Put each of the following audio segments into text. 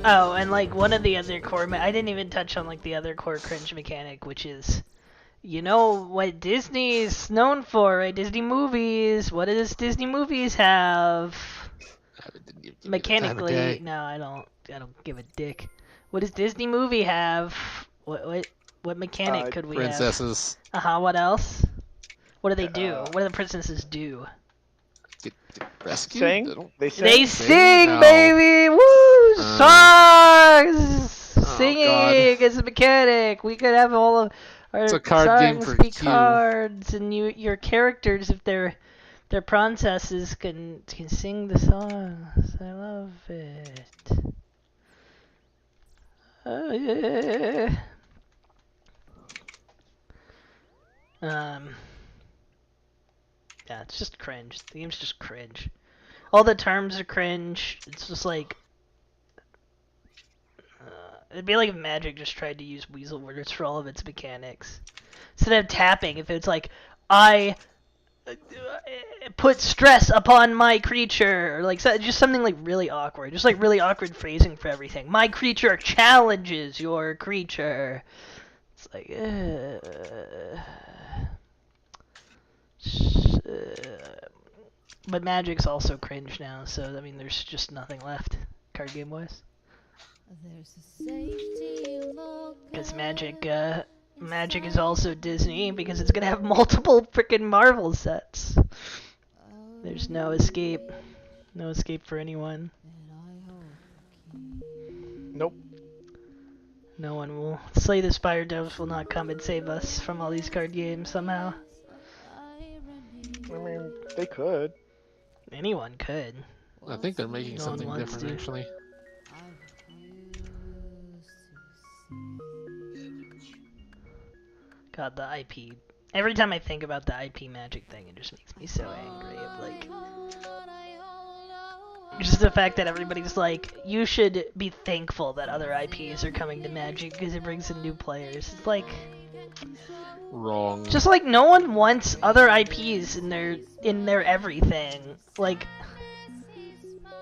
Oh, and like one of the other core, I didn't even touch on like the other core cringe mechanic, which is, you know what Disney's known for, right? Disney movies. What does Disney movies have? I didn't give you the time of Mechanically, day. no, I don't give a dick. What does Disney movie have? What mechanic could we have? Princesses What else? What do they do? Uh, What do the princesses do? get rescued. Sing? They They sing? sing, No. baby! Woo! Songs! Oh God. Singing is a mechanic. We could have all of It's our a card game songs for be Q. cards, and your characters, if they're princesses, can sing the songs. I love it. Oh yeah. Um. Yeah, it's just cringe. The game's just cringe. All the terms are cringe. It's just like it'd be like if Magic just tried to use weasel words for all of its mechanics. Instead of tapping, if it's like, I put stress upon my creature, or like just something like really awkward. Just like really awkward phrasing for everything. My creature challenges your creature. It's like, but Magic's also cringe now, so I mean, there's just nothing left, card game wise. Because Magic is also Disney because it's gonna have multiple freaking Marvel sets. There's no escape. No escape for anyone. Nope. No one will. Slay the Spire Devils will not come and save us from all these card games somehow. I mean, they could. Anyone could. I think they're making No one something wants different to. actually. God, the IP. Every time I think about the IP Magic thing, it just makes me so angry. Of like, just the fact that everybody's like, you should be thankful that other IPs are coming to Magic because it brings in new players. It's like, Wrong. just like no one wants other IPs in their everything. Like,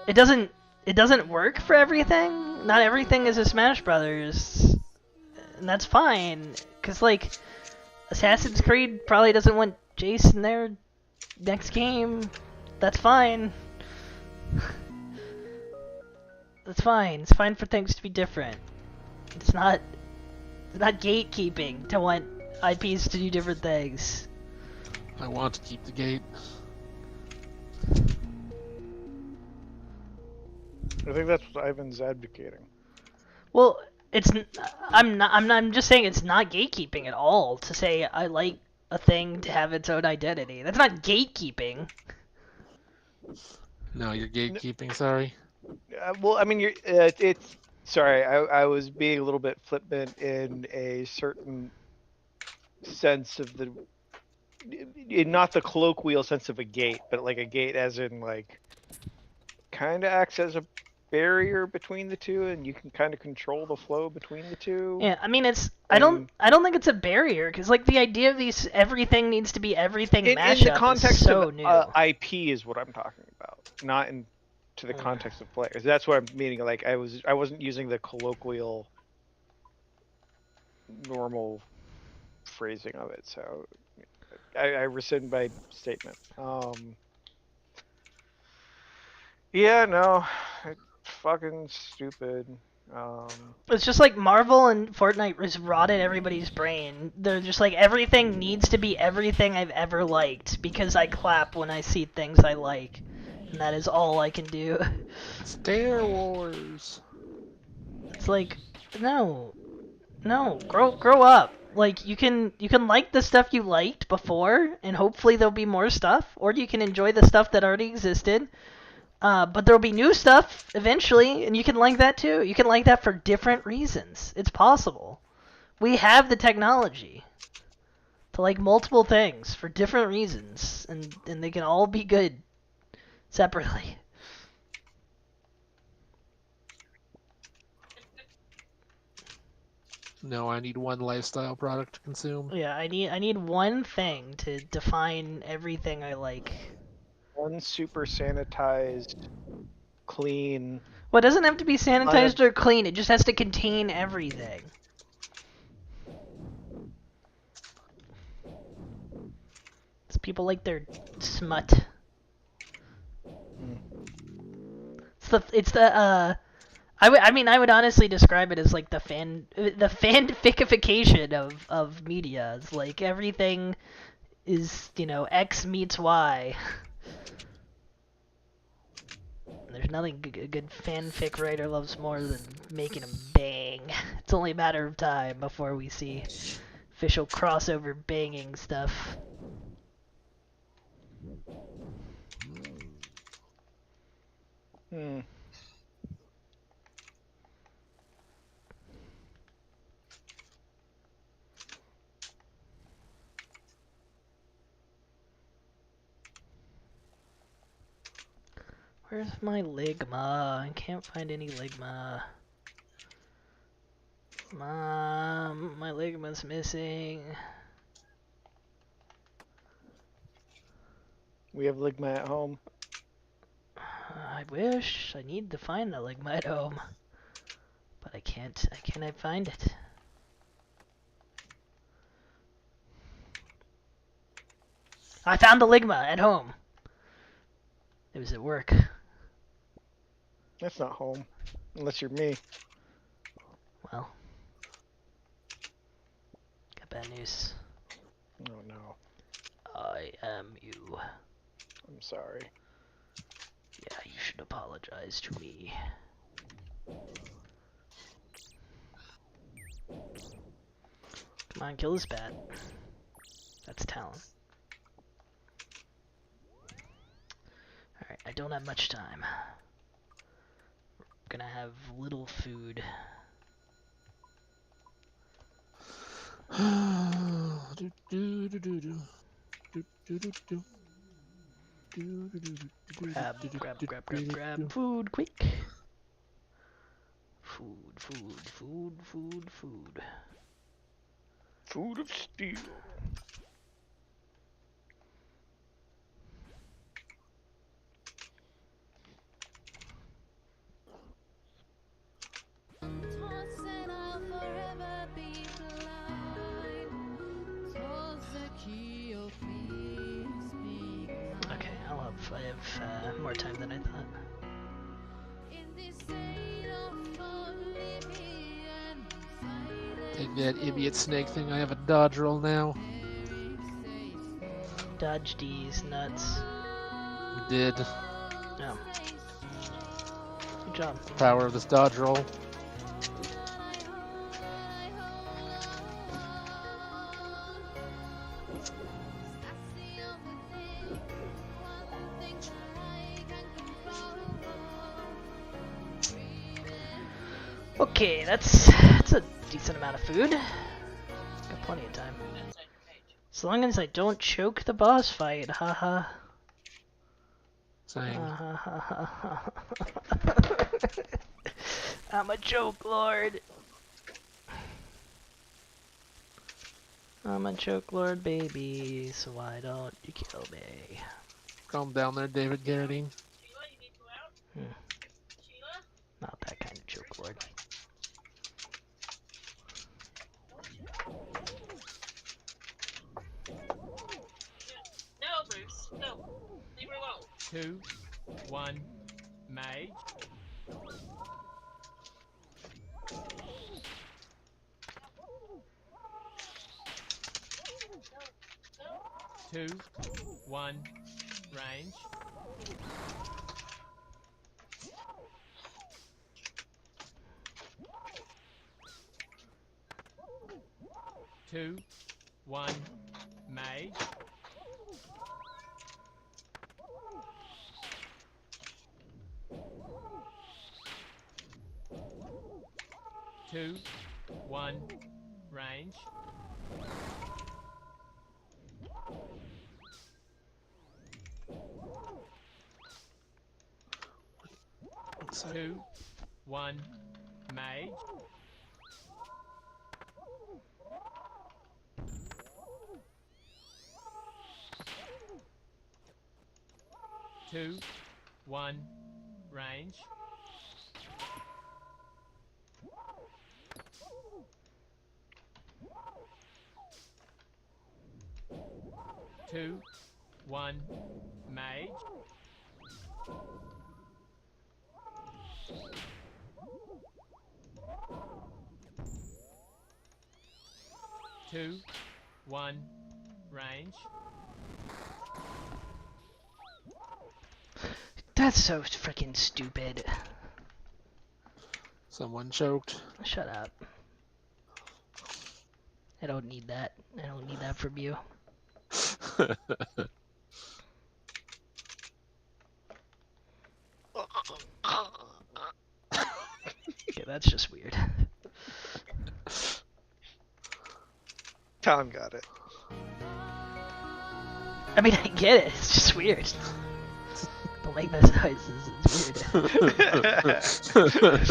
it doesn't work for everything. Not everything is a Smash Brothers, and that's fine. Cause like, Assassin's Creed probably doesn't want Jace in their next game. That's fine. That's fine. It's fine for things to be different. It's not gatekeeping to want IPs to do different things. I want to keep the gate. I think that's what Ivan's advocating. Well, I'm just saying it's not gatekeeping at all to say I like a thing to have its own identity. That's not gatekeeping. No, you're gatekeeping. Sorry. Well, I mean, it's. Sorry, I was being a little bit flippant in a certain sense of in not the colloquial sense of a gate, but like a gate as in like, kind of acts as a barrier between the two, and you can kind of control the flow between the two. Yeah, I mean I don't think it's a barrier because like the idea of these everything needs to be everything mashup in the context is so of new. IP is what I'm talking about, not in to the context of players. That's what I'm meaning. Like I wasn't using the colloquial, normal phrasing of it. So I rescind my statement. Yeah, no, it's fucking stupid. It's just like Marvel and Fortnite just rotted everybody's brain. They're just like everything needs to be everything I've ever liked because I clap when I see things I like. And that is all I can do. Star Wars. It's like, no, grow up. Like you can like the stuff you liked before, and hopefully there'll be more stuff, or you can enjoy the stuff that already existed. But there'll be new stuff eventually, and you can like that too. You can like that for different reasons. It's possible. We have the technology to like multiple things for different reasons, and they can all be good separately. No, I need one lifestyle product to consume. Yeah, I need one thing to define everything I like. One super sanitized clean. Well, it doesn't have to be sanitized Unob- or clean. It just has to contain everything. It's people like their smut. Mm. I mean, I would honestly describe it as like the fanficification of media. It's like everything is, X meets Y. There's nothing a good fanfic writer loves more than making them bang. It's only a matter of time before we see official crossover banging stuff. Hmm. Where's my Ligma? I can't find any Ligma. Mom, my Ligma's missing. We have Ligma at home. I wish. I need to find the Ligma at home. But I can't. I cannot find it. I found the Ligma at home. It was at work. That's not home, unless you're me. Well, got bad news. Oh no, I am you. I'm sorry. Yeah, you should apologize to me. Come on, kill this bat. That's talent. Alright, I don't have much time. I'm gonna have little food. Grab food, quick. Food. Food of steel. Okay, I have more time than I thought. Take that idiot snake thing. I have a dodge roll now. Dodge these nuts. We did. Oh. Good job. Power of this dodge roll. Okay, that's a decent amount of food. Got plenty of time. As long as I don't choke the boss fight, haha. Saying. I'm a joke lord. I'm a joke lord, baby, so why don't you kill me? Calm down there, David Garrity. Not that kind of joke lord. No, Bruce, no. Leave her alone. 2, 1, mage. Two, 1, range. 2, 1, mage. 2, 1, range. 2, 1, mage. 2, 1, range. 2, 1, mage. 2, 1, range. That's so freaking stupid. Someone choked. Shut up. I don't need that. I don't need that from you. Okay, that's just weird. Tom got it. I mean, I get it. It's just weird. Don't make those noises. It's weird.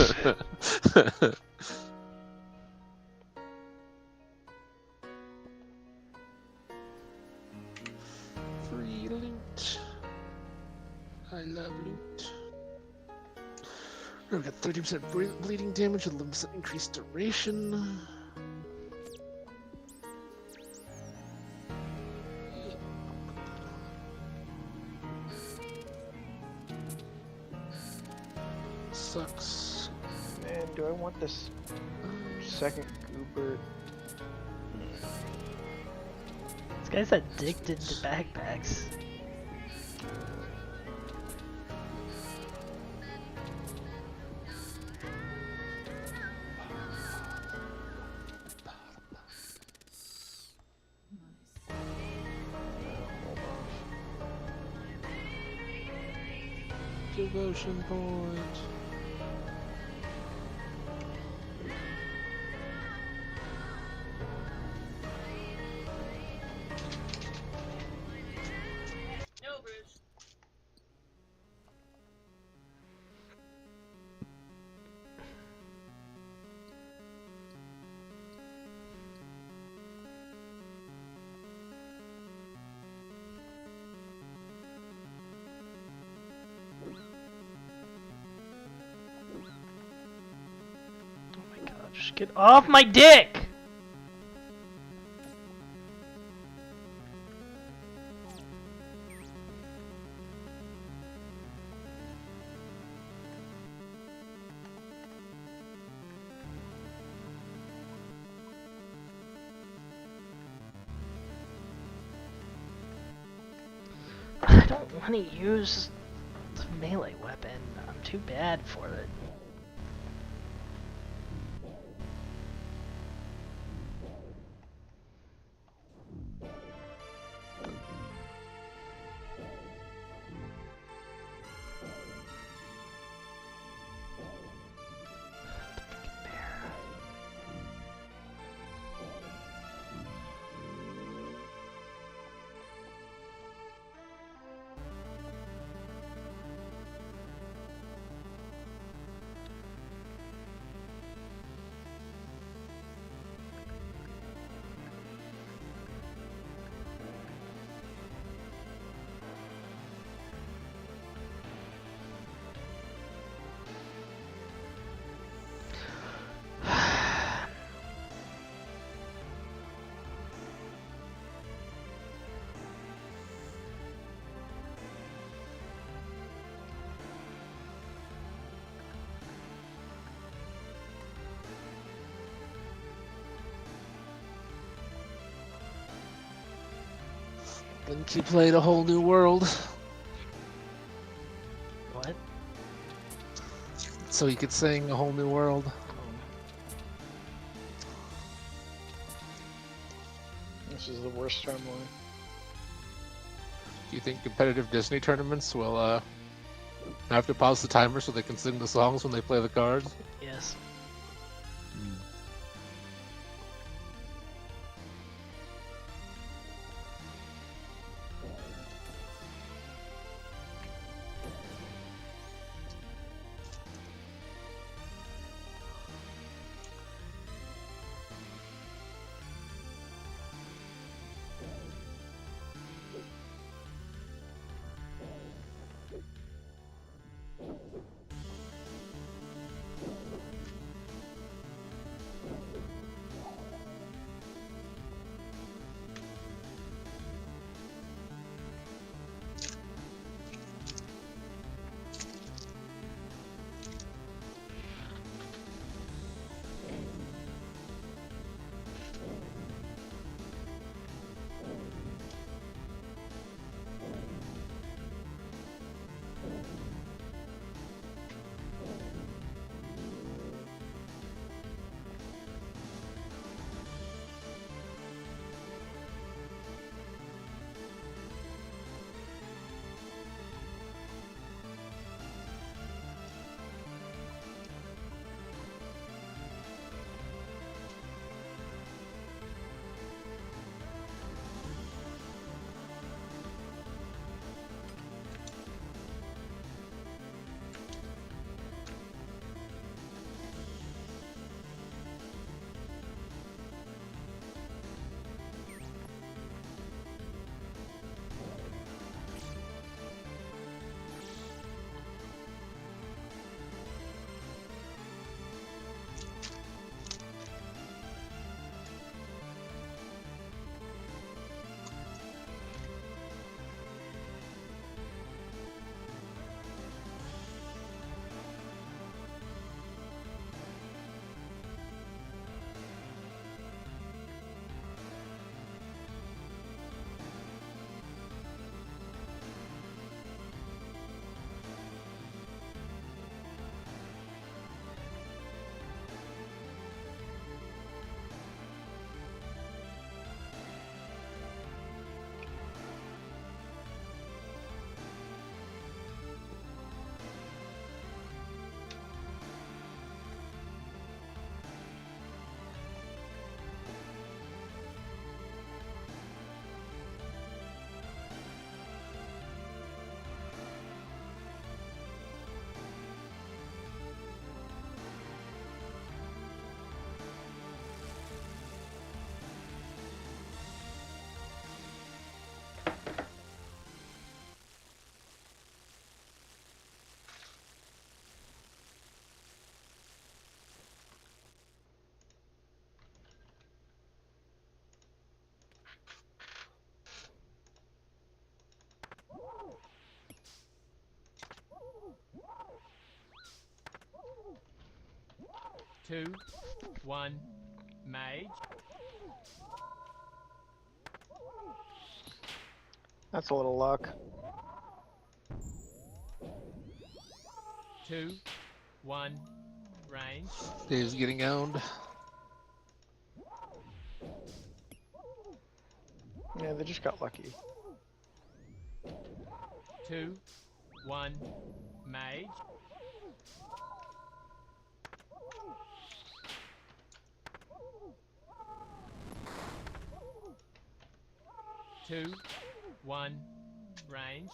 Free loot. I love loot. We've got 30% bleeding damage with 11% increased duration. Sucks. Man, do I want this second goober? This guy's addicted to backpacks. Devotion point. No, Bruce. Oh my god, just get off my dick! I don't want to use the melee weapon. I'm too bad for it. Think he played a whole new world, What? so he could sing a whole new world. This is the worst timeline. Do you think competitive Disney tournaments will have to pause the timer so they can sing the songs when they play the cards? Yes. 2, 1, mage. That's a little luck. 2, 1, range. Dave's getting owned. Yeah, they just got lucky. 2, 1, mage. 2, 1, range.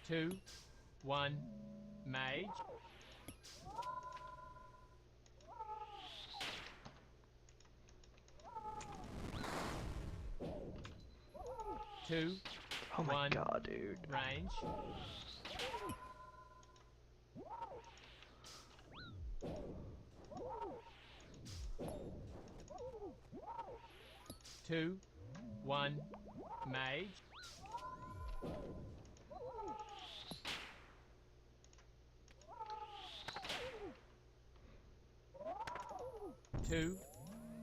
2, 1, mage. 2, Oh my 1, god, dude. range. 2, 1, mage. 2,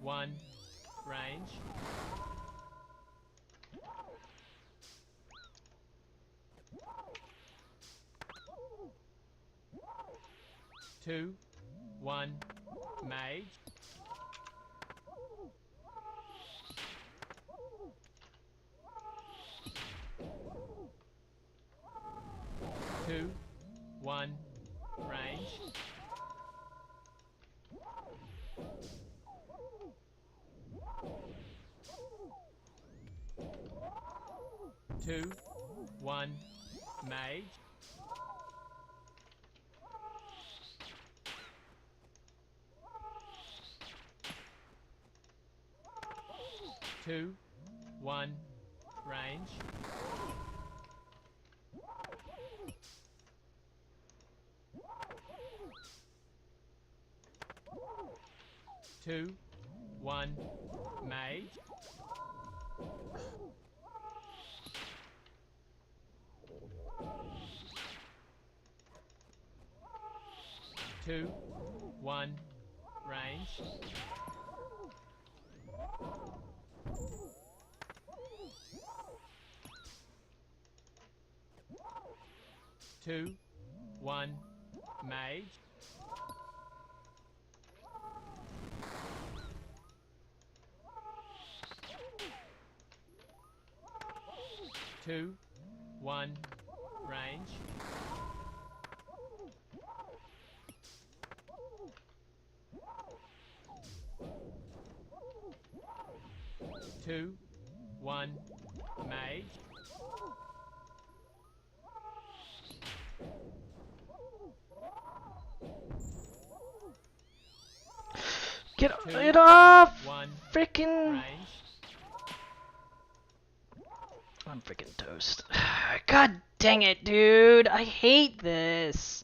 1, range. 2, 1, mage. 2, 1, range. 2, 1, mage. 2, 1, range. 2, 1, mage. 2, 1, range. 2, 1, mage. 2, 1, range. 2, 1, mage. Get 2, it off! 1, Frickin'. range. I'm freaking toast. God dang it, dude. I hate this.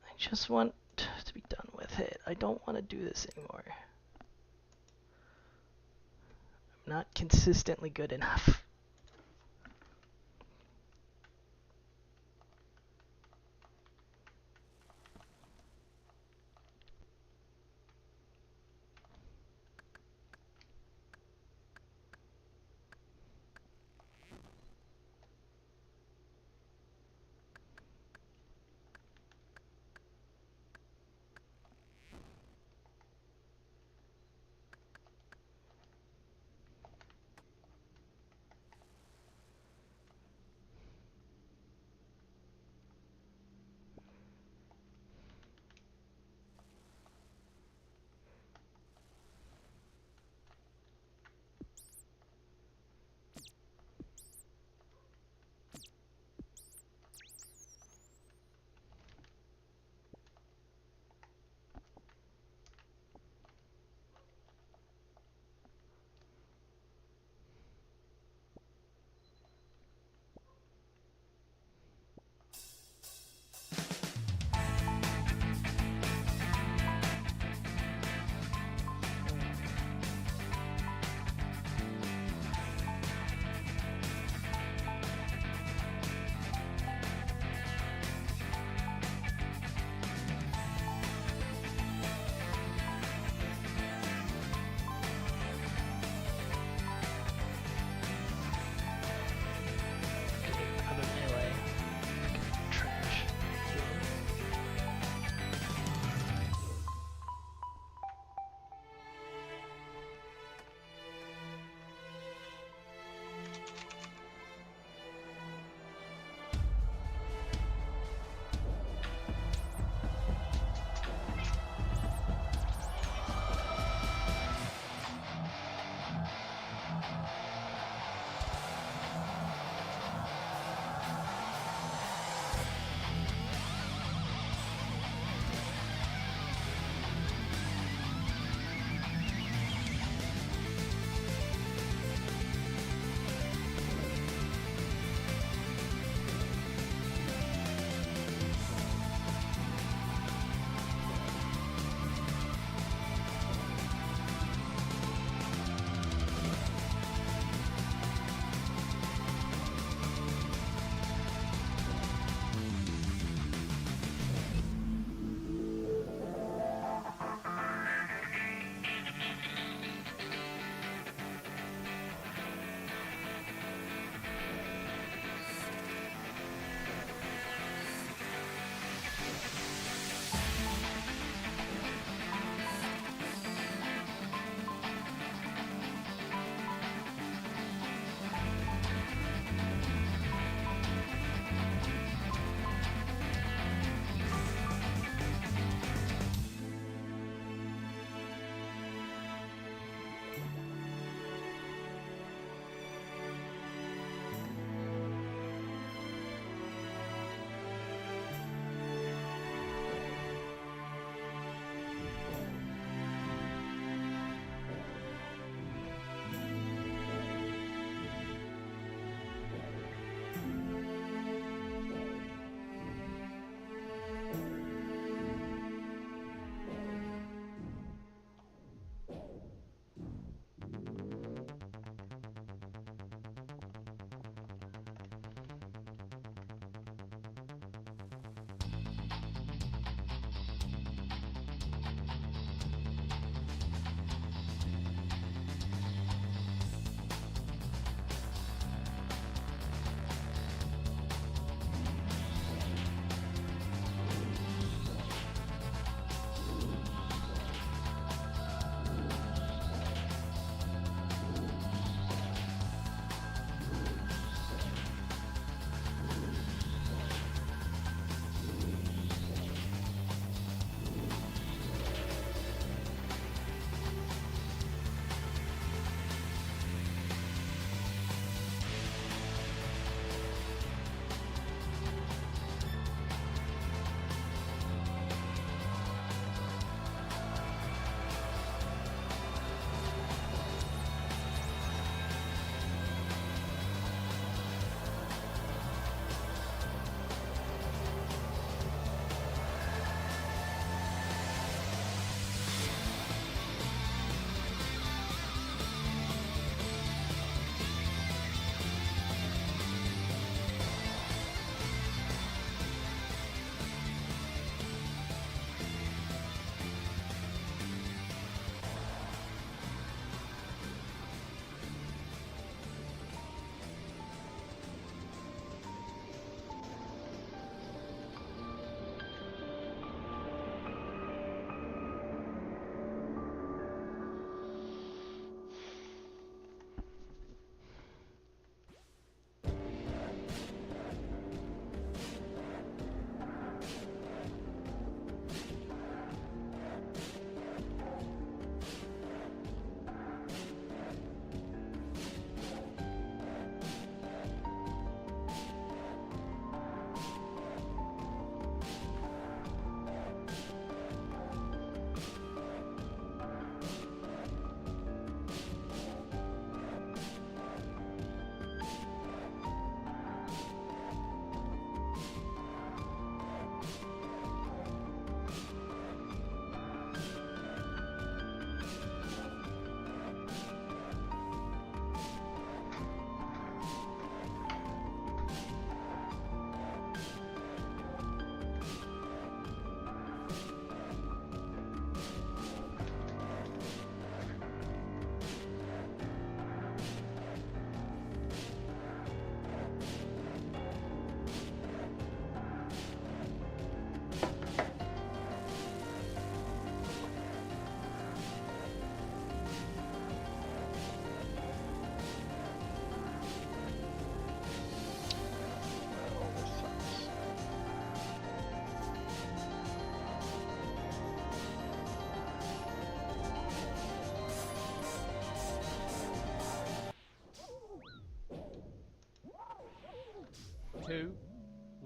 I just want to be done with it. I don't want to do this anymore. I'm not consistently good enough.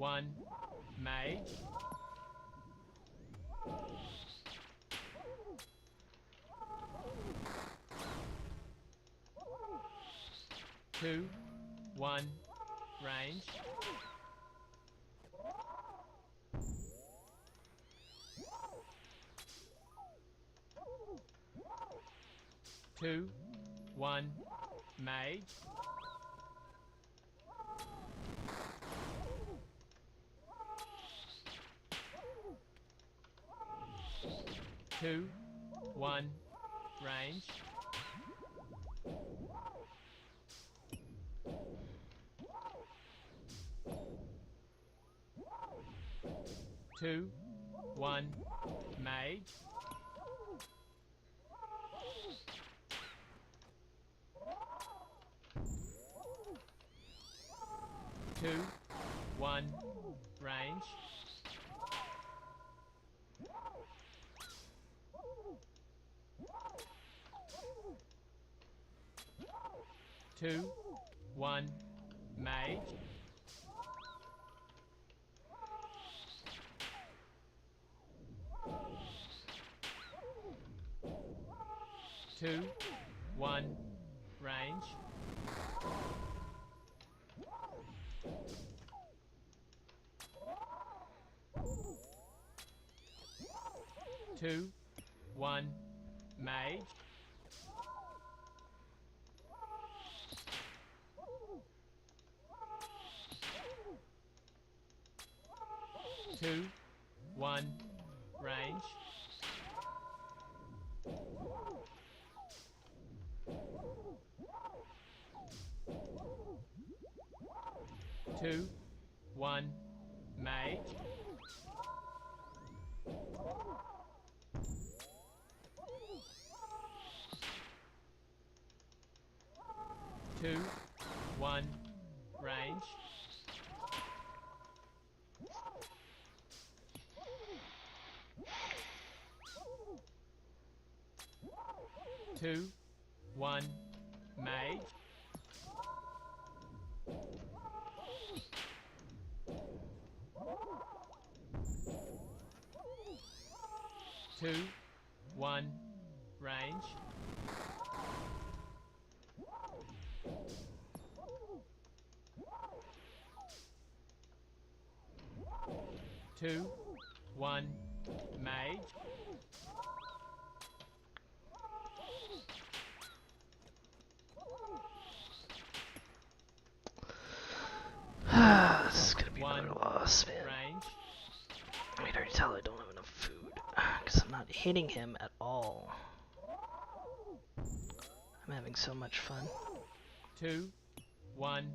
1 mage. 2 1 range. 2 1 mage. 2 1 range. 2 1 mage. 2 1 range. 2 1 mage. 2 1 range. 2 1 mage. 2 1 range. 2 1 mage. 2 1 range. 2 1 mage. 2 1 range. 2 1 mage. This is gonna be another 1 loss, man. range. I can already tell I don't have enough food. Because I'm not hitting him at all. I'm having so much fun. 2 1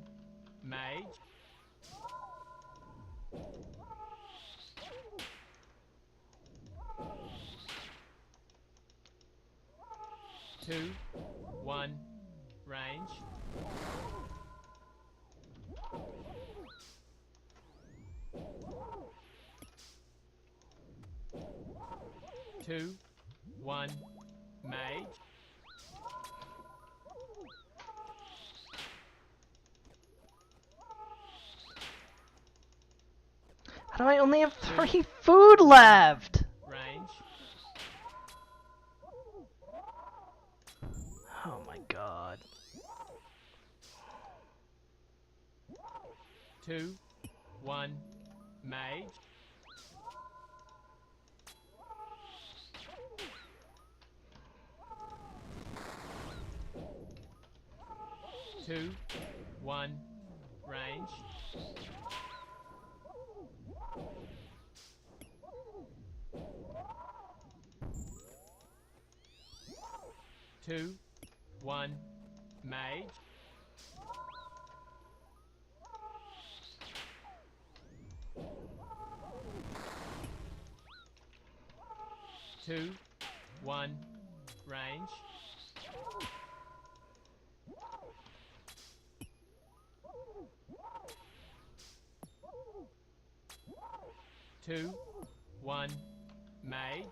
mage. 2 1 range. 2 1 mage. How do I only have 3 food left? Range. Oh my god. 2 1 mage. 2 1 range. 2 1 mage. 2 1 range. 2 1 mage.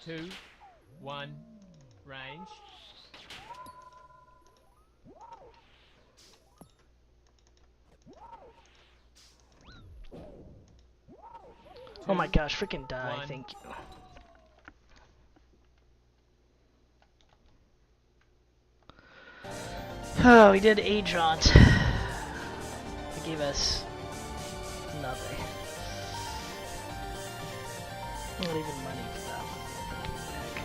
2 1 range. Oh my Two, gosh, freaking die, one. thank you. Oh, we did a jaunt. It gave us nothing. Not even money for that one. Heck.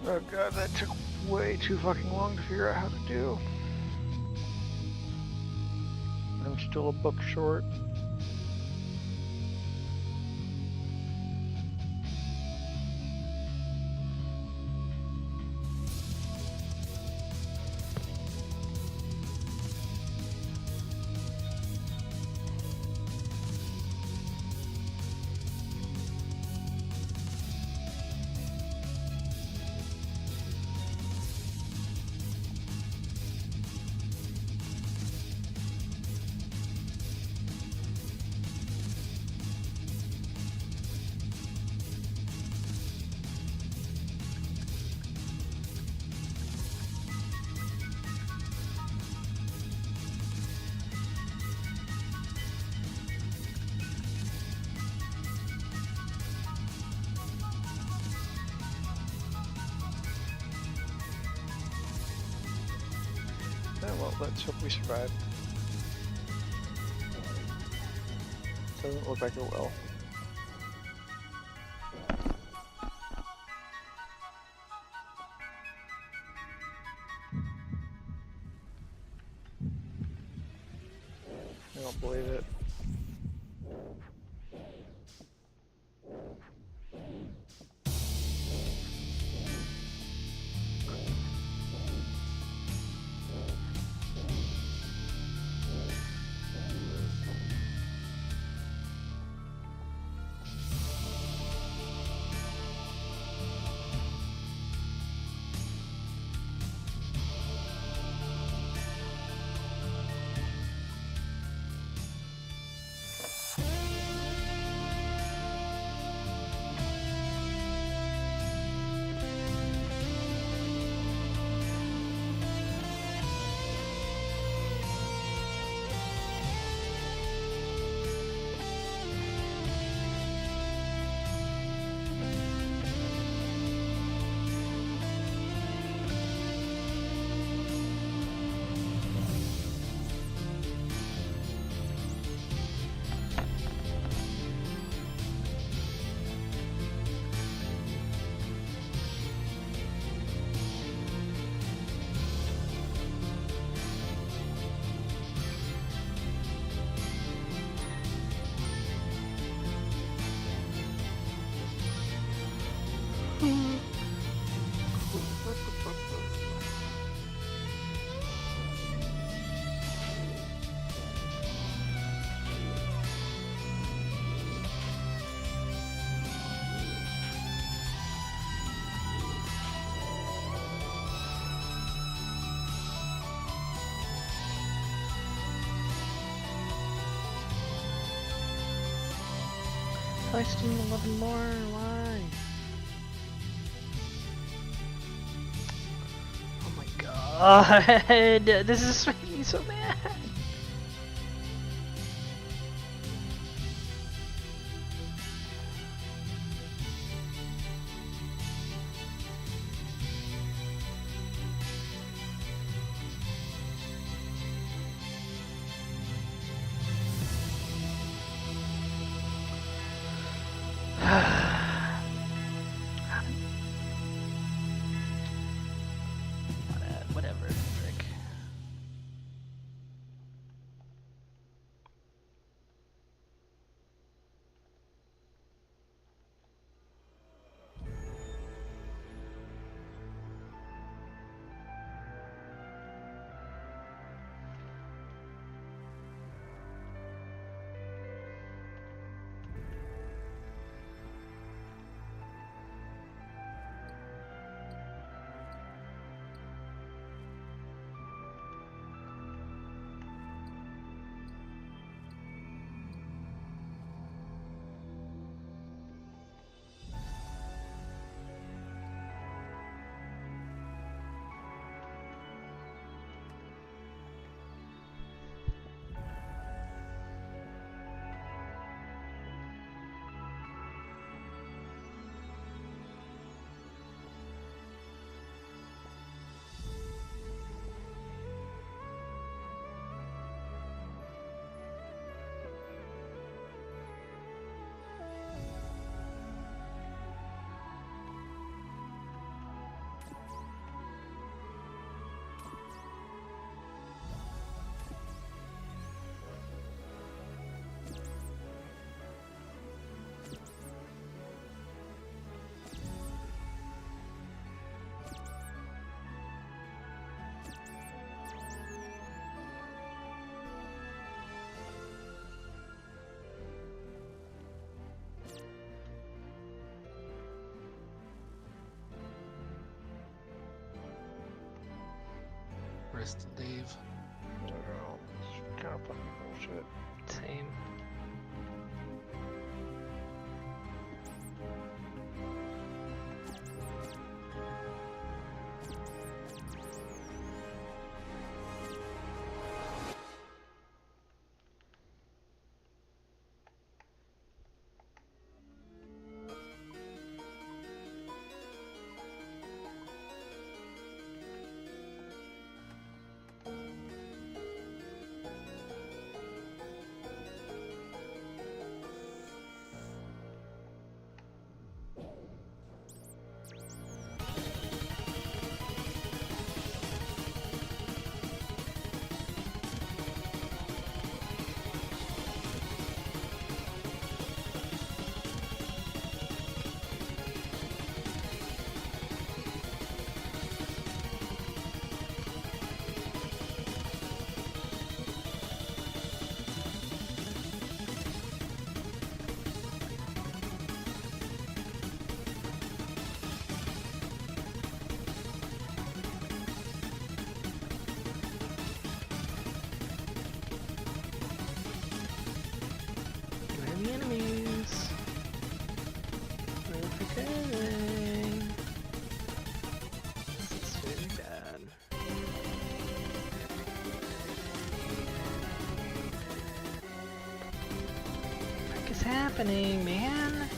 Oh god, that took way too fucking long to figure out how to do. I'm still a book short. Well, let's hope we survive. Doesn't look like it will. believe it. I still 11 more. Why? Oh my god! This is making me so mad. Whatever, frick. Rest in Dave. Oh, it's kind of fucking bullshit. Same. Forgetting. This is very bad. What is happening, man?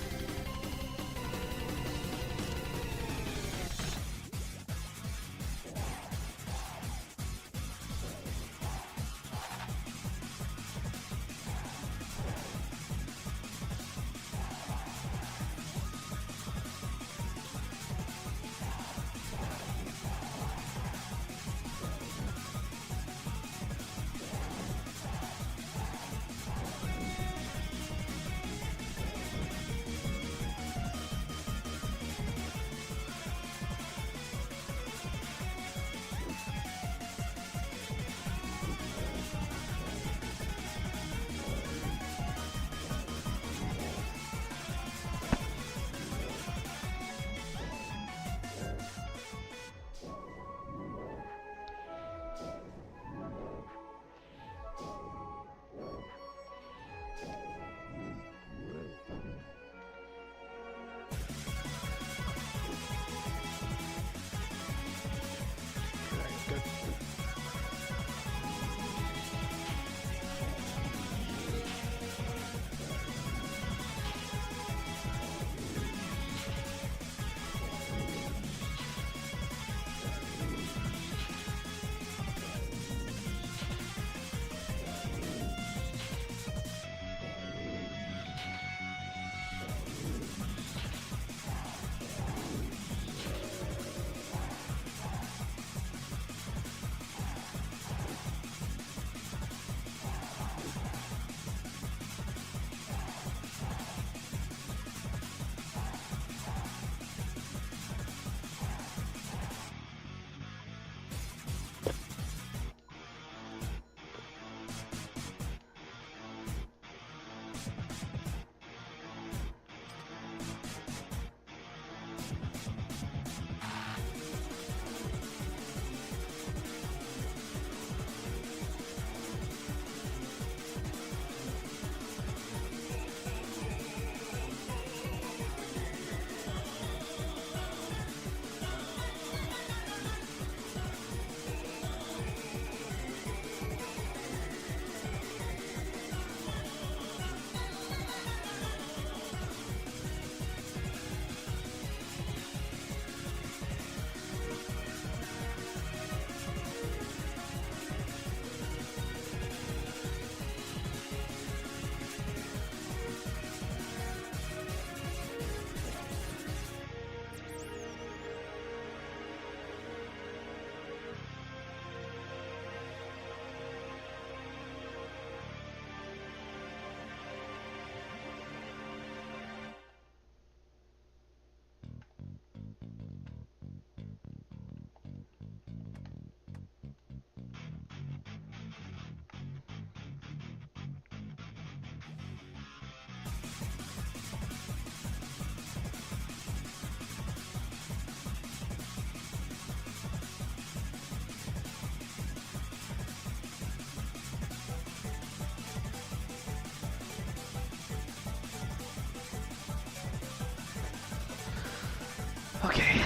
Okay.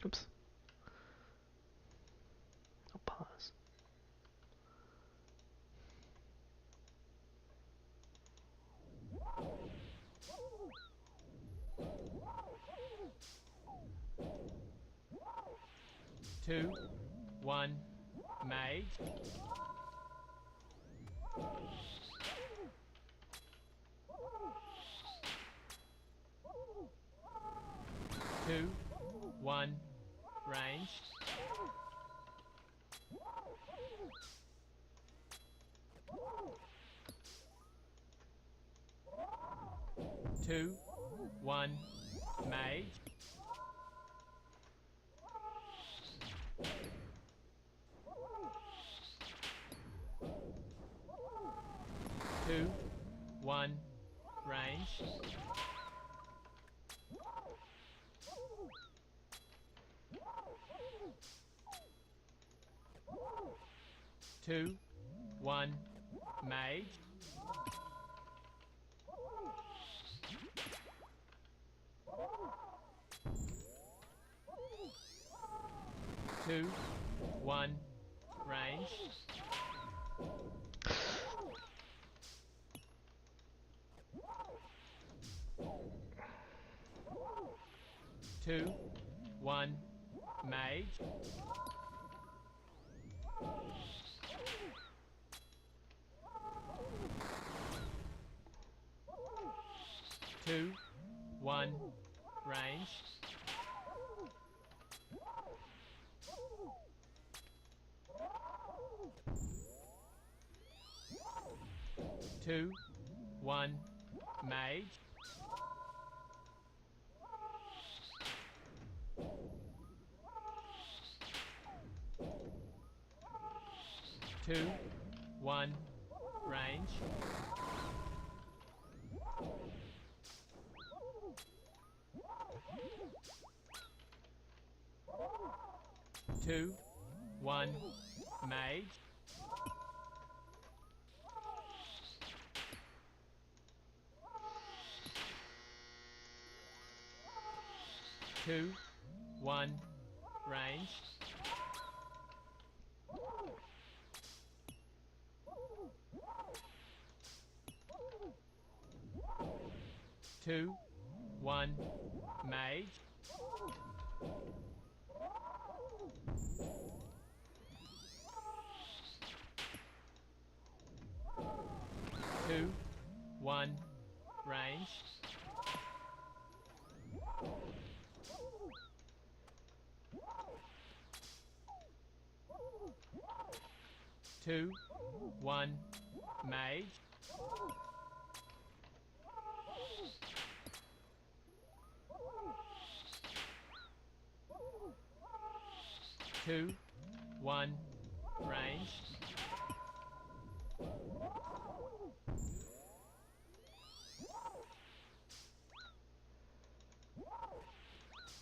Oops. I'll pause. Two, one, mage. Two, one, range. Two, one, mage. Two, one, range. 2, 1, mage. 2, 1, range. 2, 1, mage. 2, 1, range. 2, 1, mage. 2, 1, range. 2, 1, mage. 2, 1, range. 2, 1, mage. 2, 1, range. 2, 1, mage. 2, 1, range.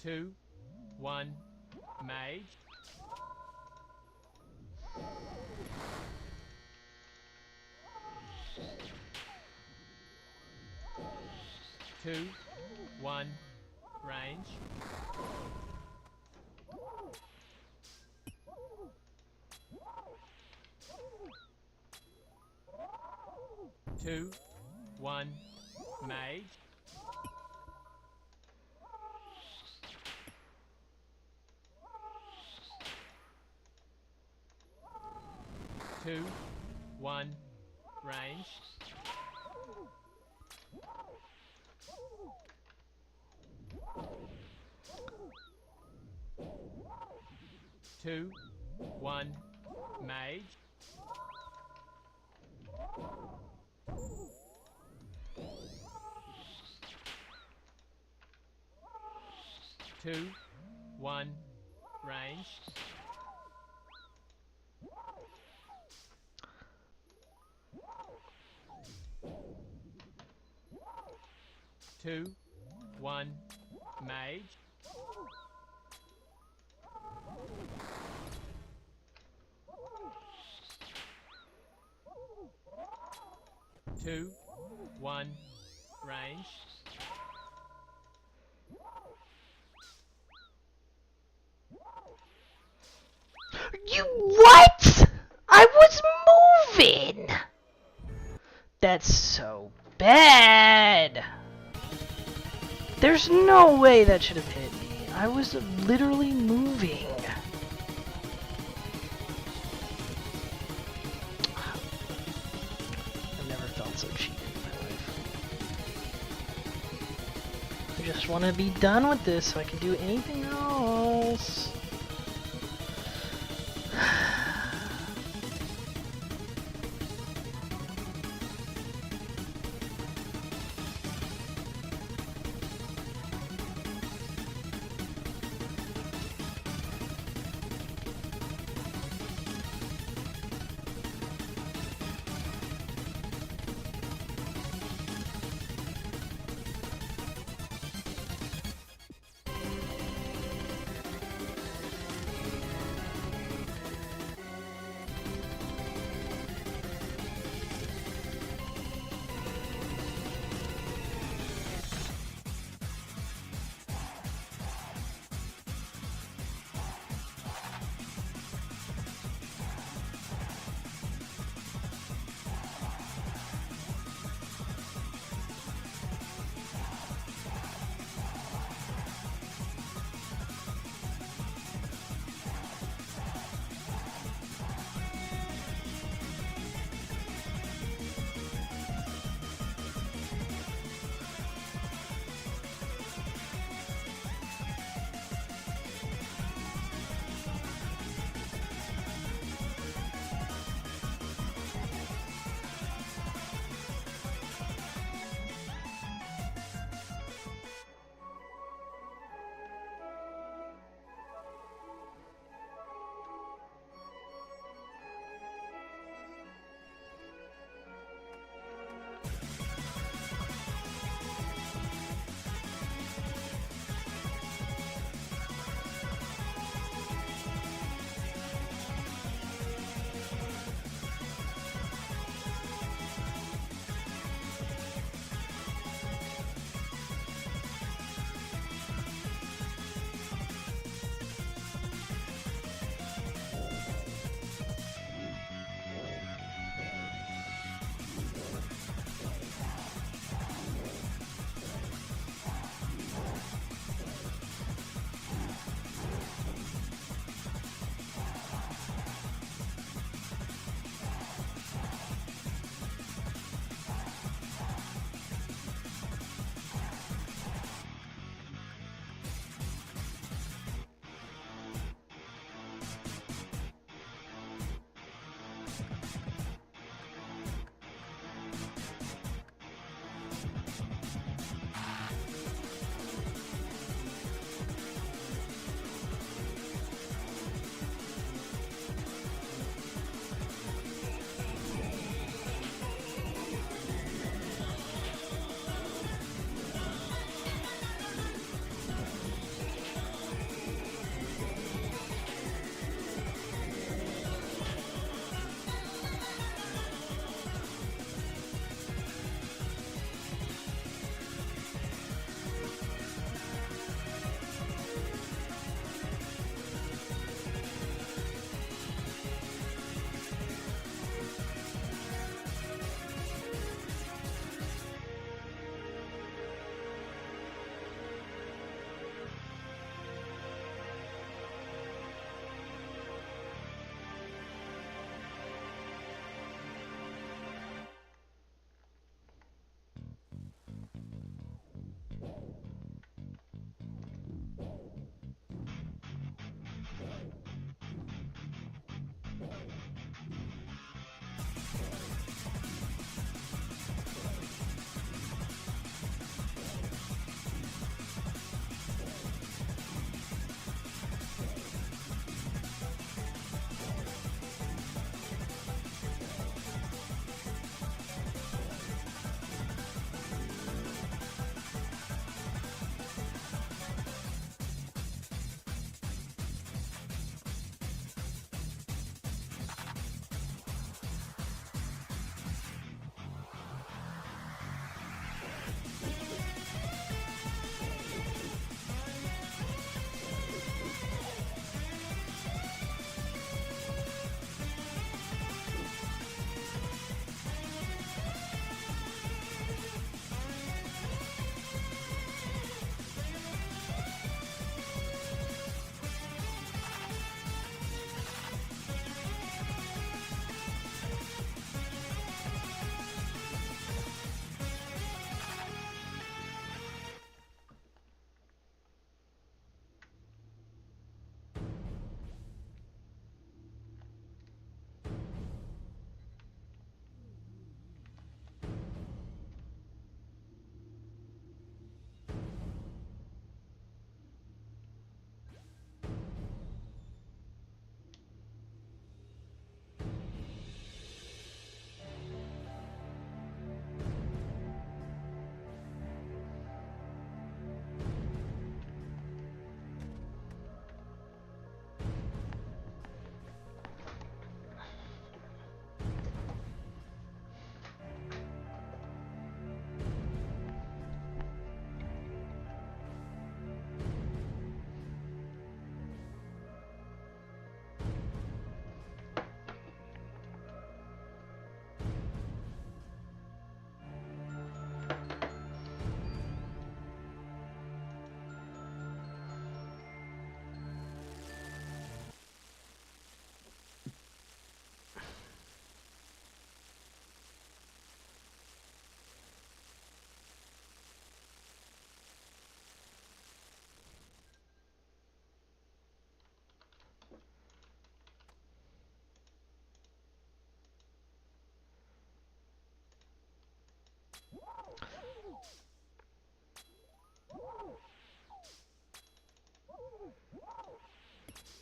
2, 1, mage. 2, 1, range. 2, 1, mage. 2, 1, range. 2, 1, mage. 2, 1, range. 2, 1, mage. 2, 1, range. You what? I was moving! That's so bad! There's no way that should have hit me. I was literally moving. I've never felt so cheated in my life. I just want to be done with this so I can do anything else.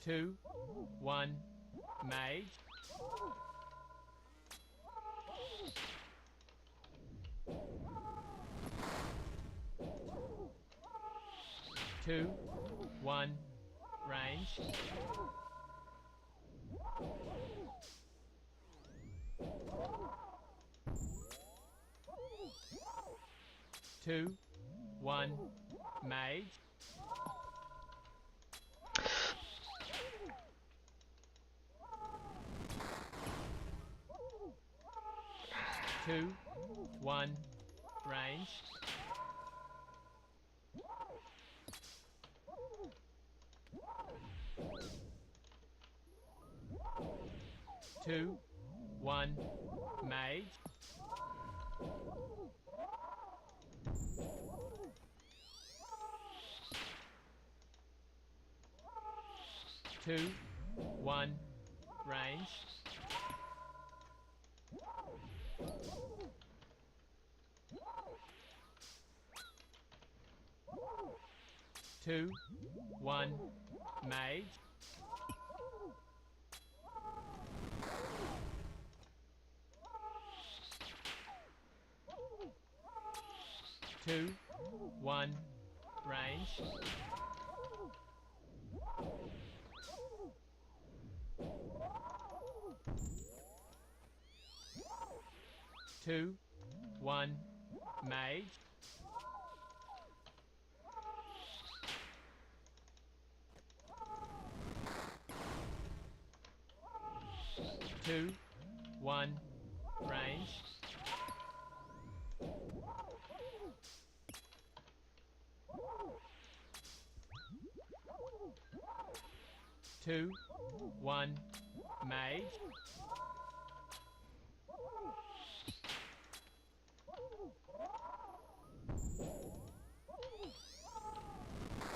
Two, one, mage. Two, one, range. Two, one, mage. Two, one, range. Two, one, mage. Two, one, range. Two, one, mage. Two, one, range. Two, one, mage. Two, one, range. Two, one, mage.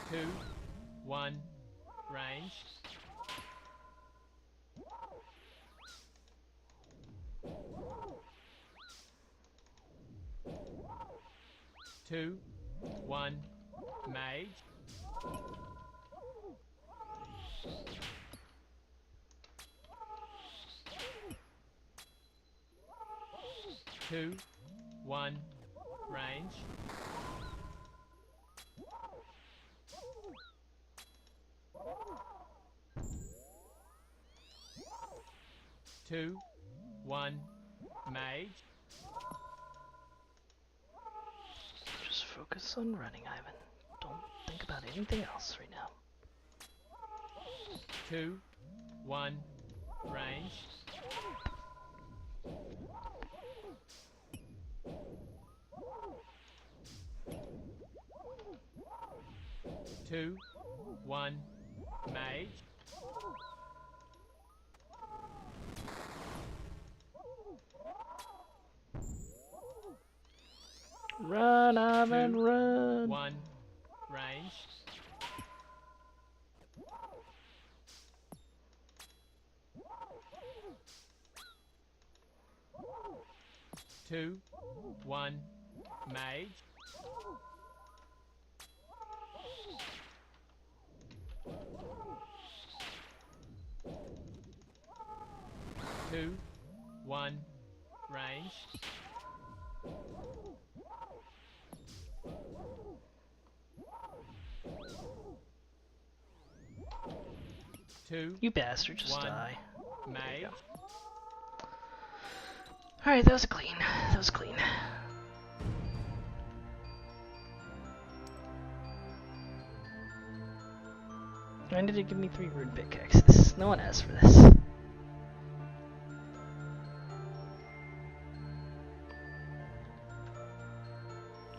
Two, one, range. Two, one, mage. Two, one, range. Two, one, mage. Just focus on running, Ivan. Don't think about anything else right now. Two, one, range. Two, one, mage. Run, Ivan, Two, run! one, range. Two, one, mage. Two, one, range. Two, You bastard, just one, die. mage. Alright, that was clean. That was clean. Why did it give me 3 rune pickaxes? No one asked for this.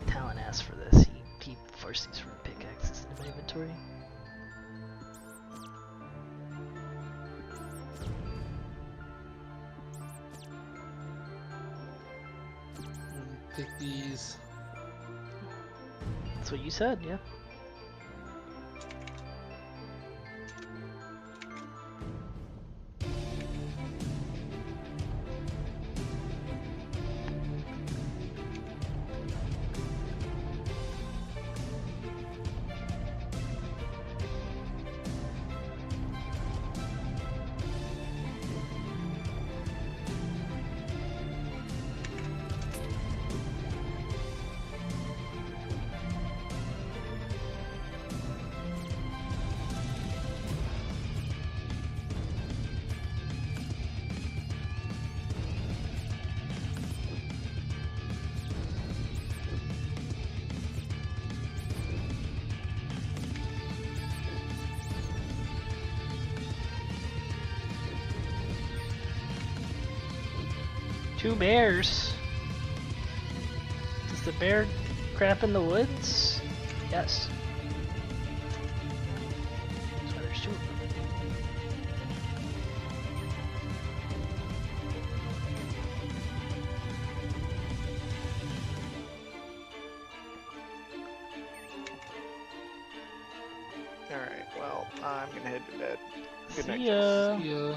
Talon asked for this. He forced these rune pickaxes into my inventory. Take these. That's what you said, yeah. Two bears. Does the bear crap in the woods? Yes. That's why there's two of them. Alright, well, I'm gonna head to bed. Good night, See Jess. ya. Yeah.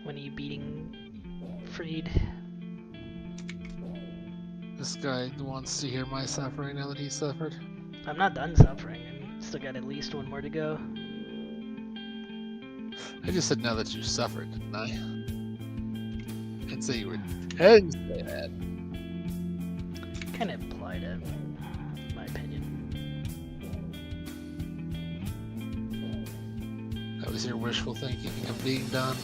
When are you beating Freed? This guy wants to hear my suffering now that he suffered. I'm not done suffering. I still got at least one more to go. I just said now that you suffered, didn't I? I'd say you were dead. Say that. Kind of implied it, in my opinion. That was your wishful thinking of being done.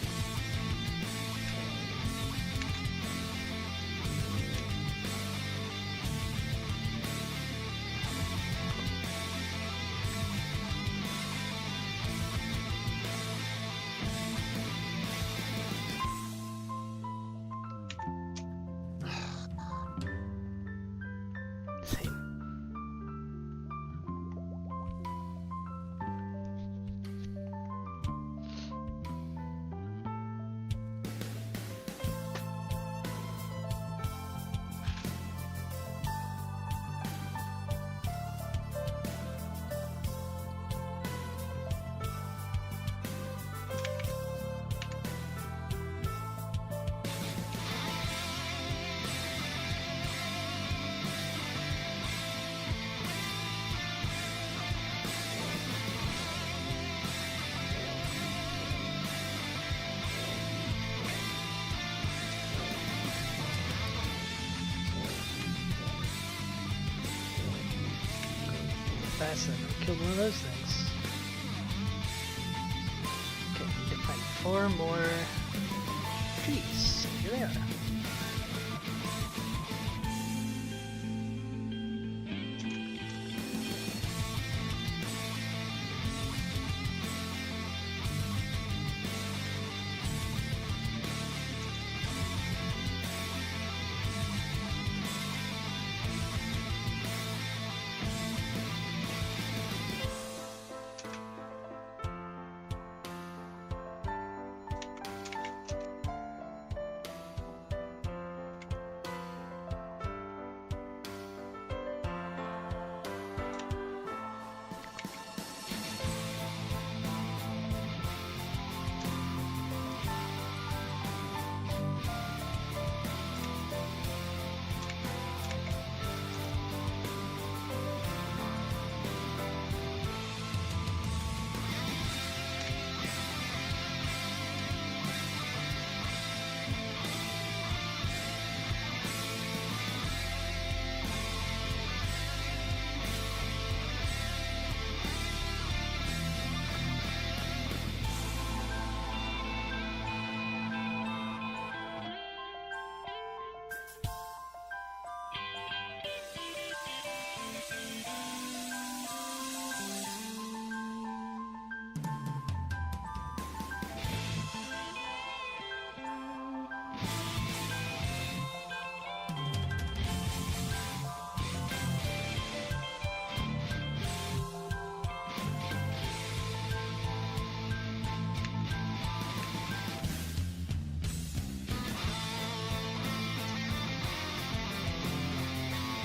Same. Fast enough. Killed one of those things. Okay, need to find 4 more trees. Here they are.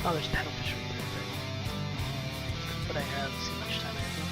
Oh, there's paddlefish right there. that I have, see much time I have left.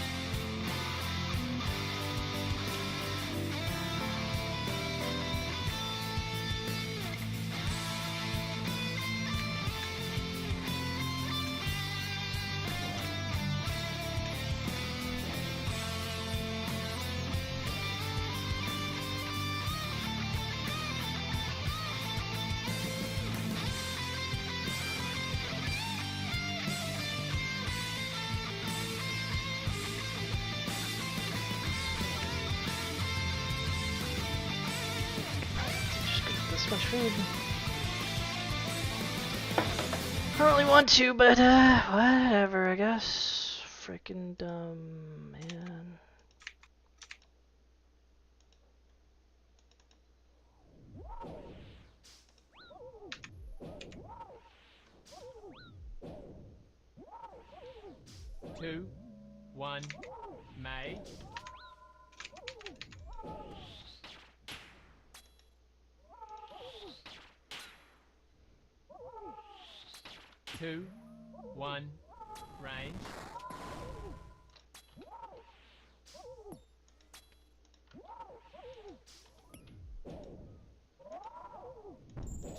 Just get this much food. I don't really want to, but whatever, I guess. Freaking dumb, man. Two, one, mage. Two, one, range.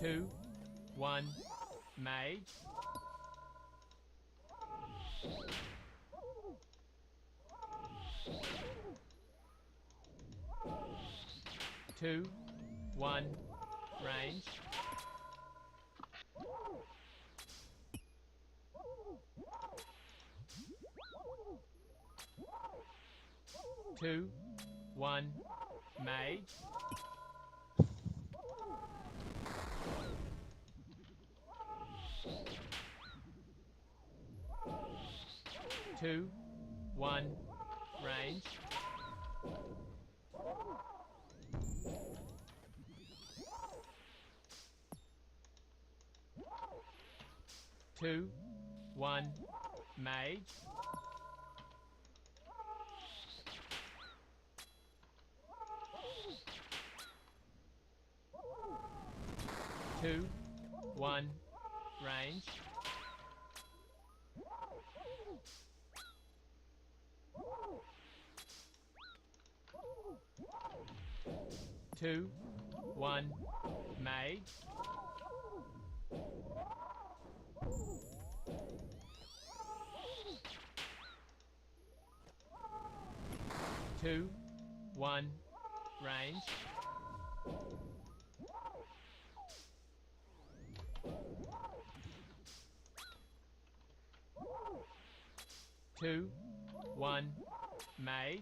Two, one, mage. Two, one, range. Two, one, mage. Two, one, range. Two, one, mage. Two, one, range. Two, one, mage. Two, one, range. Two, one, mage.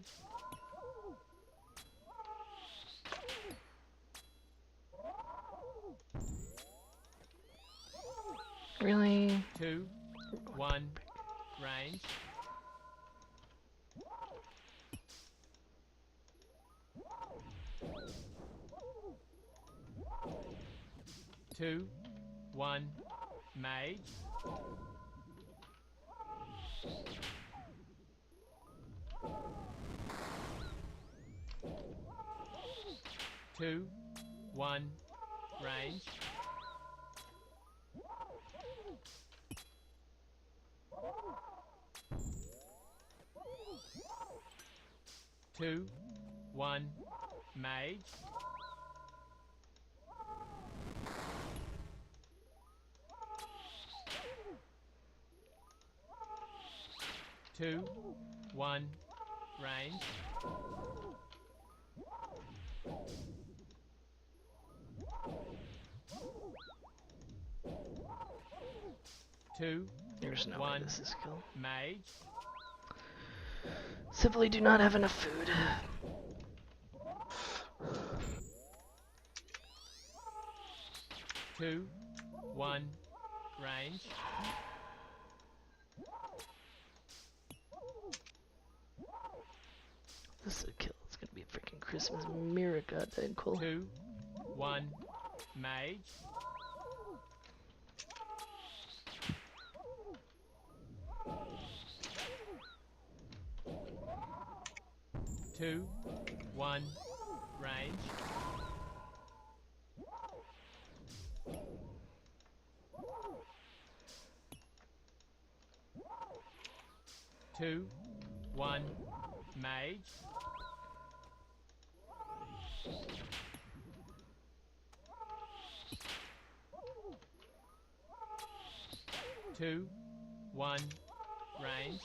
Really? Two, one, range. Two, one, mage. Two, one, range. Two, one, mage. Two, one, range. Two, There's no way one, this is kill. mage. Simply do not have enough food. Two, one, range. This is a kill. It's gonna be a freaking Christmas miracle. Goddamn cool. Two, one, mage. Two, one, range. 2, 1, mage. 2, 1, range.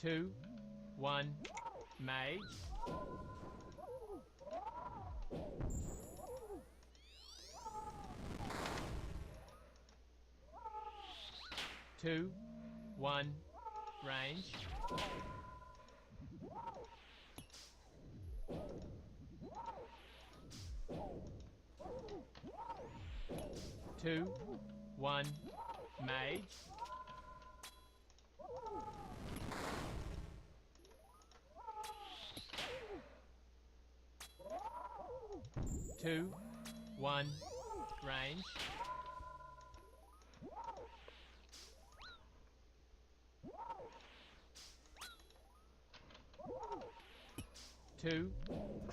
2, 1, mage. 2, 1, range. 2, 1, mage. 2, 1, range. 2,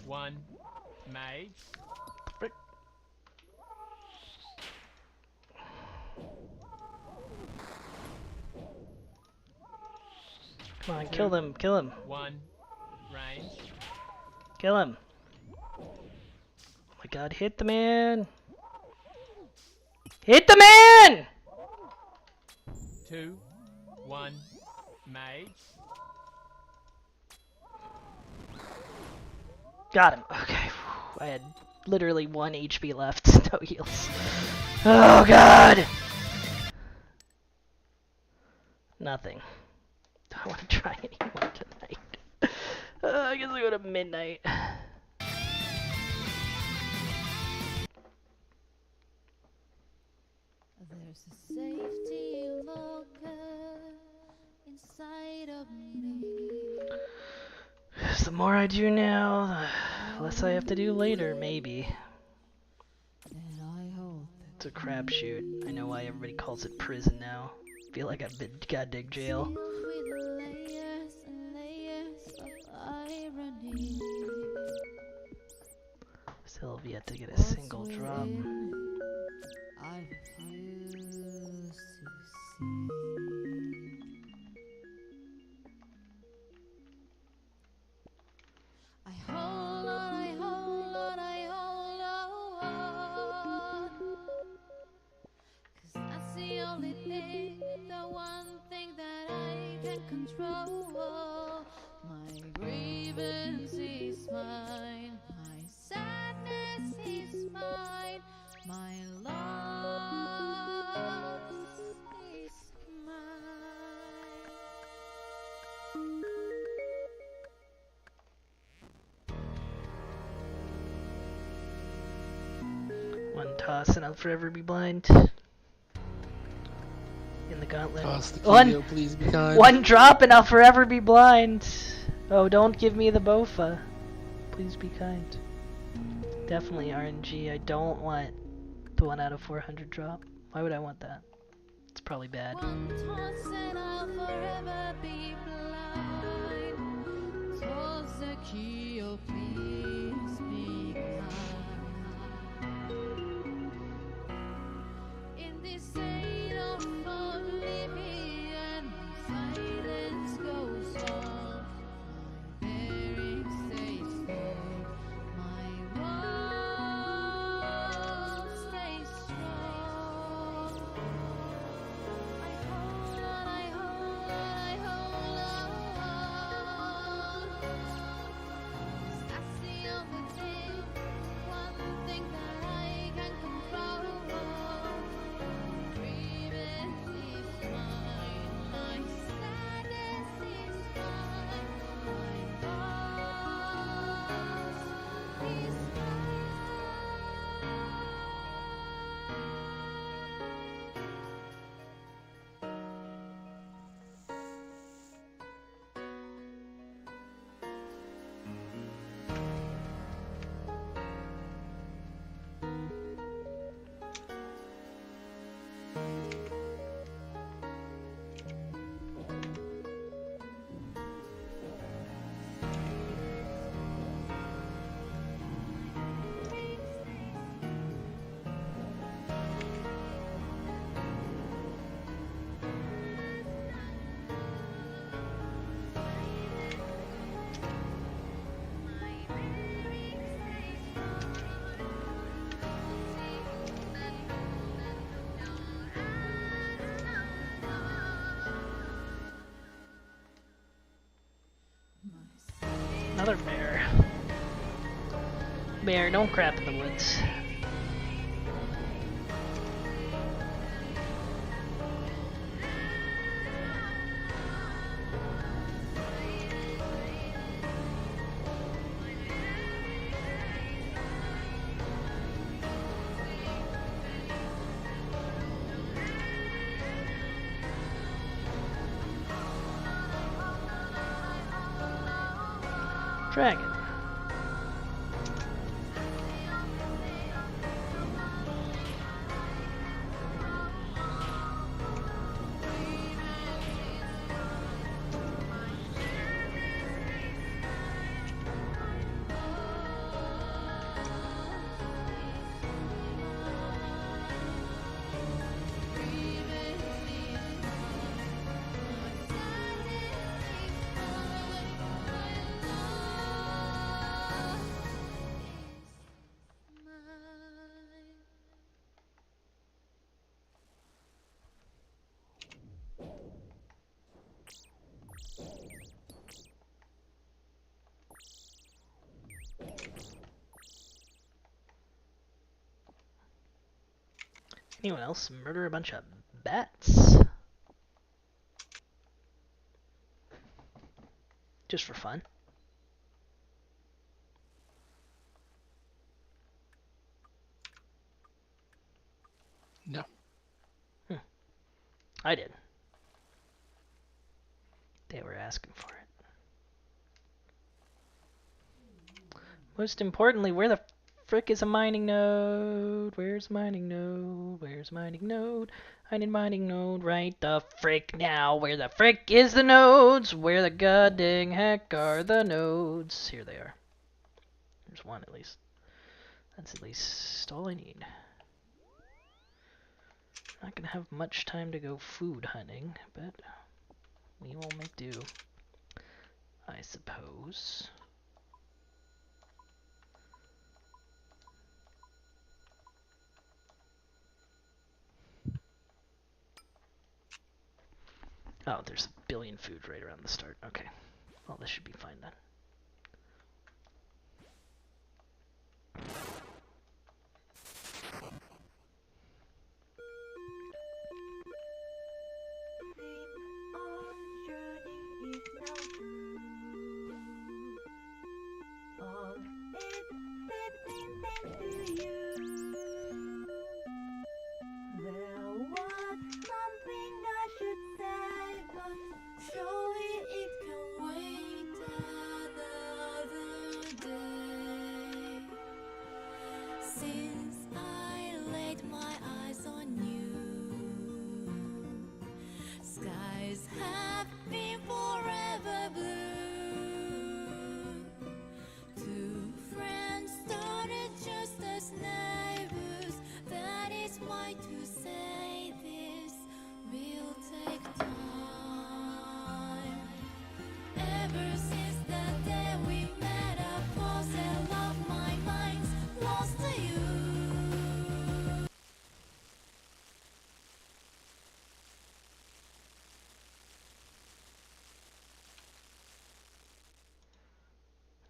1, mage. Frick. Come on, kill them, kill him, 1, range. kill him. Oh my god, hit the man! Hit the man! 2, 1, mage. Got him. Okay. I had literally 1 HP left. No heals. Oh god! Nothing. Don't want to try anymore tonight. I guess I go to midnight. There's a safety locker inside of me. The more I do now, the less I have to do later, maybe. And I hope It's a crapshoot. I know why everybody calls it prison now. Feel like I've been goddamn jail. filled with layers and layers of irony. Still have yet to get a single drop. I refuse to see. I hold on, I hold on, I hold on. 'Cause that's the only thing, the one thing that I can control. My grievance is mine, my sadness is mine, my loss is mine. One toss and I'll forever be blind. In the gauntlet. Toss the One- Kyo, please be kind. One drop and I'll forever be blind. Oh, don't give me the Bowfa. Please be kind. Definitely RNG. I don't want the 1 out of 400 drop. Why would I want that? It's probably bad. One toss and I'll forever be blind. Toss the key, oh please be kind. In this state of oblivion, silence goes on. My bearing stays firm, my walls stay strong. I hold on, I hold on, I hold on. 'Cause that's the only Another bear. Bear, don't crap in the woods. Dragon. Anyone else murder a bunch of bats? Just for fun. No. I did. They were asking for it. Most importantly, where the frick is a mining node? Where's mining node? Where's mining node? I need mining node right the frick now. Where the frick is the nodes? Where the goddamn heck are the nodes? Here they are. There's one at least. That's at least all I need. Not gonna have much time to go food hunting, but we will make do, I suppose. Oh, there's a billion food right around the start. Okay. Well, this should be fine then.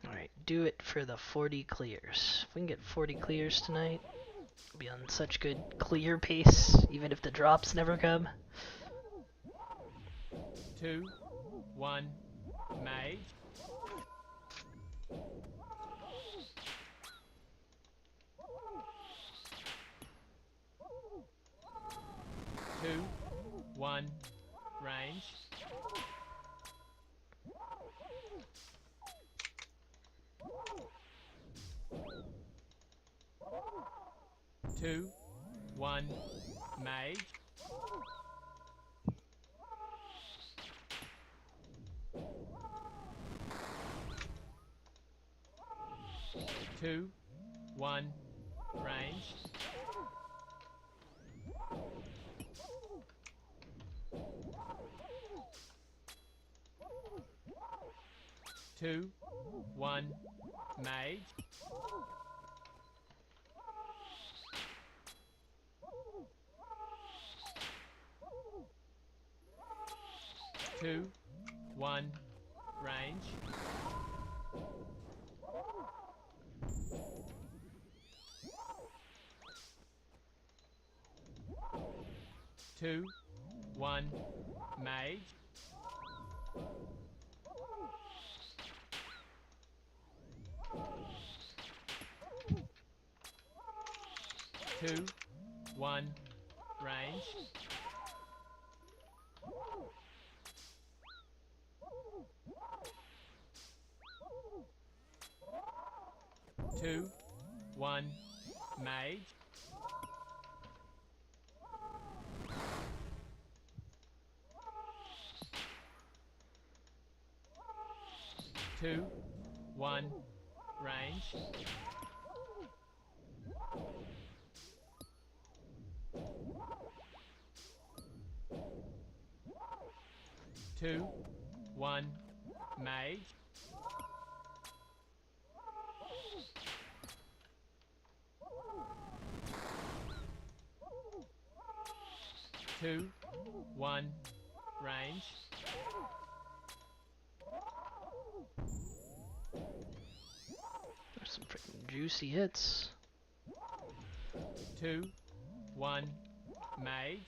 Alright, do it for the 40 clears. If we can get 40 clears tonight, we'll be on such good clear pace, even if the drops never come. 2, 1, mage. 2, 1, range. 2, 1, mage. 2, 1, range. 2, 1, mage. 2, 1, range. 2, 1, mage. 2, 1, range. 2, 1, mage. 2, 1, range. 2, 1, mage. 2, 1, range. There's some freaking juicy hits. 2, 1, mage.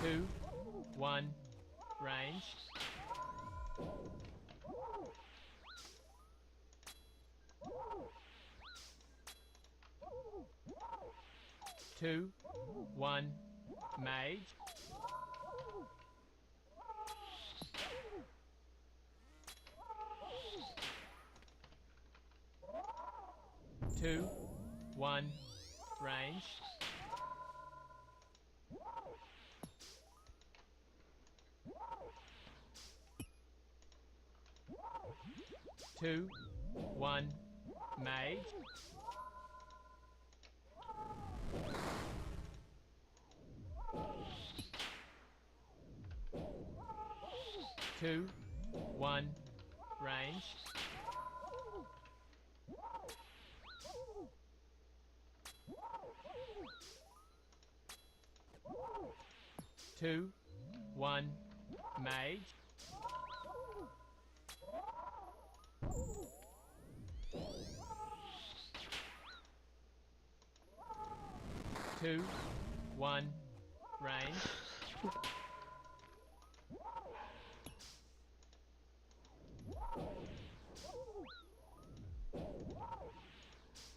2, 1, range. 2, 1, mage. 2, 1, range. 2, 1, mage. 2, 1, range. 2, 1, mage. 2, 1, range.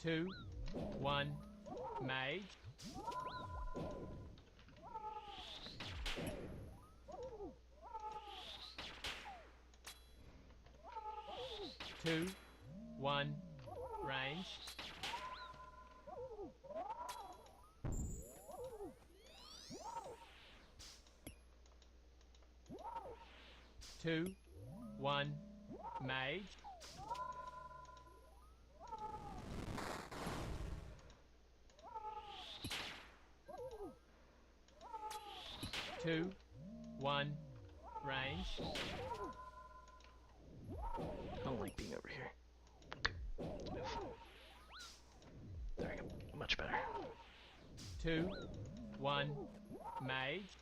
2, 1, mage. 2, 1, range. 2, 1, mage. 2, 1, range. I don't like being over here. Okay. There we go. Much better. 2, 1, mage.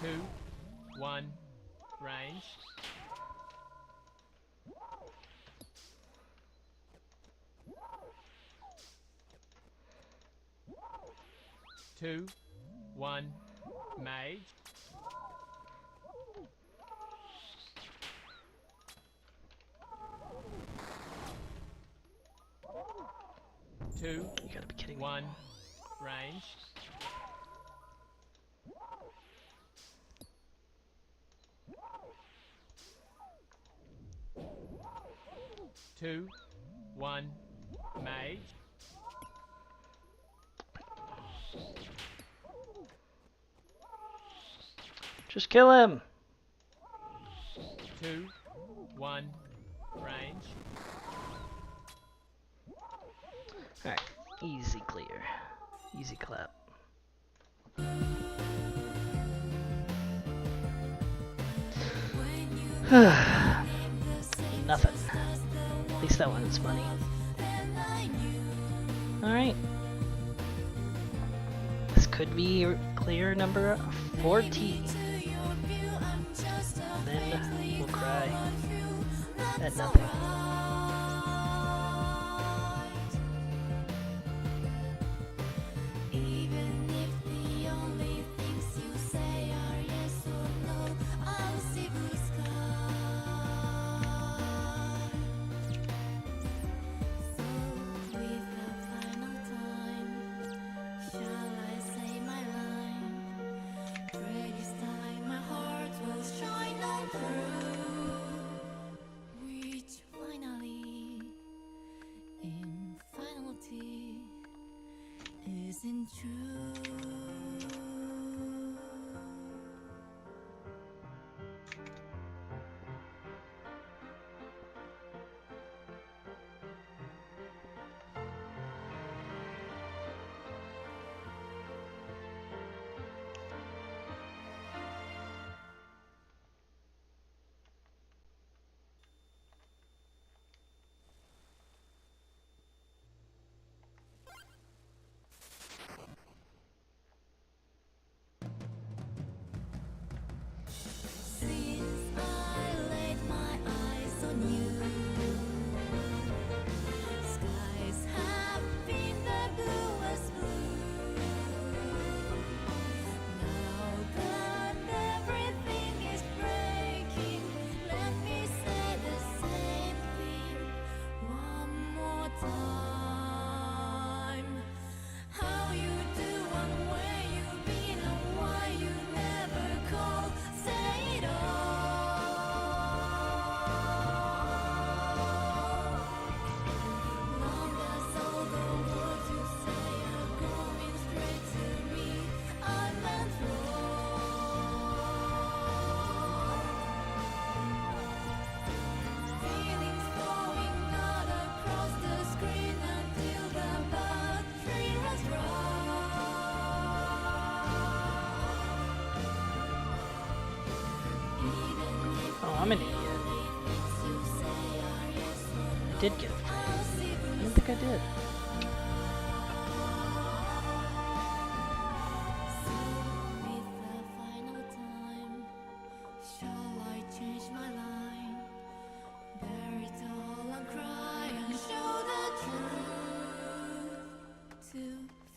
2, 1, range. 2, 1, mage. 2, You gotta be kidding me. 1, range. 2, 1, mage. 'Just kill him! 2, 1, range. Alright, easy clear. Easy clap. Nothing. At least that one's money. Alright. could be clear number 14. And then we'll cry at nothing. Even if the only things you say are yes or no, I'll see blue sky. So with the final time, shall I say my line? Pray this time my heart will shine on through, which finally, in finality, isn't true. Since I laid my eyes on you, skies have been the bluest blue. Now that everything is breaking, let me say the same thing one more time. How you do and where you've been and why you never call, say it all. Long as all the words you say are going straight to me, I'm enthralled. Feelings flowing out across the screen until the battery runs dry. Even if Oh, I'm an idiot. things you say are yes or I no, did get it. I'll see I blue don't think I did. So with the final time, shall I change my line? Bear it all and cry and show the truth. To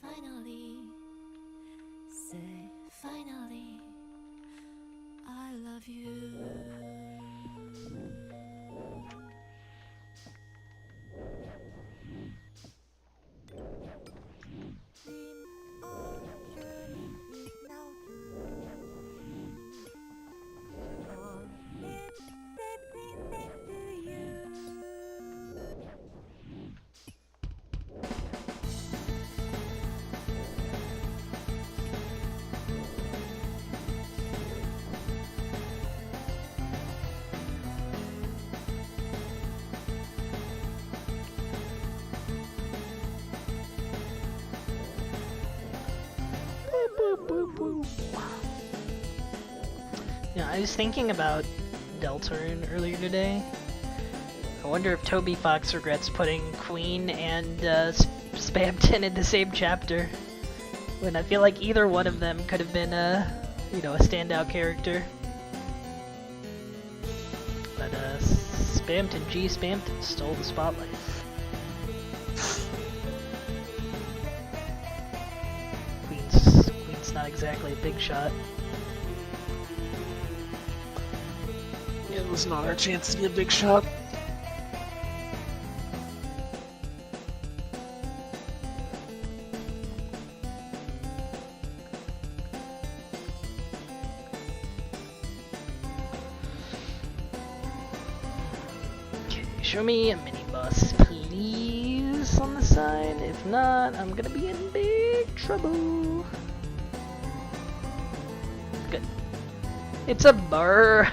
finally say, finally, I love you. Yeah, I was thinking about Deltarune earlier today. I wonder if Toby Fox regrets putting Queen and Spamton in the same chapter. When I feel like either one of them could have been a standout character. But Spamton stole the spotlight. Queen's not exactly a big shot. It was not our chance to be a big shot. Okay, show me a mini boss, please, on the side. If not, I'm gonna be in big trouble. Good. It's a burr.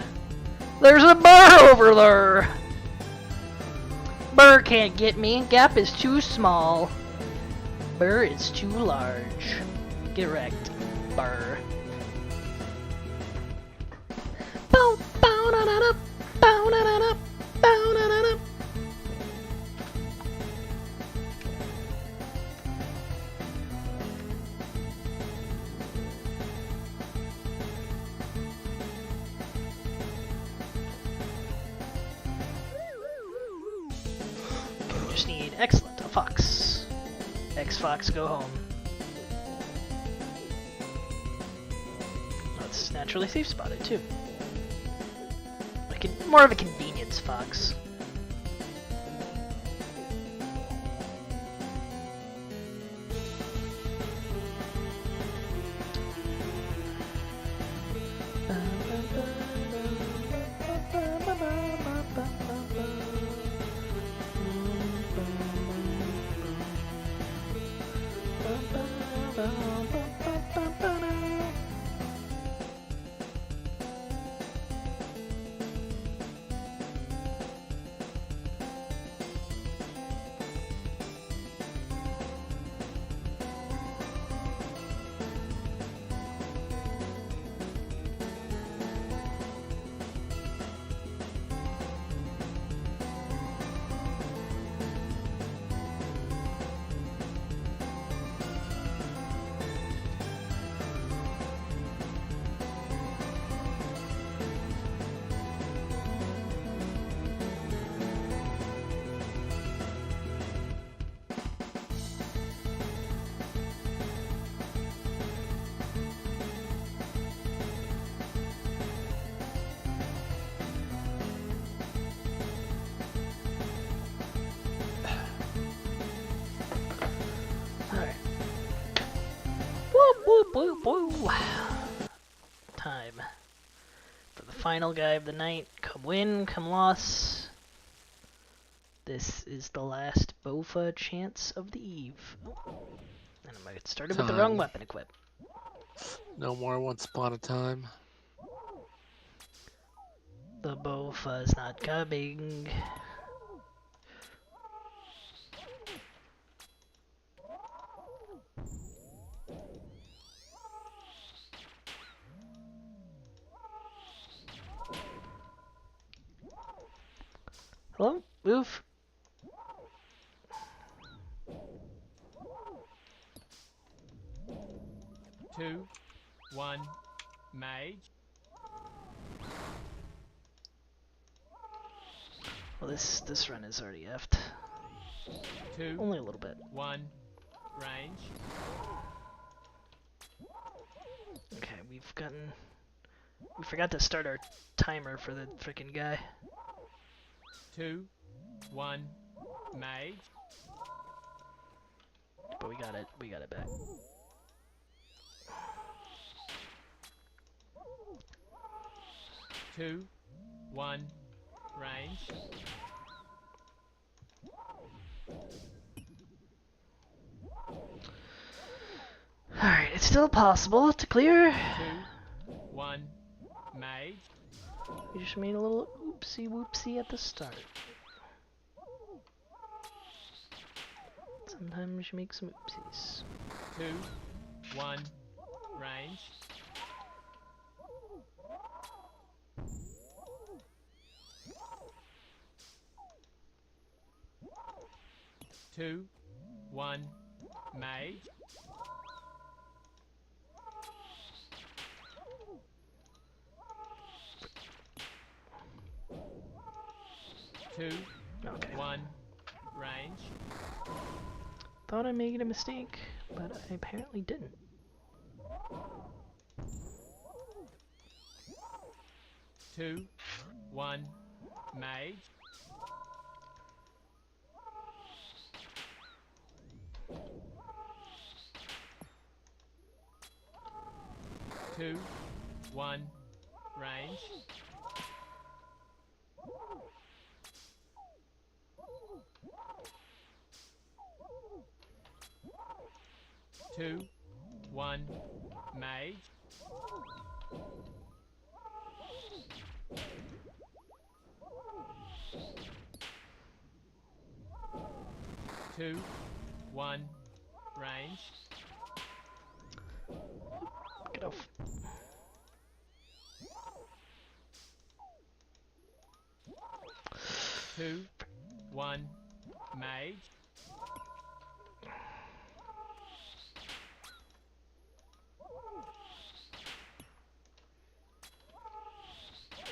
There's a burr over there. Burr can't get me. Gap is too small. Burr is too large. Get wrecked, burr. Bow, bow, da, da, da, bow, da, da, da, bow, da, da, da. Just need, excellent, a fox. X-Fox, go home. That's naturally safe spotted, too. Like more of a convenience fox. Alright. Woo, woo, woo, woo. Time for the final guy of the night. Come win, come loss. This is the last Bowfa chance of the eve. Oh. And I might started with the wrong Time. weapon equip. No more Once Upon a Time. The Bowfa's not coming. Hello? Move. Two, one, mage. Well, this run is already effed. Two, Only a little bit. one, range. Okay, we forgot to start our timer for the frickin' guy. Two, one, mage. But we got it back. Two, one, range. Alright, it's still possible to clear. Two, one, mage. We just made a little oopsie whoopsie at the start. Sometimes you make some oopsies. Two, one, range. Two, one, mage. Two, Okay. one, range. Thought I made a mistake, but I apparently didn't. Two, one, mage. Two, one, range. Two, one, mage. Two, one, range. Get off. Two, one, mage.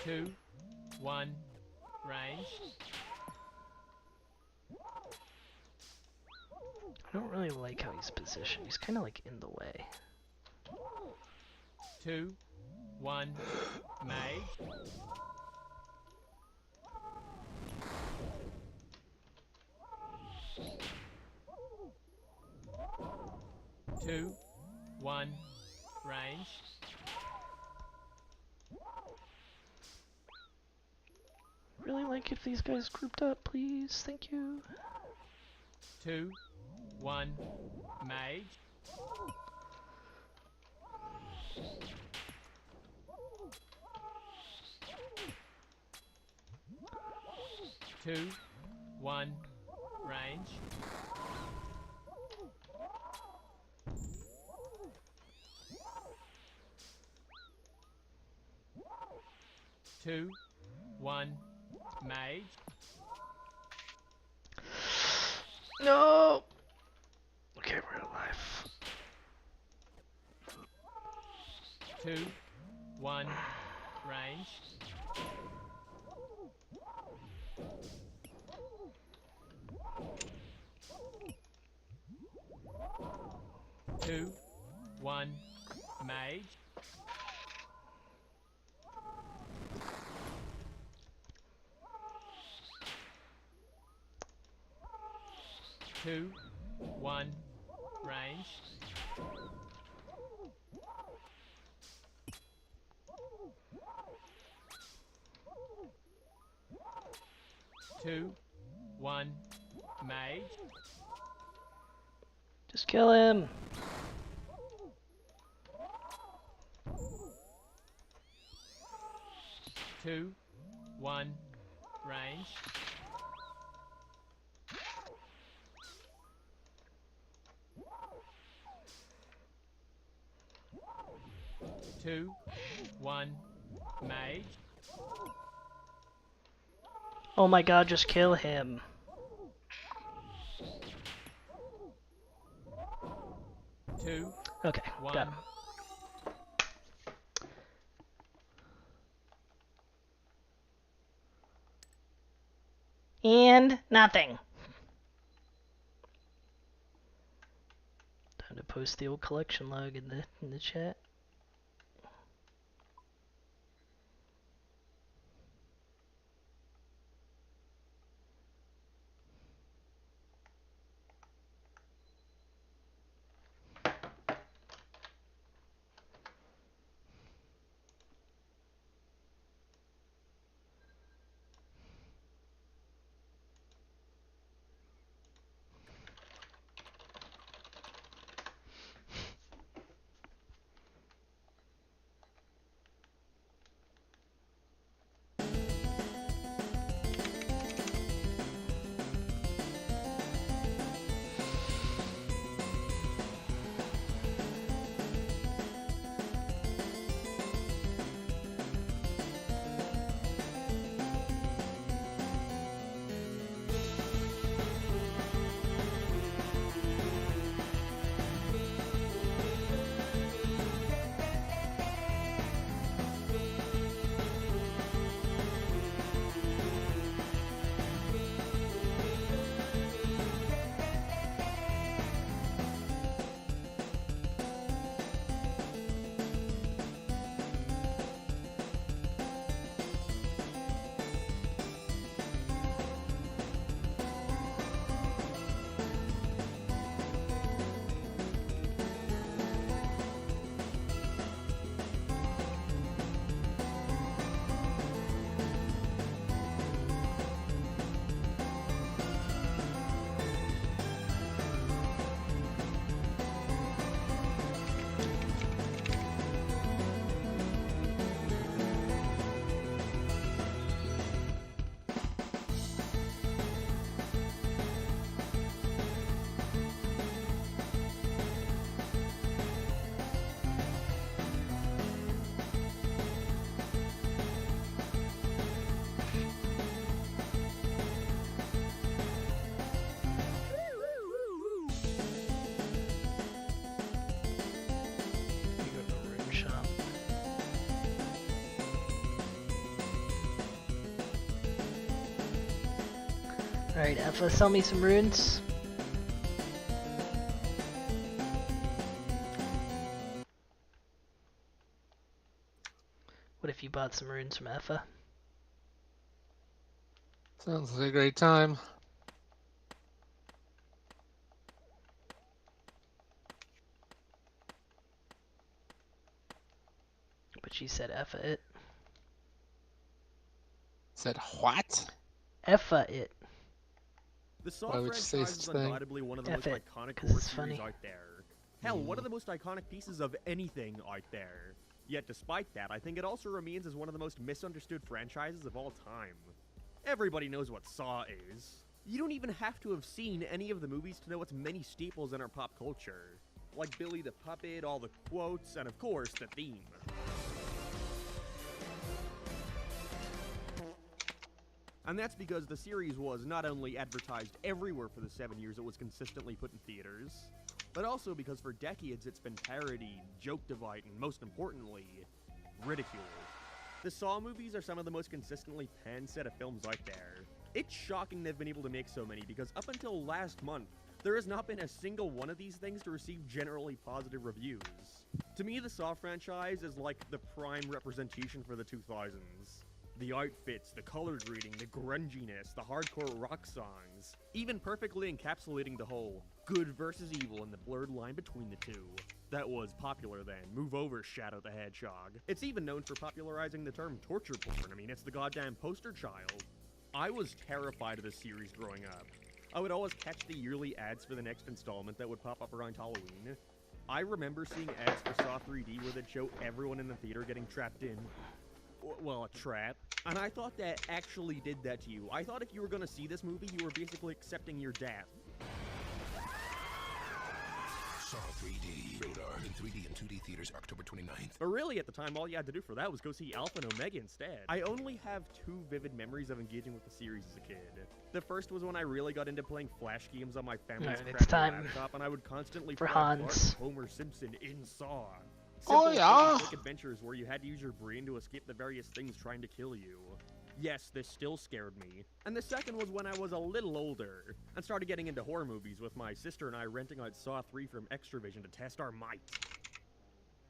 Two, one, range. I don't really like how he's positioned. He's kind of like in the way. 2, 1, mage. 2, 1, range. Really like if these guys grouped up, please. Thank you. 2, 1, mage. 2, 1, range. 2, 1, mage. No! Okay, we're alive. 2, 1, range. 2, 1, mage. 2, 1, range. 2, 1, mage. Just kill him. 2, 1, range. 2, 1, mage. Oh my god, just kill him. 2, Okay, 1. got him. And nothing. Time to post the old collection log in the chat. You go to the room shop. Alright, Effa, sell me some runes. What if you bought some runes from Effa? Sounds like a great time. But she said Effa it. Said what? Effa it. The Saw Why would you say franchise is such a thing? undoubtedly one of the F most it, iconic 'cause horror it's series funny. out there. Hell, one of the most iconic pieces of anything out there. Yet despite that, I think it also remains as one of the most misunderstood franchises of all time. Everybody knows what Saw is. You don't even have to have seen any of the movies to know its many staples in our pop culture. Like Billy the Puppet, all the quotes, and of course, the theme. And that's because the series was not only advertised everywhere for the 7 years it was consistently put in theaters, but also because for decades it's been parodied, joked about, and most importantly, ridiculed. The Saw movies are some of the most consistently panned set of films out there. It's shocking they've been able to make so many because up until last month, there has not been a single one of these things to receive generally positive reviews. To me, the Saw franchise is like the prime representation for the 2000s. The outfits, the color grading, the grunginess, the hardcore rock songs, even perfectly encapsulating the whole good versus evil and the blurred line between the two. That was popular then. Move over, Shadow the Hedgehog. It's even known for popularizing the term torture porn. I mean, it's the goddamn poster child. I was terrified of this series growing up. I would always catch the yearly ads for the next installment that would pop up around Halloween. I remember seeing ads for Saw 3D where they'd show everyone in the theater getting trapped in, well, a trap. And I thought that actually did that to you. I thought if you were gonna see this movie, you were basically accepting your death. Saw 3D. Rated R in 3D and 2D theaters October 29th. But really, at the time, all you had to do for that was go see Alpha and Omega instead. I only have two vivid memories of engaging with the series as a kid. The first was when I really got into playing Flash games on my family's Alright, it's crappy time laptop, and I would constantly for play Clark Hans. and Homer Simpson in Saw. Oh, Simple, yeah? quick adventures where you had to use your brain to escape the various things trying to kill you. Yes, this still scared me. And the second was when I was a little older and started getting into horror movies with my sister and I renting out Saw 3 from Extravision to test our might.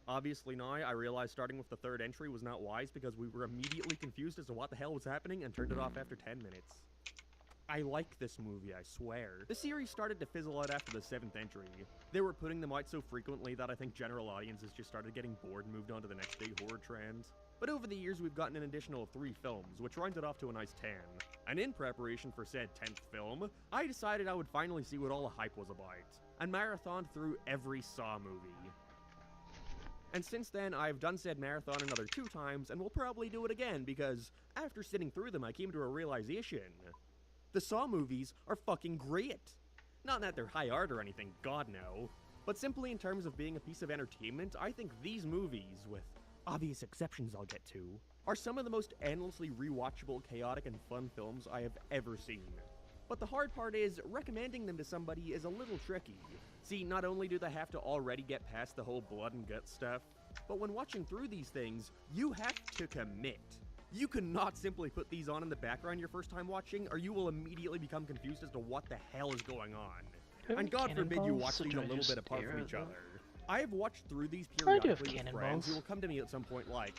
Obviously now, I realized starting with the third entry was not wise because we were immediately confused as to what the hell was happening and turned it off after 10 minutes. I like this movie, I swear. The series started to fizzle out after the 7th entry. They were putting them out so frequently that I think general audiences just started getting bored and moved on to the next big horror trend. But over the years we've gotten an additional 3 films, which rounded off to a nice 10. And in preparation for said 10th film, I decided I would finally see what all the hype was about, and marathoned through every Saw movie. And since then, I've done said marathon another 2 times, and will probably do it again, because after sitting through them I came to a realization. The Saw movies are fucking great. Not that they're high art or anything, god no. But simply in terms of being a piece of entertainment, I think these movies, with obvious exceptions I'll get to, are some of the most endlessly rewatchable, chaotic, and fun films I have ever seen. But the hard part is, recommending them to somebody is a little tricky. See, not only do they have to already get past the whole blood and guts stuff, but when watching through these things, you have to commit. You cannot simply put these on in the background your first time watching, or you will immediately become confused as to what the hell is going on. And God forbid you watch these a little bit apart from each other. I have watched through these I do have periodically with friends cannonballs. who will come to me at some point like,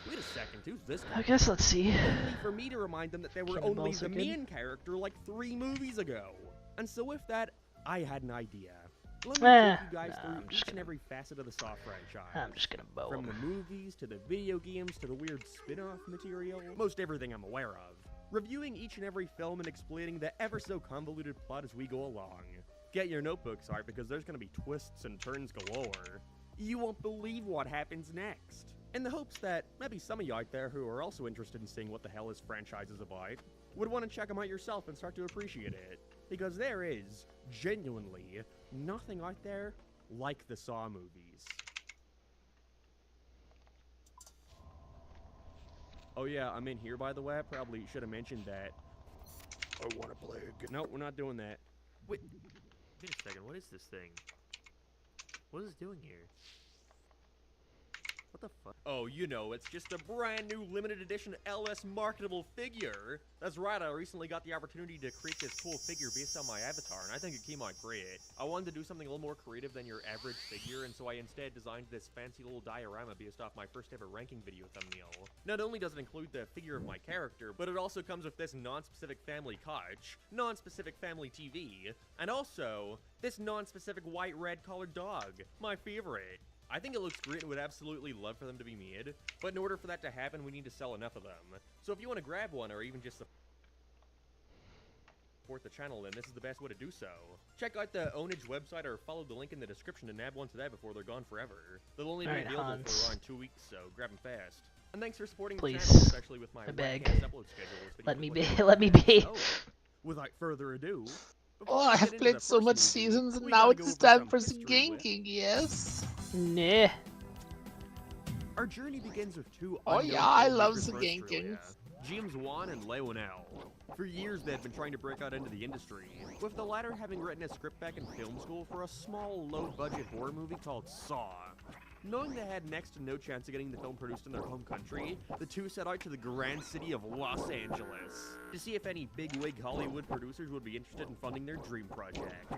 wait a second, who's this guy? I guess let's see. Only for me to remind them that they were only Cannonballs the are good. main character like 3 movies ago. And so with that, I had an idea. Let me take you guys I'm through just each and gonna- every facet of the Saw franchise. I'm just gonna bow From him. the movies, to the video games, to the weird spin-off material, most everything I'm aware of. Reviewing each and every film and explaining the ever-so convoluted plot as we go along. Get your notebooks out because there's gonna be twists and turns galore. You won't believe what happens next. In the hopes that maybe some of you out there who are also interested in seeing what the hell this franchise is about would want to check them out yourself and start to appreciate it. Because there is, genuinely, nothing out there like the Saw movies. Oh yeah, I'm in here by the way. I probably should have mentioned that. I want to play a game. No, we're not doing that. Wait a second, what is this thing? What is it doing here? What the fuck? Oh, you know, it's just a brand new limited edition LS marketable figure. That's right, I recently got the opportunity to create this cool figure based on my avatar, and I think it came out great. I wanted to do something a little more creative than your average figure, and so I instead designed this fancy little diorama based off my first ever ranking video thumbnail. Not only does it include the figure of my character, but it also comes with this non-specific family couch, non-specific family TV, and also this non-specific white-red collared dog, my favorite. I think it looks great and would absolutely love for them to be made, but in order for that to happen, we need to sell enough of them. So if you want to grab one, or even just support the channel, then this is the best way to do so. Check out the Ownage website or follow the link in the description to nab one today before they're gone forever. They'll only be Alright, available Hans. for around 2 weeks, so grab them fast. And thanks for supporting Please. the channel, especially with my I beg. whack-ass upload schedule. This video Let me was be. like- Let me be. So, without further ado, Oh, I have played so much seasons, and now it's time for some ganking, yes? Nah. Our journey begins with two Oh unknown yeah, I filmmakers love from the ganking. Australia, James Wan and Leonel. For years, they had been trying to break out into the industry, with the latter having written a script back in film school for a small, low-budget horror movie called Saw. Knowing they had next to no chance of getting the film produced in their home country, the two set out to the grand city of Los Angeles to see if any bigwig Hollywood producers would be interested in funding their dream project.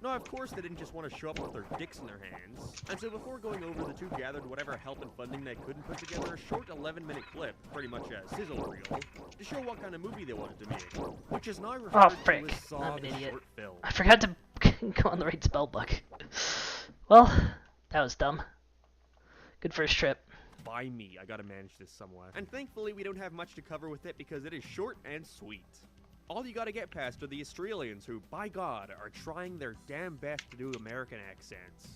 Now, of course, they didn't just want to show up with their dicks in their hands, and so before going over, the two gathered whatever help and funding they could and put together a short 11-minute clip, pretty much a sizzle reel, to show what kind of movie they wanted to make, which is now referred frick. to as Saw I'm an the idiot. Short Film. I forgot to go on the right spell book. Well, that was dumb. Good first trip. By me, I gotta manage this somewhat. And thankfully, we don't have much to cover with it because it is short and sweet. All you gotta get past are the Australians who, by God, are trying their damn best to do American accents.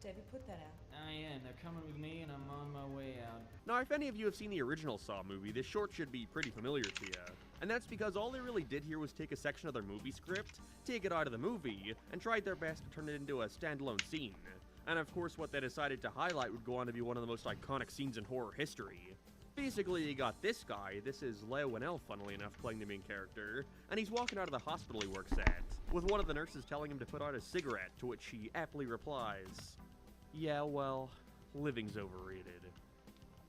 David, put that out. I am. They're coming with me, and I'm on my way out. Now, if any of you have seen the original Saw movie, this short should be pretty familiar to you. And that's because all they really did here was take a section of their movie script, take it out of the movie, and tried their best to turn it into a standalone scene. And of course, what they decided to highlight would go on to be one of the most iconic scenes in horror history. Basically, you got this guy, this is Leonel, funnily enough, playing the main character, and he's walking out of the hospital he works at, with one of the nurses telling him to put out a cigarette, to which he aptly replies, "Yeah, well, living's overrated."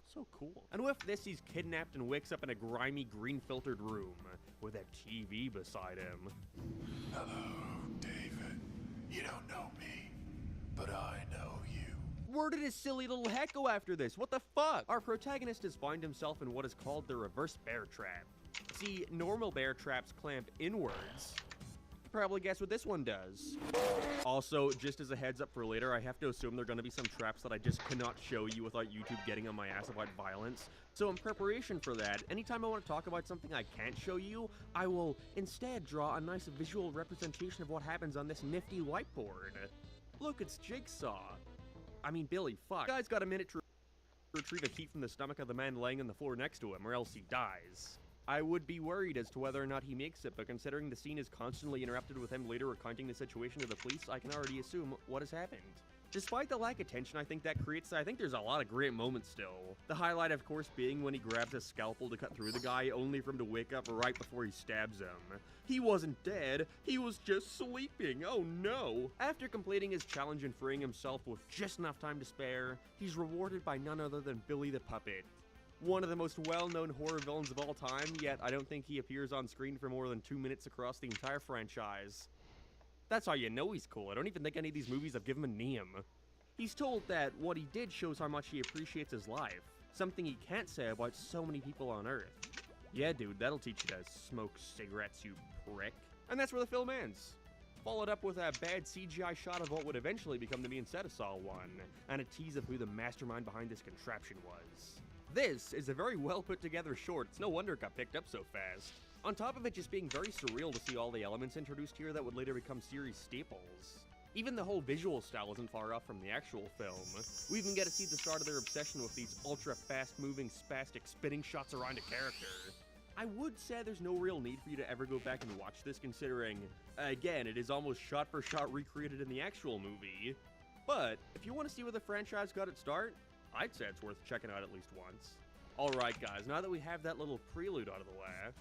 So cool. And with this, he's kidnapped and wakes up in a grimy, green-filtered room, with a TV beside him. Hello, David. You don't know me, but I know you. Where did his silly little head go after this? What the fuck? Our protagonist has found himself in what is called the reverse bear trap. See, normal bear traps clamp inwards. You can probably guess what this one does. Also, just as a heads up for later, I have to assume there are going to be some traps that I just cannot show you without YouTube getting on my ass about violence. So in preparation for that, anytime I want to talk about something I can't show you, I will instead draw a nice visual representation of what happens on this nifty whiteboard. Look, it's Jigsaw. I mean, Billy, fuck. Guy's got a minute to retrieve a key from the stomach of the man laying on the floor next to him, or else he dies. I would be worried as to whether or not he makes it, but considering the scene is constantly interrupted with him later recounting the situation to the police, I can already assume what has happened. Despite the lack of tension I think that creates, I think there's a lot of great moments still. The highlight, of course, being when he grabs a scalpel to cut through the guy, only for him to wake up right before he stabs him. He wasn't dead, he was just sleeping, oh no! After completing his challenge and freeing himself with just enough time to spare, he's rewarded by none other than Billy the Puppet. One of the most well-known horror villains of all time, yet I don't think he appears on screen for more than 2 minutes across the entire franchise. That's how you know he's cool. I don't even think any of these movies have given him a name. He's told that what he did shows how much he appreciates his life, something he can't say about so many people on Earth. Yeah, dude, that'll teach you to smoke cigarettes, you prick. And that's where the film ends. Followed up with a bad CGI shot of what would eventually become the main set of Saw 1, and a tease of who the mastermind behind this contraption was. This is a very well put together short. It's no wonder it got picked up so fast. On top of it just being very surreal to see all the elements introduced here that would later become series staples. Even the whole visual style isn't far off from the actual film. We even get to see the start of their obsession with these ultra fast-moving, spastic spinning shots around a character. I would say there's no real need for you to ever go back and watch this, considering, again, it is almost shot-for-shot recreated in the actual movie. But, if you want to see where the franchise got its start, I'd say it's worth checking out at least once. Alright guys, now that we have that little prelude out of the way,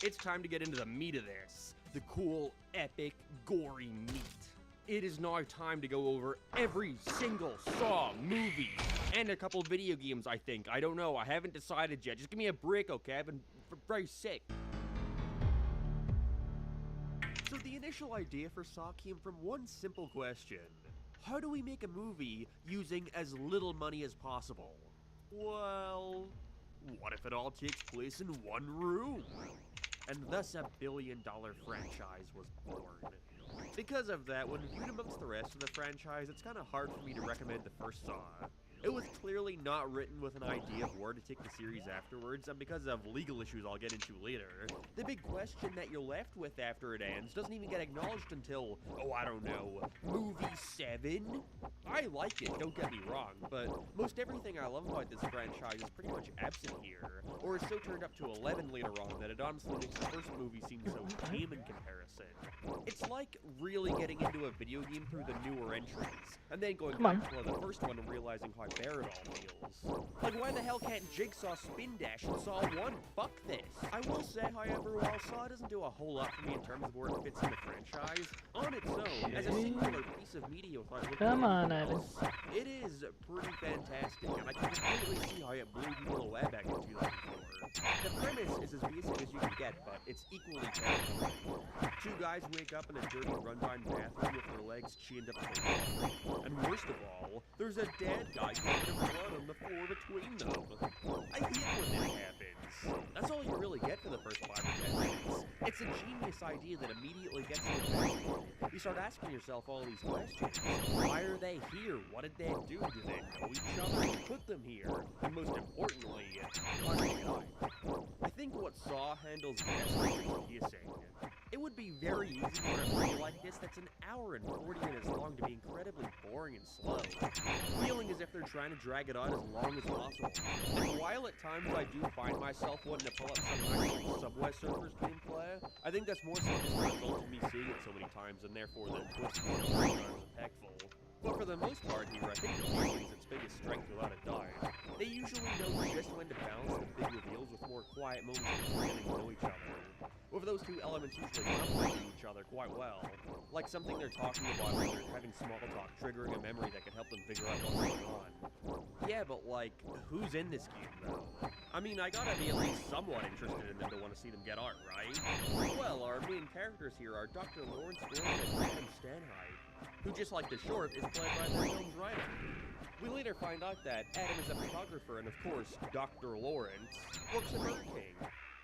it's time to get into the meat of this. The cool, epic, gory meat. It is now time to go over every single Saw movie and a couple video games, I think. I don't know. I haven't decided yet. Just give me a break, okay? I've been very sick. So the initial idea for Saw came from one simple question. How do we make a movie using as little money as possible? Well, what if it all takes place in one room? And thus a billion-dollar franchise was born. Because of that, when viewed amongst the rest of the franchise, it's kind of hard for me to recommend the first Saw. It was clearly not written with an idea of where to take the series afterwards, and because of legal issues I'll get into later, the big question that you're left with after it ends doesn't even get acknowledged until, oh, I don't know, movie 7? I like it, don't get me wrong, but most everything I love about this franchise is pretty much absent here, or is so turned up to 11 later on that it honestly makes the first movie seem so tame in comparison. It's like really getting into a video game through the newer entrants, and then going back to the first one and realizing how bare it all feels. Like, why the hell can't Jigsaw spin dash in Saw 1? Fuck this. I will say, however, while Saw doesn't do a whole lot for me in terms of where it fits in the franchise, on its own, as a singular piece of media without looking at anything else, it is pretty fantastic, and I can completely see how it blew people away back in 2004. The premise is as basic as you can get, but it's equally terrifying. Two guys wake up in a dirty, run-down bathroom with their legs chained up to the wall. And worst of all, there's a dead guy covered in blood on the floor between them. I hate when that happens. That's all you really get for the first 5 or 10 minutes. It's a genius idea that immediately gets you invested. You start asking yourself all these questions. Why are they here? What did they do? Do they know each other? Who put them here? And most importantly, how did they die? I think what Saw handles best is pacing. It would be very easy for a movie like this that's an hour and 40 minutes long to be incredibly boring and slow, feeling as if they're trying to drag it on as long as possible. And while at times I do find myself wanting to pull up some actual Subway Surfers gameplay, I think that's more so just the result of me seeing it so many times, and therefore the twist is not as impactful. But for the most part here, I think the pacing is its biggest strength without a doubt. They usually know just when to balance the big reveals with more quiet moments of getting to know each other. With those two elements usually complementing each other quite well. Like something they're talking about when they're having small talk, triggering a memory that can help them figure out what's going on. Yeah, but like, who's in this game though? I mean, I gotta be at least somewhat interested in them to want to see them get out, right? Well, our main characters here are Dr. Lawrence Gordon and Adam Stanhide, who, just like the short, is played by the film's writer. We later find out that Adam is a photographer, and of course, Dr. Lawrence works at Burger King.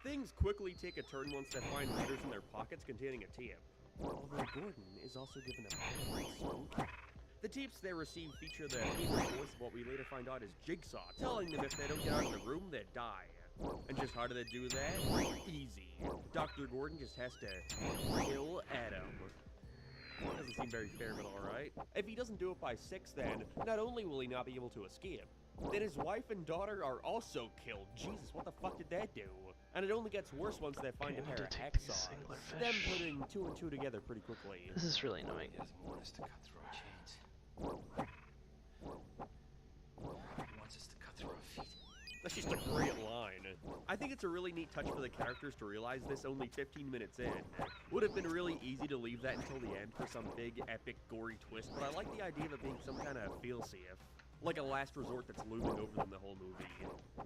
Things quickly take a turn once they find letters in their pockets containing a tip. Although Gordon is also given a permanent spook. The tapes they receive feature the famous voice of what we later find out is Jigsaw, telling them if they don't get out of the room, they die. And just how do they do that? Easy. Dr. Gordon just has to kill Adam. Doesn't seem very fair, but alright. If he doesn't do it by 6, then not only will he not be able to escape, then his wife and daughter are also killed. Jesus, what the fuck did that do? And it only gets worse once they find a pair of hacksaws. Them putting 2 and 2 together pretty quickly. This is really annoying. He doesn't want us to cut through our chains. He wants us to cut through our feet. That's just a great line. I think it's a really neat touch for the characters to realize this only 15 minutes in. Would have been really easy to leave that until the end for some big, epic, gory twist, but I like the idea of it being some kind of feel-safe. Like a last resort that's looming over them the whole movie.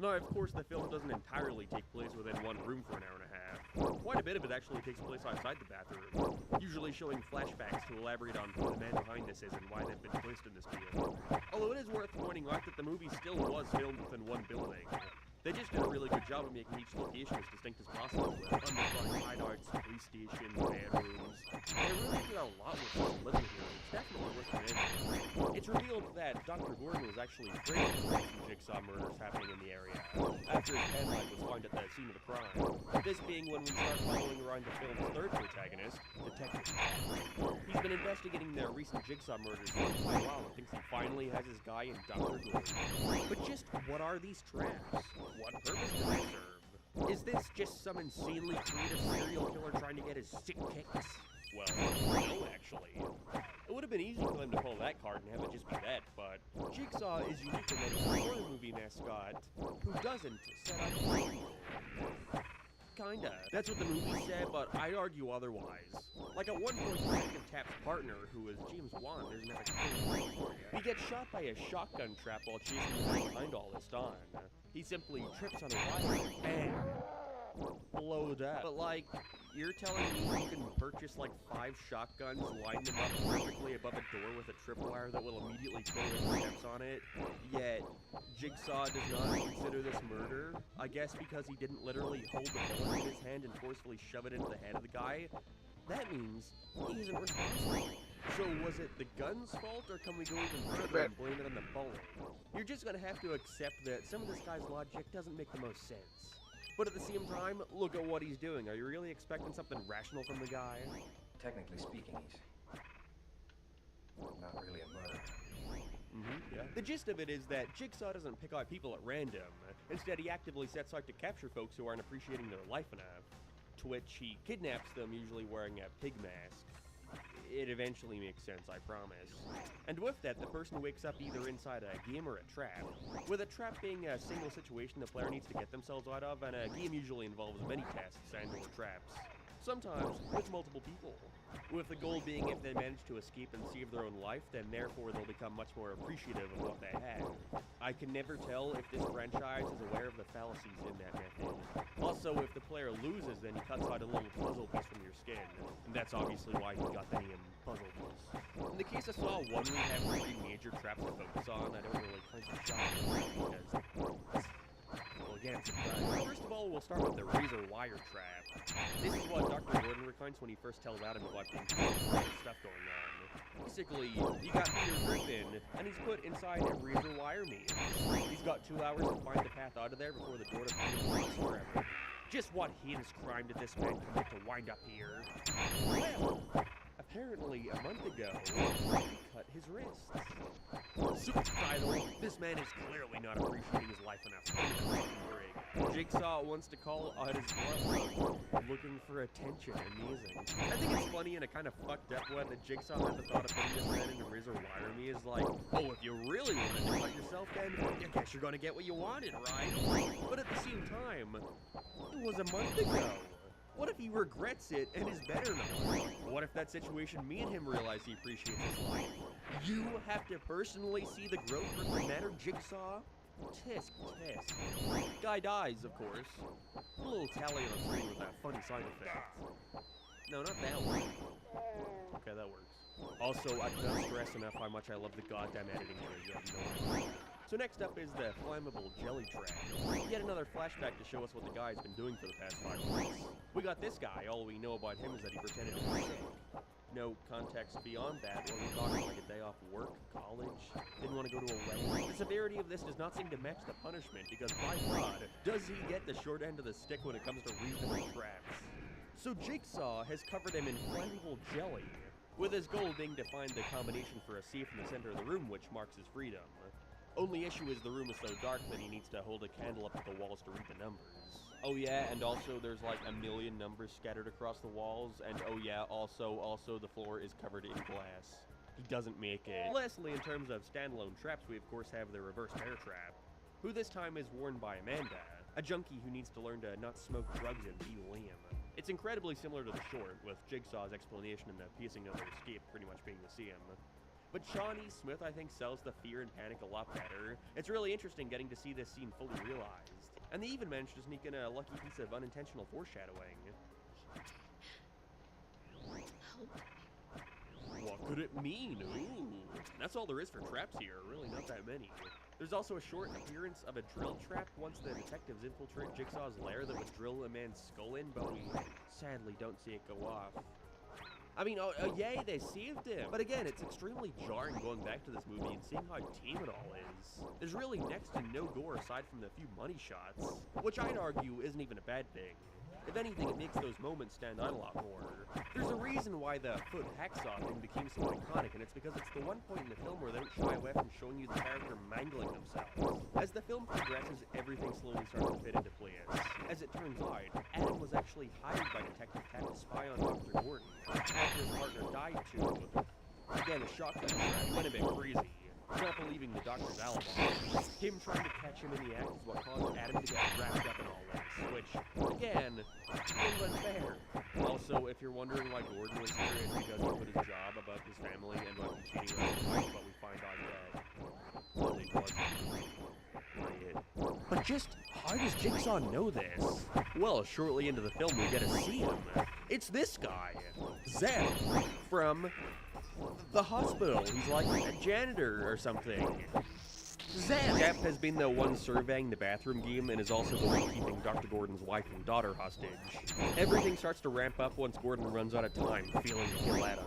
Now, of course, the film doesn't entirely take place within one room for an hour and a half. Quite a bit of it actually takes place outside the bathroom, usually showing flashbacks to elaborate on who the man behind this is and why they've been placed in this deal. Although it is worth pointing out that the movie still was filmed within one building. They just did a really good job of making each location as distinct as possible, with underground hideouts, police stations, bedrooms. They really did a lot with what's living here. It's definitely worth mentioning. It's revealed that Dr. Gordon was actually framed for some Jigsaw murders happening in the area, after his penlight was found at the scene of the crime. This being when we start following around the film's third protagonist, Detective Pat. He's been investigating the recent Jigsaw murders for quite a while and thinks he finally has his guy in Dr. Gordon. But just what are these traps? What purpose do they serve? Is this just some insanely creative serial killer trying to get his sick kicks? Well, no, actually. It would have been easy for them to pull that card and have it just be that, but Jigsaw is unique in that he's a horror movie mascot who doesn't set up to kill people. Kinda. That's what the movie said, but I'd argue otherwise. Like at one point, Detective Tap's partner, who is James Wan, doesn't have a clue for you. He gets shot by a shotgun trap while chasing the man behind all this time. He simply trips on a wire and bang! Blowed up. But like, you're telling me you can purchase like 5 shotguns, line them up perfectly above a door with a tripwire that will immediately kill whoever steps on it, yet Jigsaw does not consider this murder? I guess because he didn't literally hold the bullet in his hand and forcefully shove it into the head of the guy? That means he isn't responsible. So was it the gun's fault, or can we go even further and blame it on the bullet? You're just gonna have to accept that some of this guy's logic doesn't make the most sense. But at the same time, look at what he's doing. Are you really expecting something rational from the guy? Technically speaking, he's not really a murderer. Yeah. The gist of it is that Jigsaw doesn't pick out people at random. Instead, he actively sets out to capture folks who aren't appreciating their life enough. To which he kidnaps them, usually wearing a pig mask. It eventually makes sense, I promise. And with that, the person wakes up either inside a game or a trap. With a trap being a single situation the player needs to get themselves out of, and a game usually involves many tests and or traps. Sometimes with multiple people. With the goal being if they manage to escape and save their own life, then therefore they'll become much more appreciative of what they have. I can never tell if this franchise is aware of the fallacies in that method. Also, if the player loses, then he cuts out a little puzzle piece from your skin. And that's obviously why he got the name Puzzle Piece. In the case of Saw 1, we have 3 major traps to focus on. I don't really count the shot because... well, again, first of all, we'll start with the razor wire trap. This is what Dr. Gordon recounts when he first tells Adam about being stuff going on. Basically, you got Peter Griffin, and he's put inside a razor wire maze. He's got 2 hours to find the path out of there before the door to Peter closes forever. Just what heinous crime did this man commit to wind up here? Well, apparently a month ago, he cut his wrists. Subtitle, this man is clearly not appreciating his life enough. Jigsaw wants to call out his bluff, looking for attention. Amazing. I think it's funny and a kind of fucked up one that Jigsaw had the thought of putting this man into razor wire me is like, oh, if you really wanted to cut yourself, then I guess you're gonna get what you wanted, right? But at the same time, it was a month ago. What if he regrets it and is better now? What if that situation made him realize he appreciates his life? You have to personally see the growth for the matter, Jigsaw? Tisk, tisk. Guy dies, of course. A little Italian on screen with that funny side effect. No, not that one. Okay, that works. Also, I cannot stress enough how much I love the goddamn editing here. You have no idea. So next up is the flammable jelly trap. Yet another flashback to show us what the guy's been doing for the past 5 weeks. We got this guy. All we know about him is that he pretended to be sick. No context beyond that. Were we talking like a day off work, college, didn't want to go to a wedding? The severity of this does not seem to match the punishment because by God, does he get the short end of the stick when it comes to reasonable traps. So Jigsaw has covered him in flammable jelly, with his goal being to find the combination for a safe in the center of the room which marks his freedom. Only issue is the room is so dark that he needs to hold a candle up to the walls to read the numbers. Oh yeah, and also there's like a million numbers scattered across the walls, and oh yeah, also the floor is covered in glass. He doesn't make it. Lastly, in terms of standalone traps, we of course have the reverse bear trap, who this time is worn by Amanda, a junkie who needs to learn to not smoke drugs and be lame. It's incredibly similar to the short, with Jigsaw's explanation and the piecing of their escape pretty much being the same. But Shawnee Smith, I think, sells the fear and panic a lot better. It's really interesting getting to see this scene fully realized. And they even managed to sneak in a lucky piece of unintentional foreshadowing. What could it mean? Ooh, that's all there is for traps here, really not that many. There's also a short appearance of a drill trap once the detectives infiltrate Jigsaw's lair that would drill a man's skull in, but we sadly don't see it go off. I mean, yay, they saved him! But again, it's extremely jarring going back to this movie and seeing how tame it all is. There's really next to no gore aside from the few money shots, which I'd argue isn't even a bad thing. If anything, it makes those moments stand out a lot more. There's a reason why the foot hacksaw thing became so iconic, and it's because it's the one point in the film where they don't shy away from showing you the character mangling themselves. As the film progresses, everything slowly starts to fit into place. As it turns out, Adam was actually hired by Detective Cat to spy on Dr. Gordon, after his partner died too. Again, a shotgun trap went a bit crazy. Not believing the doctor's alibi. Him trying to catch him in the act is what caused Adam to get wrapped up in all this, which which, again, feels unfair. Also, if you're wondering why Gordon was here, it's because he quit his job above his family and might be cheating on his wife, but we find out that well, he wasn't. But just how does Jigsaw know this? Well, shortly into the film, we get to see him. It's this guy, Zeb, from the hospital. He's like a janitor or something. Zeb has been the one surveying the bathroom game and is also the one keeping Dr. Gordon's wife and daughter hostage. Everything starts to ramp up once Gordon runs out of time, feeling to kill Adam.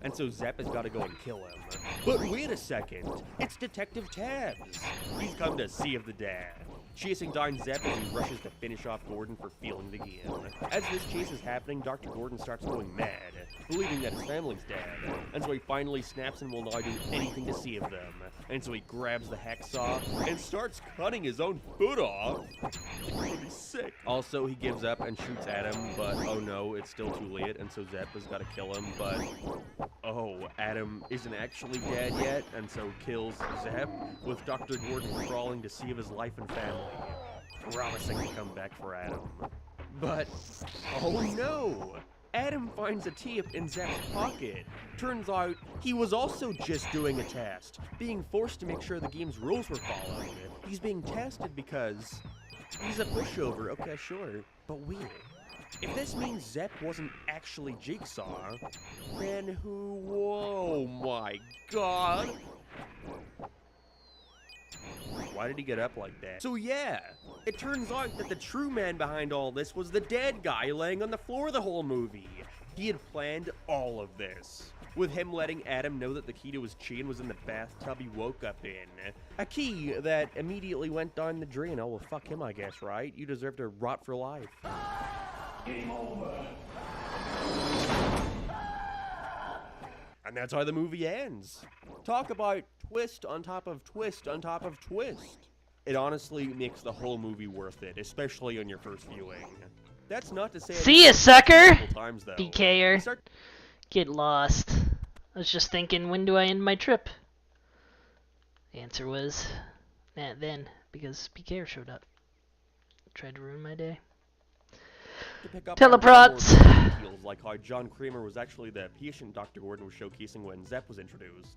And so Zep has got to go and kill him. But wait a second, it's Detective Tabs. He's come to save the dad, chasing down Zep as he rushes to finish off Gordon for stealing the game. As this chase is happening, Dr. Gordon starts going mad, believing that his family's dead, and so he finally snaps and will not do anything to save them. And so he grabs the hacksaw and starts cutting his own foot off. It's pretty sick. Also, he gives up and shoots at him, but oh no, it's still too late, and so Zep has got to kill him, but oh, Adam isn't actually dead yet, and so kills Zep, with Dr. Gordon crawling to save his life and family, promising to come back for Adam. But, oh no! Adam finds a tape in Zep's pocket. Turns out, he was also just doing a test, being forced to make sure the game's rules were followed. He's being tested because he's a pushover, okay, sure, but wait. If this means Zep wasn't actually Jigsaw, then who? Whoa, my god! Why did he get up like that? So yeah, it turns out that the true man behind all this was the dead guy laying on the floor the whole movie. He had planned all of this, with him letting Adam know that the key to his chain was in the bathtub he woke up in. A key that immediately went down the drain. Oh, well, fuck him, I guess, right? You deserve to rot for life. Game over. And that's how the movie ends. Talk about twist on top of twist on top of twist. It honestly makes the whole movie worth it, especially on your first viewing. That's not to say... See ya, sucker! Times, though. BKer. Get lost. I was just thinking, when do I end my trip? The answer was, then, because BKer showed up. Tried to ruin my day. Teleprots! Feels like how John Kramer was actually the patient Dr. Gordon was showcasing when Zep was introduced.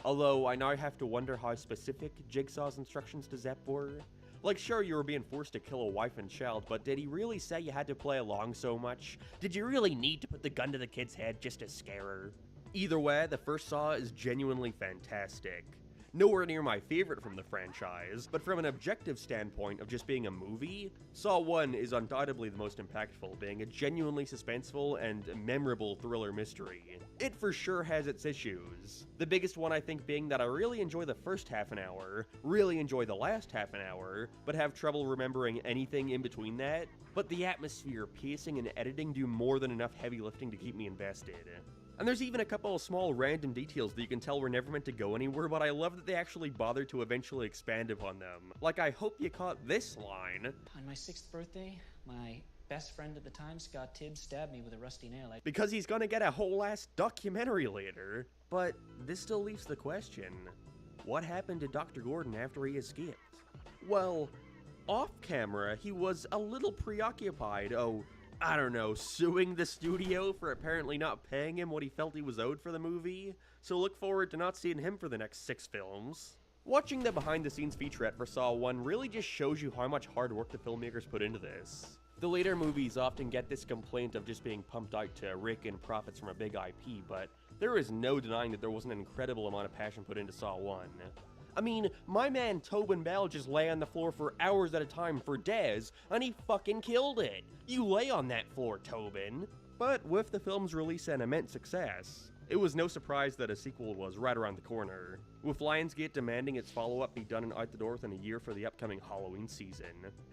Although, I now have to wonder how specific Jigsaw's instructions to Zep were. Like, sure, you were being forced to kill a wife and child, but did he really say you had to play along so much? Did you really need to put the gun to the kid's head just to scare her? Either way, the first Saw is genuinely fantastic. Nowhere near my favorite from the franchise, but from an objective standpoint of just being a movie, Saw 1 is undoubtedly the most impactful, being a genuinely suspenseful and memorable thriller mystery. It for sure has its issues. The biggest one I think being that I really enjoy the first half an hour, really enjoy the last half an hour, but have trouble remembering anything in between that. But the atmosphere, pacing, and editing do more than enough heavy lifting to keep me invested. And there's even a couple of small random details that you can tell were never meant to go anywhere, but I love that they actually bothered to eventually expand upon them. Like, I hope you caught this line. On my 6th birthday, my best friend at the time, Scott Tibbs, stabbed me with a rusty nail. Because he's gonna get a whole ass documentary later. But this still leaves the question, what happened to Dr. Gordon after he escaped? Well, off camera, he was a little preoccupied, I don't know, suing the studio for apparently not paying him what he felt he was owed for the movie, so look forward to not seeing him for the next 6 films. Watching the behind-the-scenes featurette for Saw 1 really just shows you how much hard work the filmmakers put into this. The later movies often get this complaint of just being pumped out to rake in profits from a big IP, but there is no denying that there was an incredible amount of passion put into Saw 1. I mean, my man Tobin Bell just lay on the floor for hours at a time for Dez, and he fucking killed it. You lay on that floor, Tobin. But with the film's release and immense success, it was no surprise that a sequel was right around the corner, with Lionsgate demanding its follow-up be done and out the door within a year for the upcoming Halloween season.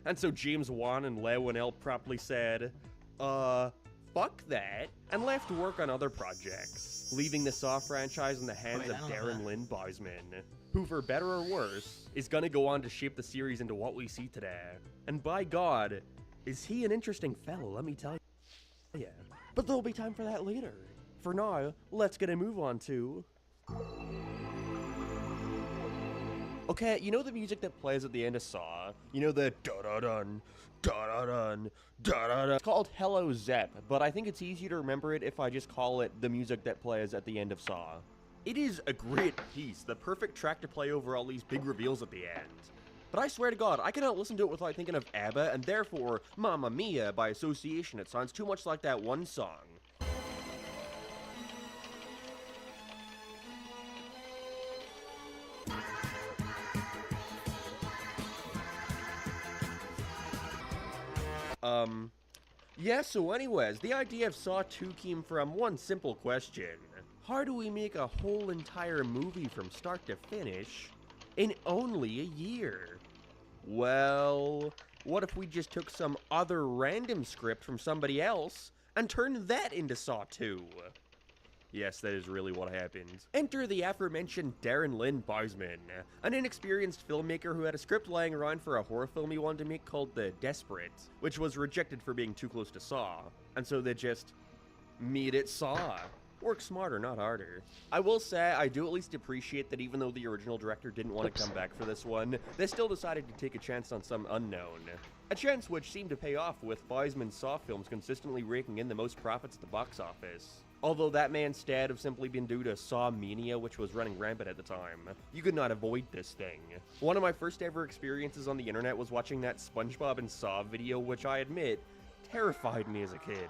And so James Wan and Leigh Whannell promptly said, fuck that, and left to work on other projects, leaving the Saw franchise in the hands of Darren Lynn Bousman, who, for better or worse, is gonna go on to shape the series into what we see today. And by God, is he an interesting fellow, let me tell you. But there'll be time for that later. For now, let's get a move on to Okay, you know the music that plays at the end of Saw? You know the da-da-dun, da-da-dun, da-da-dun? It's called Hello Zep, but I think it's easier to remember it if I just call it the music that plays at the end of Saw. It is a great piece, the perfect track to play over all these big reveals at the end. But I swear to God, I cannot listen to it without thinking of ABBA, and therefore, Mamma Mia, by association. It sounds too much like that one song. Yeah, so anyways, the idea of Saw 2 came from one simple question. How do we make a whole entire movie from start to finish in only a year? Well, what if we just took some other random script from somebody else and turned that into Saw 2? Yes, that is really what happened. Enter the aforementioned Darren Lynn Bousman, an inexperienced filmmaker who had a script lying around for a horror film he wanted to make called The Desperate, which was rejected for being too close to Saw, and so they just made it Saw. Work smarter, not harder. I will say, I do at least appreciate that even though the original director didn't want to come back for this one, they still decided to take a chance on some unknown. A chance which seemed to pay off with Bousman's Saw films consistently raking in the most profits at the box office. Although that may instead have simply been due to Saw Mania, which was running rampant at the time. You could not avoid this thing. One of my first ever experiences on the internet was watching that SpongeBob and Saw video, which I admit, terrified me as a kid.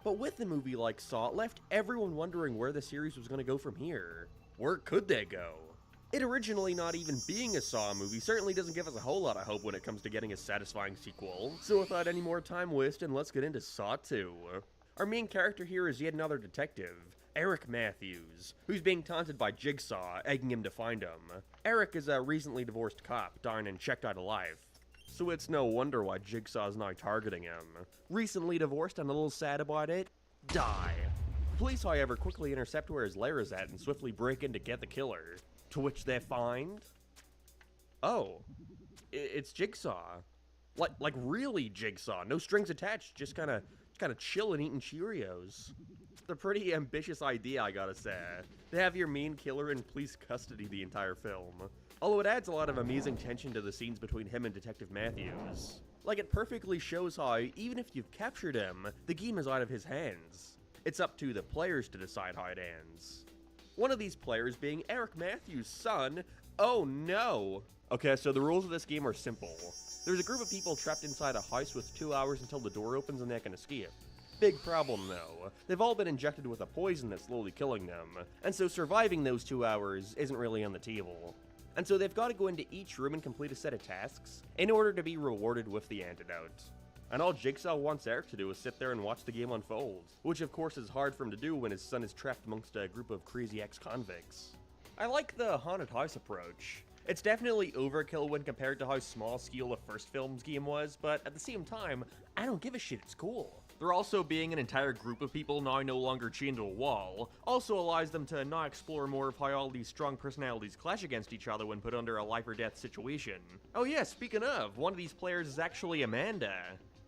But with a movie like Saw, it left everyone wondering where the series was going to go from here. Where could they go? It originally not even being a Saw movie certainly doesn't give us a whole lot of hope when it comes to getting a satisfying sequel. So without any more time wasted, let's get into Saw 2. Our main character here is yet another detective, Eric Matthews, who's being taunted by Jigsaw, egging him to find him. Eric is a recently divorced cop, down and checked out of life. So it's no wonder why Jigsaw's now targeting him. Recently divorced and a little sad about it? Die. Police, however, quickly intercept where his lair is at and swiftly break in to get the killer. To which they find... Oh. It's Jigsaw. Like really Jigsaw. No strings attached, just kinda chilling eating Cheerios. It's a pretty ambitious idea, I gotta say. To have your main killer in police custody the entire film. Although it adds a lot of amazing tension to the scenes between him and Detective Matthews. Like, it perfectly shows how, even if you've captured him, the game is out of his hands. It's up to the players to decide how it ends. One of these players being Eric Matthews' son. Oh no! Okay, so the rules of this game are simple. There's a group of people trapped inside a house with 2 hours until the door opens and they can escape. Big problem though, they've all been injected with a poison that's slowly killing them, and so surviving those 2 hours isn't really on the table. And so they've got to go into each room and complete a set of tasks in order to be rewarded with the antidote. And all Jigsaw wants Eric to do is sit there and watch the game unfold, which of course is hard for him to do when his son is trapped amongst a group of crazy ex-convicts. I like the haunted house approach. It's definitely overkill when compared to how small scale the first film's game was, but at the same time, I don't give a shit, it's cool. There also being an entire group of people now no longer chained to a wall also allows them to now explore more of how all these strong personalities clash against each other when put under a life or death situation. Oh yeah, speaking of, one of these players is actually Amanda.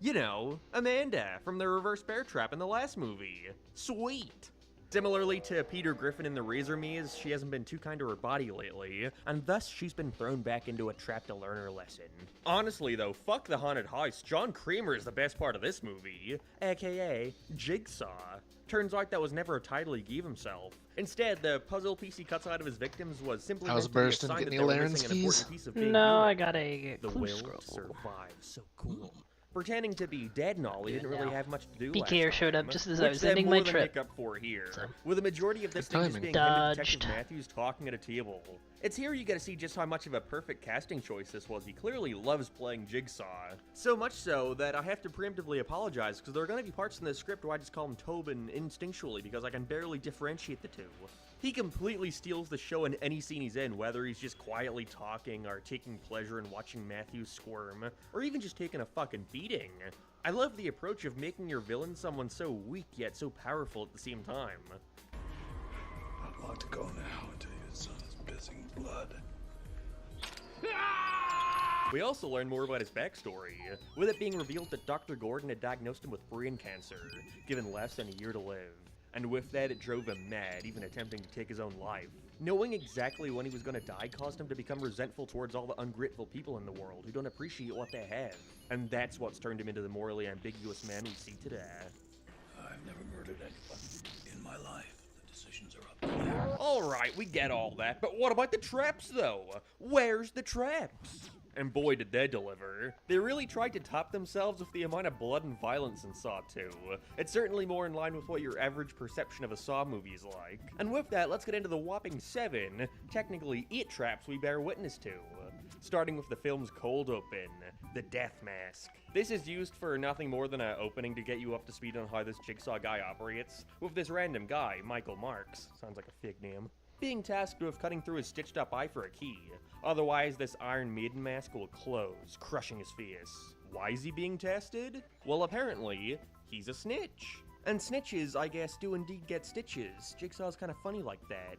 You know, Amanda from the reverse bear trap in the last movie. Sweet! Similarly to Peter Griffin in the Razor Maze, she hasn't been too kind to her body lately, and thus she's been thrown back into a trap to learn her lesson. Honestly though, fuck the haunted house, John Kramer is the best part of this movie, aka Jigsaw. Turns out that was never a title he gave himself. Instead, the puzzle piece he cuts out of his victims was simply meant to be a Burston sign that getting they were Laren's missing an keys? important piece of being No, human. I got a The clue will scroll. to survive, so cool. Pretending to be dead and all, he didn't really have much to do BKR last showed up time, just as I which was they ending more my than trip. make up for here, So- with the majority of this Good thing just timing. being him and Dodged. Detective Matthews talking at a table. It's here you get to see just how much of a perfect casting choice this was. He clearly loves playing Jigsaw. So much so that I have to preemptively apologize, because there are going to be parts in the script where I just call him Tobin instinctually, because I can barely differentiate the two. He completely steals the show in any scene he's in, whether he's just quietly talking, or taking pleasure in watching Matthews squirm, or even just taking a fucking beating. I love the approach of making your villain someone so weak yet so powerful at the same time. I'd like to go now until your son is pissing blood. We also learn more about his backstory, with it being revealed that Dr. Gordon had diagnosed him with brain cancer, given less than a year to live. and with that it drove him mad, even attempting to take his own life. Knowing exactly when he was gonna die caused him to become resentful towards all the ungrateful people in the world who don't appreciate what they have. And that's what's turned him into the morally ambiguous man we see today. I've never murdered anyone in my life. The decisions are up to you. Alright, we get all that, but what about the traps though? Where's the traps? And boy did they deliver. They really tried to top themselves with the amount of blood and violence in Saw 2. It's certainly more in line with what your average perception of a Saw movie is like. And with that, let's get into the whopping 7, technically 8 traps we bear witness to. Starting with the film's cold open, the death mask. This is used for nothing more than an opening to get you up to speed on how this Jigsaw guy operates, with this random guy, Michael Marks, sounds like a fake name, being tasked with cutting through his stitched up eye for a key. Otherwise, this Iron Maiden mask will close, crushing his face. Why is he being tested? Well, apparently, he's a snitch. And snitches, I guess, do indeed get stitches. Jigsaw's kind of funny like that.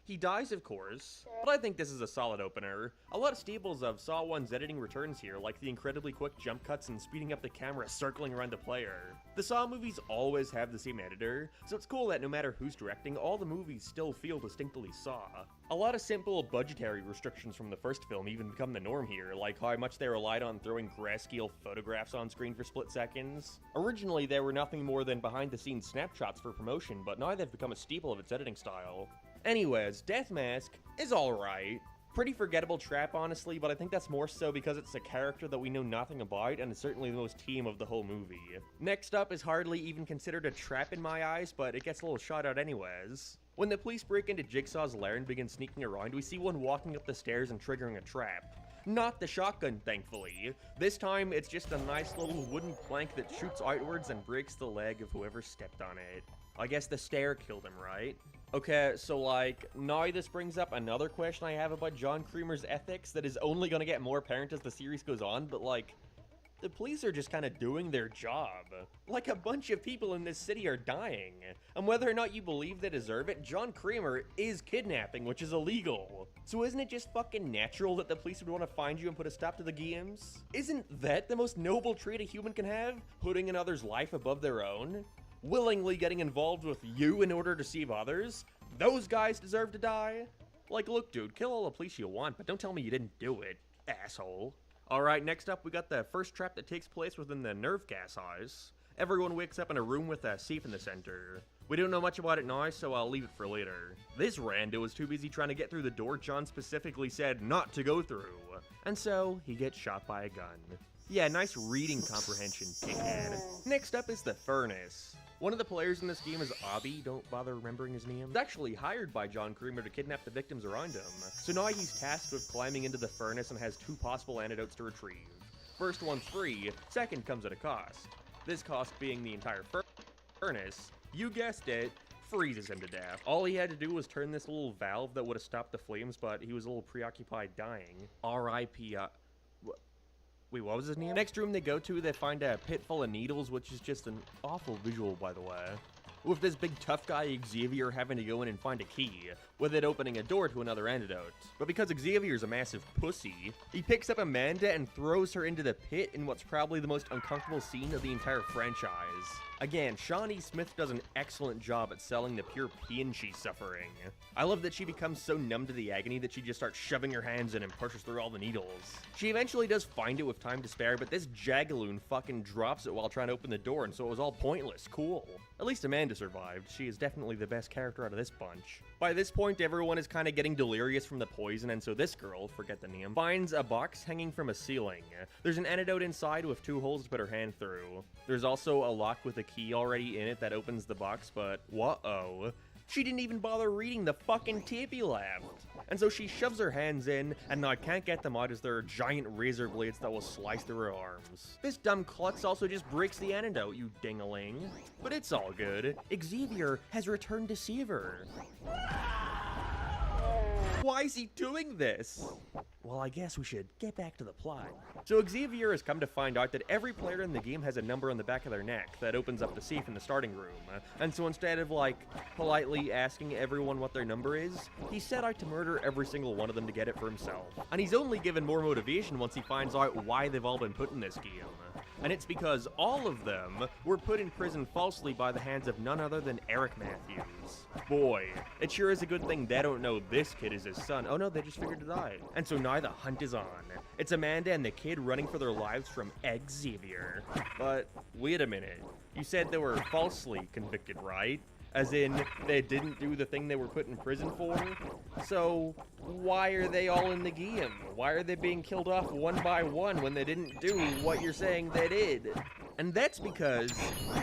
He dies, of course, but I think this is a solid opener. A lot of staples of Saw 1's editing returns here, like the incredibly quick jump cuts and speeding up the camera circling around the player. The Saw movies always have the same editor, so it's cool that no matter who's directing, all the movies still feel distinctly Saw. A lot of simple budgetary restrictions from the first film even become the norm here, like how much they relied on throwing grayscale photographs on screen for split seconds. Originally, they were nothing more than behind-the-scenes snapshots for promotion, but now they've become a staple of its editing style. Anyways, Death Mask is alright. Pretty forgettable trap, honestly, but I think that's more so because it's a character that we know nothing about, and is certainly the most tame of the whole movie. Next up is hardly even considered a trap in my eyes, but it gets a little shot out anyways. When the police break into Jigsaw's lair and begin sneaking around, we see one walking up the stairs and triggering a trap. Not the shotgun, thankfully. This time, it's just a nice little wooden plank that shoots outwards and breaks the leg of whoever stepped on it. I guess the stair killed him, right? Okay, so like, now this brings up another question I have about John Creamer's ethics that is only gonna get more apparent as the series goes on, but like, the police are just kind of doing their job. Like, a bunch of people in this city are dying. And whether or not you believe they deserve it, John Creamer is kidnapping, which is illegal. So isn't it just fucking natural that the police would want to find you and put a stop to the games? Isn't that the most noble trait a human can have? Putting another's life above their own? Willingly getting involved with you in order to save others? Those guys deserve to die? Like, look dude, kill all the police you want, but don't tell me you didn't do it, asshole. Alright, next up we got the first trap that takes place within the nerve gas house. Everyone wakes up in a room with a safe in the center. We don't know much about it now, so I'll leave it for later. This rando was too busy trying to get through the door John specifically said not to go through. And so, he gets shot by a gun. Yeah, nice reading comprehension, dickhead. Next up is the furnace. One of the players in this game is Abby, don't bother remembering his name. He's actually hired by John Creamer to kidnap the victims around him. So now he's tasked with climbing into the furnace and has 2 possible antidotes to retrieve. First one's free, second comes at a cost. This cost being the entire furnace, you guessed it, freezes him to death. All he had to do was turn this little valve that would have stopped the flames, but he was a little preoccupied dying. R.I.P. Wait, what was his name? Next room they go to, they find a pit full of needles, which is just an awful visual, by the way. With this big tough guy Xavier having to go in and find a key, with it opening a door to another antidote. But because Xavier's a massive pussy, he picks up Amanda and throws her into the pit in what's probably the most uncomfortable scene of the entire franchise. Again, Shawnee Smith does an excellent job at selling the pure pain she's suffering. I love that she becomes so numb to the agony that she just starts shoving her hands in and pushes through all the needles. She eventually does find it with time to spare, but this Jagaloon fucking drops it while trying to open the door, and so it was all pointless. Cool. At least Amanda survived. She is definitely the best character out of this bunch. By this point, everyone is kind of getting delirious from the poison, and so this girl, forget the name, finds a box hanging from a ceiling. There's an antidote inside with 2 holes to put her hand through. There's also a lock with a key already in it that opens the box, but whoa. She didn't even bother reading the fucking tape he left. And so she shoves her hands in, and now I can't get them out as there are giant razor blades that will slice through her arms. This dumb klutz also just breaks the antidote, you ding-a-ling. But it's all good. Xavier has returned to save her. Why is he doing this? Well, I guess we should get back to the plot. So Xavier has come to find out that every player in the game has a number on the back of their neck that opens up the safe in the starting room. And so instead of, like, politely asking everyone what their number is, he set out to murder every single one of them to get it for himself. And he's only given more motivation once he finds out why they've all been put in this game. And it's because all of them were put in prison falsely by the hands of none other than Eric Matthews. Boy, it sure is a good thing they don't know this kid is his son. Oh no, they just figured it out. And so now the hunt is on. It's Amanda and the kid running for their lives from Xavier. But wait a minute. You said they were falsely convicted, right? As in, they didn't do the thing they were put in prison for? So, why are they all in the game? Why are they being killed off one by one when they didn't do what you're saying they did? And that's because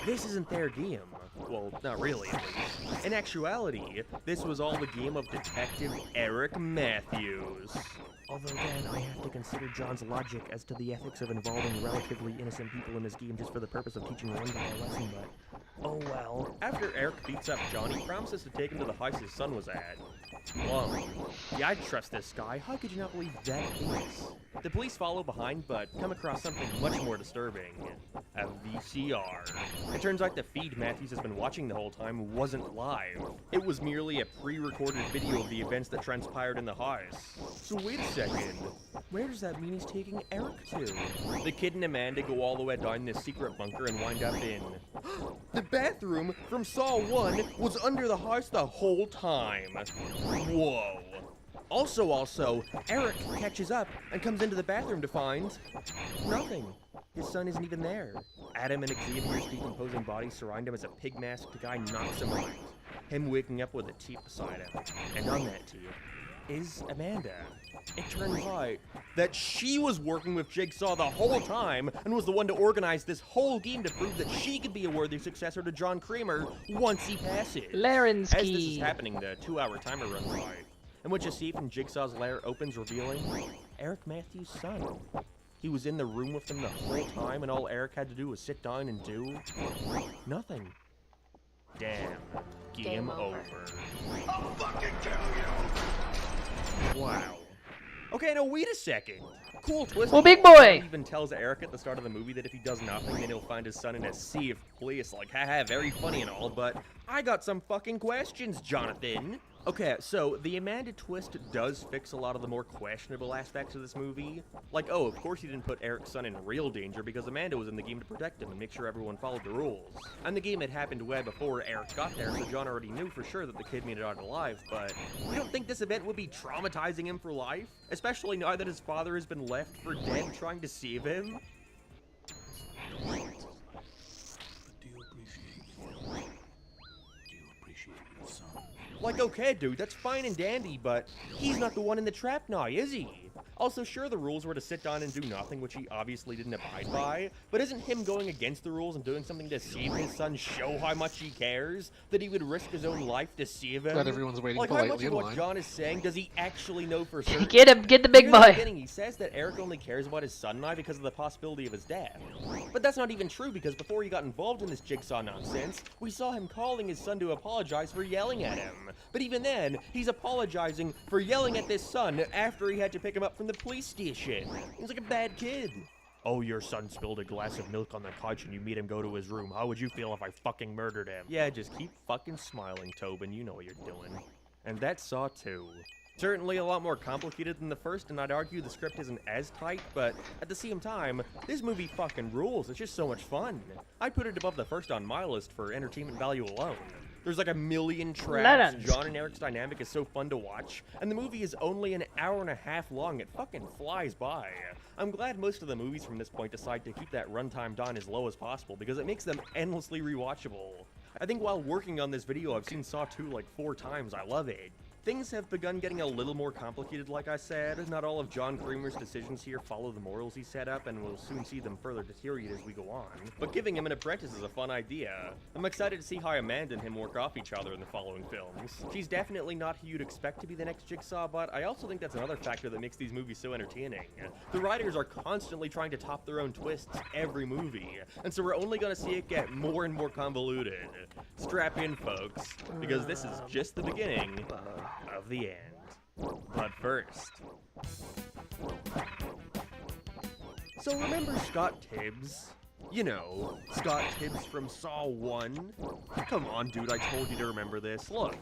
this isn't their game. Well, not really, at least. In actuality, this was all the game of Detective Eric Matthews. Although then, I have to consider John's logic as to the ethics of involving relatively innocent people in this game just for the purpose of teaching one guy a lesson, but oh well. After Eric beats up John, he promises to take him to the house his son was at. Whoa. Yeah, I trust this guy. How could you not believe that case? The police follow behind, but come across something much more disturbing. A VCR. It turns out the feed Matthews has been watching the whole time wasn't live. It was merely a pre-recorded video of the events that transpired in the house. So wait a second. Where does that mean he's taking Eric to? The kid and Amanda go all the way down this secret bunker and wind up in... The bathroom from Saw 1 was under the house the whole time. Whoa. Also, Eric catches up and comes into the bathroom to find... nothing. His son isn't even there. Adam and Xavier's decomposing bodies surround him as a pig-masked guy knocks him out. Him waking up with a teep beside him. And on that teep is Amanda. It turns out that she was working with Jigsaw the whole time and was the one to organize this whole game to prove that she could be a worthy successor to John Kramer once he passes. Larensky. As this is happening, the 2-hour timer runs out, in which a safe in Jigsaw's lair opens, revealing Eric Matthews' son. He was in the room with them the whole time, and all Eric had to do was sit down and do nothing. Damn. Game over. I'll fucking kill you! Wow. Okay, now wait a second. Cool twist. Well, big boy! He even tells Eric at the start of the movie that if he does nothing, then he'll find his son in a sea of police. Like, haha, very funny and all, but I got some fucking questions, Jonathan. Okay, so the Amanda twist does fix a lot of the more questionable aspects of this movie. Like, oh, of course he didn't put Eric's son in real danger because Amanda was in the game to protect him and make sure everyone followed the rules. And the game had happened way before Eric got there, so John already knew for sure that the kid made it out alive, but we don't think this event would be traumatizing him for life? Especially now that his father has been left for dead trying to save him? Like, okay, dude, that's fine and dandy, but he's not the one in the trap now, is he? Also, sure, the rules were to sit down and do nothing, which he obviously didn't abide by, but isn't him going against the rules and doing something to save his son show how much he cares? That he would risk his own life to save him? That everyone's waiting like, how much politely of in what line. John is saying does he actually know for certain? Get him, get the big Near the boy. beginning, he says that Eric only cares about his son now because of the possibility of his death. But that's not even true, because before he got involved in this Jigsaw nonsense, we saw him calling his son to apologize for yelling at him. But even then, he's apologizing for yelling at this son after he had to pick him up from the police station. He's like a bad kid. Oh, your son spilled a glass of milk on the couch and you made him go to his room. How would you feel if I fucking murdered him? Yeah, just keep fucking smiling, Tobin. You know what you're doing. And that's Saw 2. Certainly a lot more complicated than the first, and I'd argue the script isn't as tight, but at the same time, this movie fucking rules. It's just so much fun. I'd put it above the first on my list for entertainment value alone. There's like a million traps. John and Eric's dynamic is so fun to watch, and the movie is only an hour and a half long. It fucking flies by. I'm glad most of the movies from this point decide to keep that runtime down as low as possible, because it makes them endlessly rewatchable. I think while working on this video, I've seen Saw 2 like 4 times. I love it. Things have begun getting a little more complicated, like I said. Not all of John Kramer's decisions here follow the morals he set up, and we'll soon see them further deteriorate as we go on. But giving him an apprentice is a fun idea. I'm excited to see how Amanda and him work off each other in the following films. She's definitely not who you'd expect to be the next Jigsaw, but I also think that's another factor that makes these movies so entertaining. The writers are constantly trying to top their own twists every movie, and so we're only gonna see it get more and more convoluted. Strap in, folks, because this is just the beginning of the end. But first... So remember Scott Tibbs? You know, Scott Tibbs from Saw 1? Come on, dude, I told you to remember this. Look.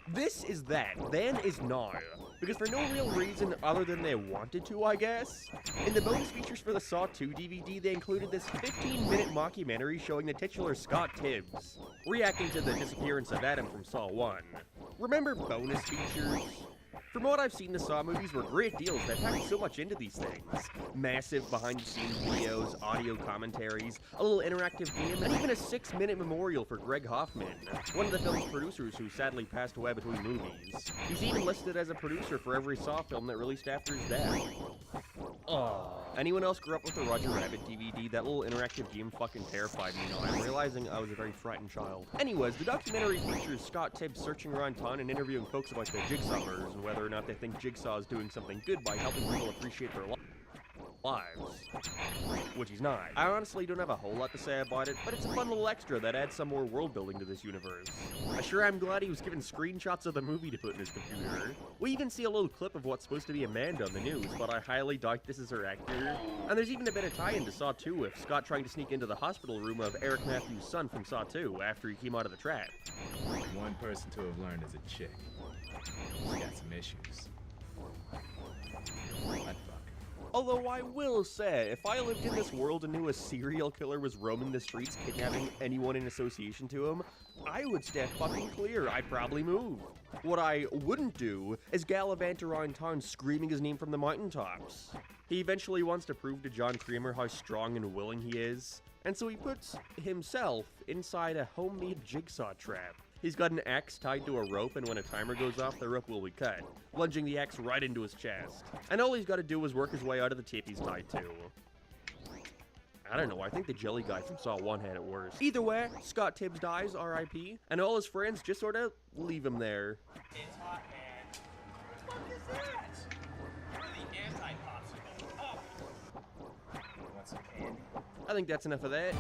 This is that. Then is now. because for no real reason other than they wanted to, I guess. In the bonus features for the Saw 2 DVD, they included this 15-minute mockumentary showing the titular Scott Tibbs, reacting to the disappearance of Adam from Saw 1. Remember bonus features? From what I've seen, the Saw movies were great deals that packed so much into these things. Massive behind-the-scenes videos, audio commentaries, a little interactive game, and even a 6-minute memorial for Greg Hoffman, one of the film's producers who sadly passed away between movies. He's even listed as a producer for every Saw film that released after his death. Aww. Anyone else grew up with the Roger Rabbit DVD? That little interactive game fucking terrified me. Now I'm realizing I was a very frightened child. Anyways, the documentary features Scott Tibbs searching around town and interviewing folks about the Jigsaw murders and whether or not they think Jigsaw is doing something good by helping people appreciate their lives. Which he's not. I honestly don't have a whole lot to say about it, but it's a fun little extra that adds some more world building to this universe. I sure am glad he was given screenshots of the movie to put in his computer. We even see a little clip of what's supposed to be Amanda on the news, but I highly doubt this is her actor. And there's even a bit of tie-in to Saw 2 with Scott trying to sneak into the hospital room of Eric Matthews' son from Saw 2 after he came out of the trap. One person to have learned is a chick. She got some issues. I'd fuck. Although I will say, if I lived in this world and knew a serial killer was roaming the streets kidnapping anyone in association to him, I would stay fucking clear. I'd probably move. What I wouldn't do is gallivant around town screaming his name from the mountaintops. He eventually wants to prove to John Kramer how strong and willing he is, and so he puts himself inside a homemade jigsaw trap. He's got an axe tied to a rope, and when a timer goes off, the rope will be cut, plunging the axe right into his chest. And all he's got to do is work his way out of the tape he's tied to. I don't know, I think the jelly guy from Saw 1 had it worse. Either way, Scott Tibbs dies, R.I.P., and all his friends just sort of leave him there. It's hot, man. What is that? We're the anti-popsicle. Oh. Want some candy? I think that's enough of that.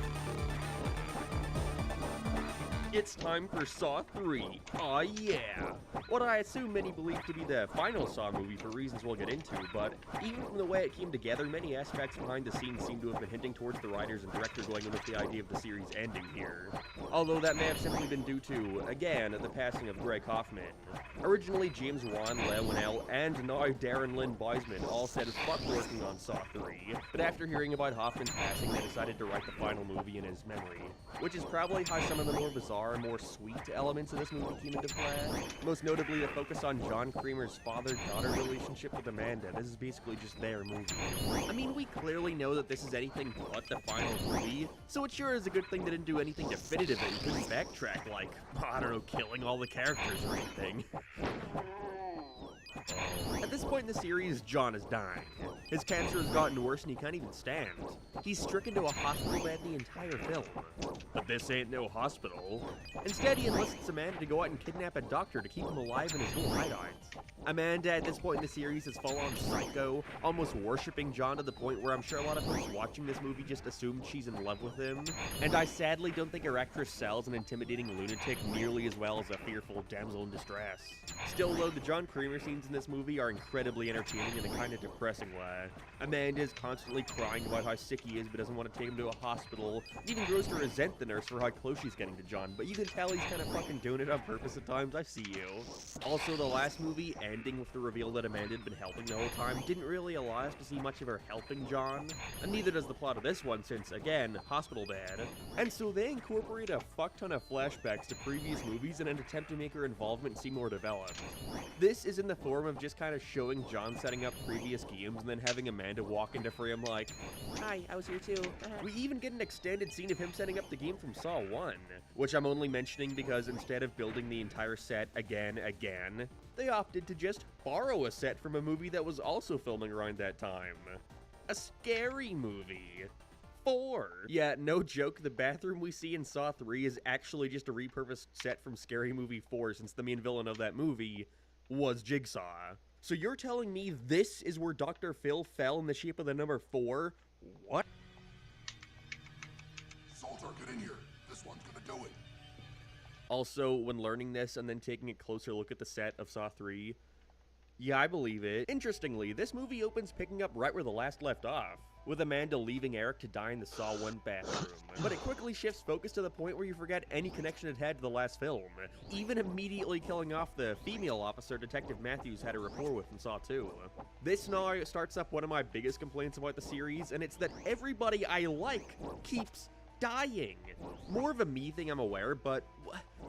It's time for Saw 3. Aw, yeah! What I assume many believe to be the final Saw movie for reasons we'll get into, but even from the way it came together, many aspects behind the scenes seem to have been hinting towards the writers and director going in with the idea of the series ending here. Although that may have simply been due to, again, the passing of Greg Hoffman. Originally, James Wan, Lewinell, and now Darren Lynn Boisman all said fuck working on Saw 3, but after hearing about Hoffman's passing, they decided to write the final movie in his memory, which is probably how some of the more bizarre, more sweet elements of this movie came into play. Most notably, the focus on John Kramer's father-daughter relationship with Amanda. This is basically just their movie. I mean, we clearly know that this is anything but the final movie, so it sure is a good thing they didn't do anything definitive and couldn't backtrack, like, I don't know, killing all the characters or anything. At this point in the series, John is dying. His cancer has gotten worse and he can't even stand. He's stricken to a hospital bed the entire film. But this ain't no hospital. Instead, he enlists Amanda to go out and kidnap a doctor to keep him alive in his little hideout. Amanda, at this point in the series, is full-on psycho, almost worshipping John to the point where I'm sure a lot of folks watching this movie just assumed she's in love with him. And I sadly don't think her actress sells an intimidating lunatic nearly as well as a fearful damsel in distress. Still, though, the John Kramer scenes in this movie are incredibly entertaining in a kind of depressing way. Amanda is constantly crying about how sick he is but doesn't want to take him to a hospital. It even grows to resent the nurse for how close she's getting to John, but you can tell he's kind of fucking doing it on purpose at times. I see you. Also, the last movie, ending with the reveal that Amanda had been helping the whole time, didn't really allow us to see much of her helping John, and neither does the plot of this one since, again, hospital bad. And so they incorporate a fuck ton of flashbacks to previous movies in an attempt to make her involvement seem more developed. This is in the form of just kind of showing John setting up previous games and then having Amanda walk into frame like, "Hi, I was here too." We even get an extended scene of him setting up the game from Saw 1, which I'm only mentioning because instead of building the entire set again, they opted to just borrow a set from a movie that was also filming around that time. A scary movie. 4. Yeah, no joke, the bathroom we see in Saw 3 is actually just a repurposed set from Scary Movie 4 since the main villain of that movie was Jigsaw. So you're telling me this is where Dr. Phil fell in the shape of the number 4? What? Salter, get in here. This one's gonna do it. Also, when learning this and then taking a closer look at the set of Saw 3, Yeah, I believe it. Interestingly, this movie opens picking up right where the last left off, with Amanda leaving Eric to die in the Saw 1 bathroom. But it quickly shifts focus to the point where you forget any connection it had to the last film, even immediately killing off the female officer Detective Matthews had a rapport with in Saw 2. This now starts up one of my biggest complaints about the series, and it's that everybody I like keeps dying. More of a me thing, I'm aware, but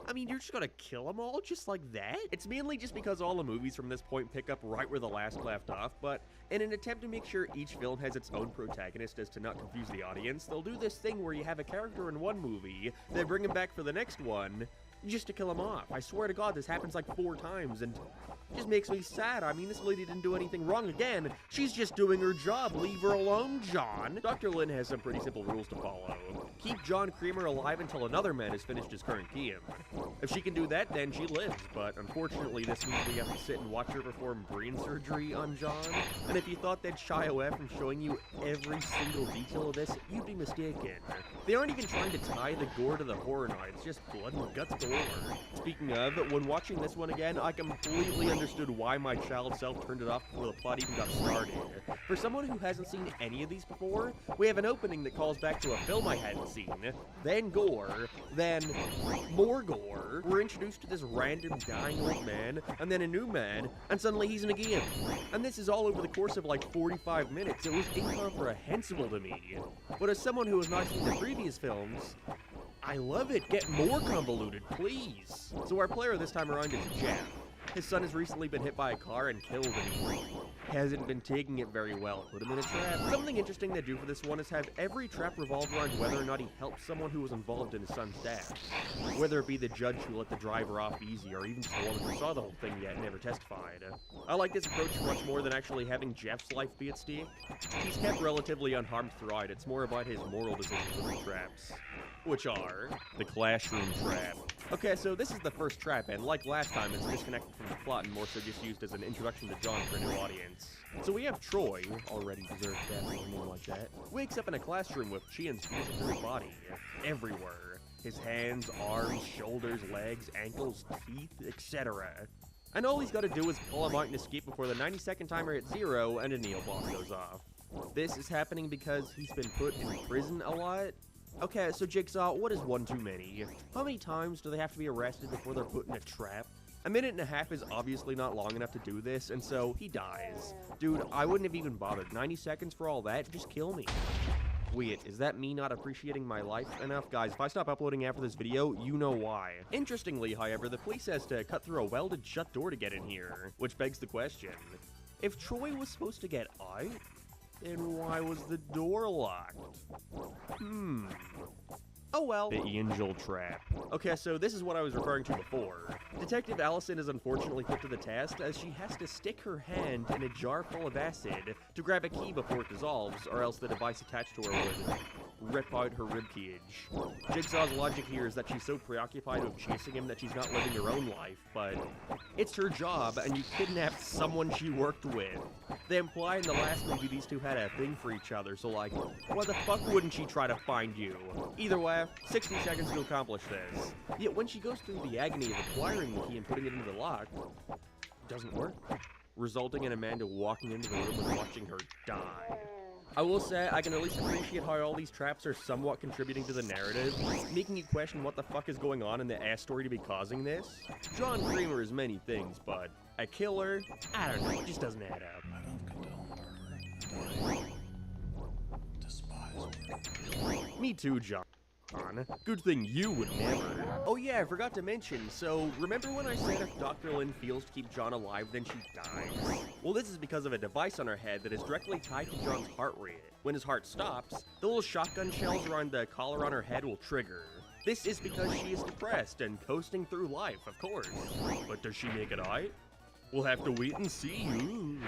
I mean, you're just gonna kill them all just like that? It's mainly just because all the movies from this point pick up right where the last left off, but in an attempt to make sure each film has its own protagonist as to not confuse the audience, they'll do this thing where you have a character in one movie, they bring him back for the next one, just to kill him off. I swear to God, this happens like 4 times, and it just makes me sad. I mean, this lady didn't do anything wrong again. She's just doing her job. Leave her alone, John. Dr. Lynn has some pretty simple rules to follow. Keep John Creamer alive until another man has finished his current Kiyam. If she can do that, then she lives, but unfortunately this means we have to sit and watch her perform brain surgery on John, and if you thought they'd shy away from showing you every single detail of this, you'd be mistaken. They aren't even trying to tie the gore to the horror now, it's just blood and guts galore. Speaking of, when watching this one again, I completely understood why my child self turned it off before the plot even got started. For someone who hasn't seen any of these before, we have an opening that calls back to a film I hadn't seen, then gore, then more gore. We're introduced to this random dying old man, and then a new man, and suddenly he's in a game. And this is all over the course of like 45 minutes. It was incomprehensible to me. But as someone who has not seen the previous films, I love it. Get more convoluted, please. So our player this time around is Jeff. His son has recently been hit by a car and killed, and he hasn't been taking it very well. Put him in a trap. Something interesting they do for this one is have every trap revolve around whether or not he helps someone who was involved in his son's death. Whether it be the judge who let the driver off easy, or even the woman who saw the whole thing yet and never testified. I like this approach much more than actually having Jeff's life be at stake. He's kept relatively unharmed throughout. It's more about his moral decisions with the traps, which are the classroom trap. Okay, so this is the first trap, and like last time, it's disconnected from the plot and more so just used as an introduction to John for a new audience. So we have Troy, already deserved death with a name like that, wakes up in a classroom with Chian's fusing through his body, everywhere. His hands, arms, shoulders, legs, ankles, teeth, etc. And all he's got to do is pull him out and escape before the 90-second timer hits 0 and a Neo bomb goes off. This is happening because he's been put in prison a lot. Okay, so Jigsaw, what is one too many? How many times do they have to be arrested before they're put in a trap? A minute and a half is obviously not long enough to do this, and so he dies. Dude, I wouldn't have even bothered. 90 seconds for all that? Just kill me. Wait, is that me not appreciating my life enough? Guys, if I stop uploading after this video, you know why. Interestingly, however, the police has to cut through a welded shut door to get in here, which begs the question, if Troy was supposed to get out, then why was the door locked? Oh well. The angel trap. Okay, so this is what I was referring to before. Detective Allison is unfortunately put to the test as she has to stick her hand in a jar full of acid to grab a key before it dissolves, or else the device attached to her would rip out her ribcage. Jigsaw's logic here is that she's so preoccupied with chasing him that she's not living her own life, but it's her job, and you kidnapped someone she worked with. They imply in the last movie these two had a thing for each other, so like, why the fuck wouldn't she try to find you? Either way, 60 seconds to accomplish this. Yet when she goes through the agony of acquiring the key and putting it into the lock, it doesn't work, resulting in Amanda walking into the room and watching her die. I will say, I can at least appreciate how all these traps are somewhat contributing to the narrative, making you question what the fuck is going on in the ass story to be causing this. John Creamer is many things, but a killer? I don't know, it just doesn't add up. I don't condone murder. I despise murder. Me too, John. Good thing you would never. Oh yeah, I forgot to mention, so remember when I said if Dr. Lynn feels to keep John alive, then she dies? Well, this is because of a device on her head that is directly tied to John's heart rate. When his heart stops, the little shotgun shells around the collar on her head will trigger. This is because she is depressed and coasting through life, of course. But does she make it out? We'll have to wait and see. Ooh,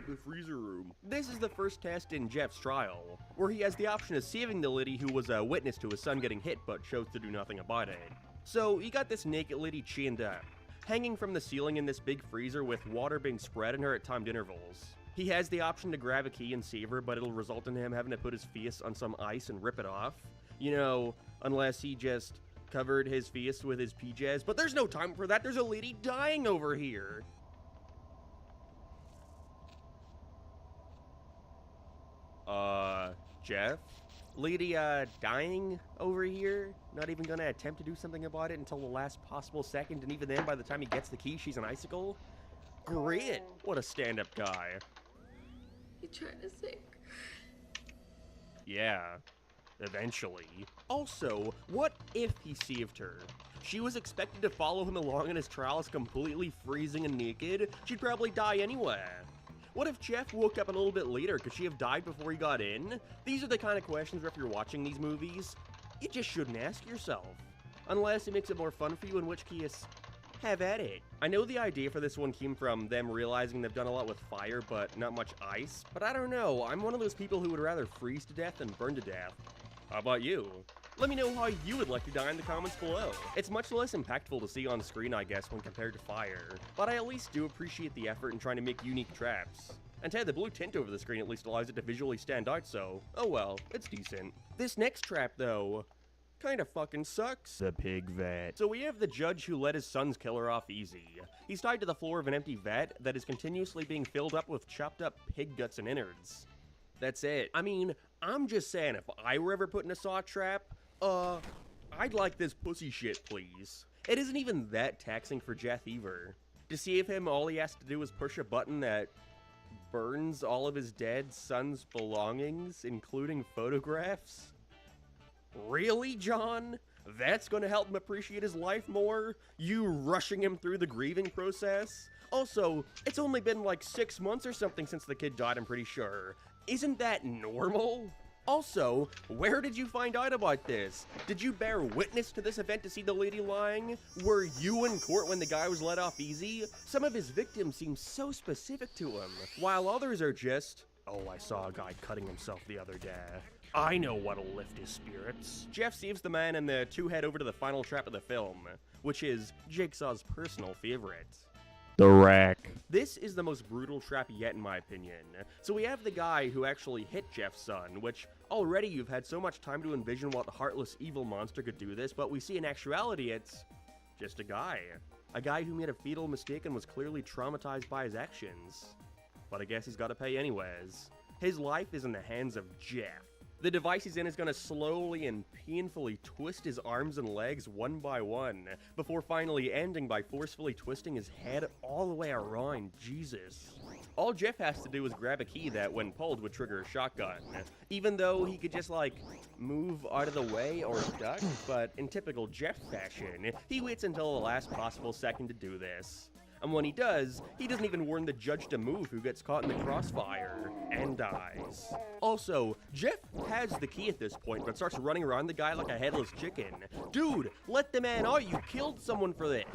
the freezer room. This is the first test in Jeff's trial, where he has the option of saving the lady who was a witness to his son getting hit but chose to do nothing about it. So he got this naked lady chained up, hanging from the ceiling in this big freezer with water being spread on her at timed intervals. He has the option to grab a key and save her, but it'll result in him having to put his face on some ice and rip it off. You know, unless he just covered his face with his PJs, but there's no time for that, there's a lady dying over here. Jeff? Lady, dying over here? Not even gonna attempt to do something about it until the last possible second, and even then, by the time he gets the key, she's an icicle? Great! What a stand-up guy. You trying to sing? Yeah, eventually. Also, what if he saved her? She was expected to follow him along in his trials completely freezing and naked. She'd probably die anyway. What if Jeff woke up a little bit later? Could she have died before he got in? These are the kind of questions where if you're watching these movies, you just shouldn't ask yourself. Unless it makes it more fun for you, in which case, have at it. I know the idea for this one came from them realizing they've done a lot with fire, but not much ice. But I don't know, I'm one of those people who would rather freeze to death than burn to death. How about you? Let me know how you would like to die in the comments below. It's much less impactful to see on screen, I guess, when compared to fire. But I at least do appreciate the effort in trying to make unique traps. And hey, the blue tint over the screen at least allows it to visually stand out, so, oh well, it's decent. This next trap, though, kinda fucking sucks. The pig vat. So we have the judge who let his son's killer off easy. He's tied to the floor of an empty vat that is continuously being filled up with chopped up pig guts and innards. That's it. I mean, I'm just saying, if I were ever put in a saw trap, I'd like this pussy shit, please. It isn't even that taxing for Jeff either. To save him, all he has to do is push a button that burns all of his dead son's belongings, including photographs. Really, John? That's gonna help him appreciate his life more? You rushing him through the grieving process? Also, it's only been like 6 months or something since the kid died, I'm pretty sure. Isn't that normal? Also, where did you find out about this? Did you bear witness to this event to see the lady lying? Were you in court when the guy was let off easy? Some of his victims seem so specific to him, while others are just, oh, I saw a guy cutting himself the other day. I know what'll lift his spirits. Jeff saves the man and the two head over to the final trap of the film, which is Jigsaw's personal favorite. The rack. This is the most brutal trap yet, in my opinion. So we have the guy who actually hit Jeff's son, which already you've had so much time to envision what heartless evil monster could do this, but we see in actuality it's just a guy. A guy who made a fatal mistake and was clearly traumatized by his actions. But I guess he's gotta pay anyways. His life is in the hands of Jeff. The device he's in is going to slowly and painfully twist his arms and legs one by one, before finally ending by forcefully twisting his head all the way around. Jesus. All Jeff has to do is grab a key that, when pulled, would trigger a shotgun, even though he could just, like, move out of the way or duck, but in typical Jeff fashion, he waits until the last possible second to do this. And when he does, he doesn't even warn the judge to move, who gets caught in the crossfire and dies. Also, Jeff has the key at this point, but starts running around the guy like a headless chicken. Dude, let the man out, you killed someone for this.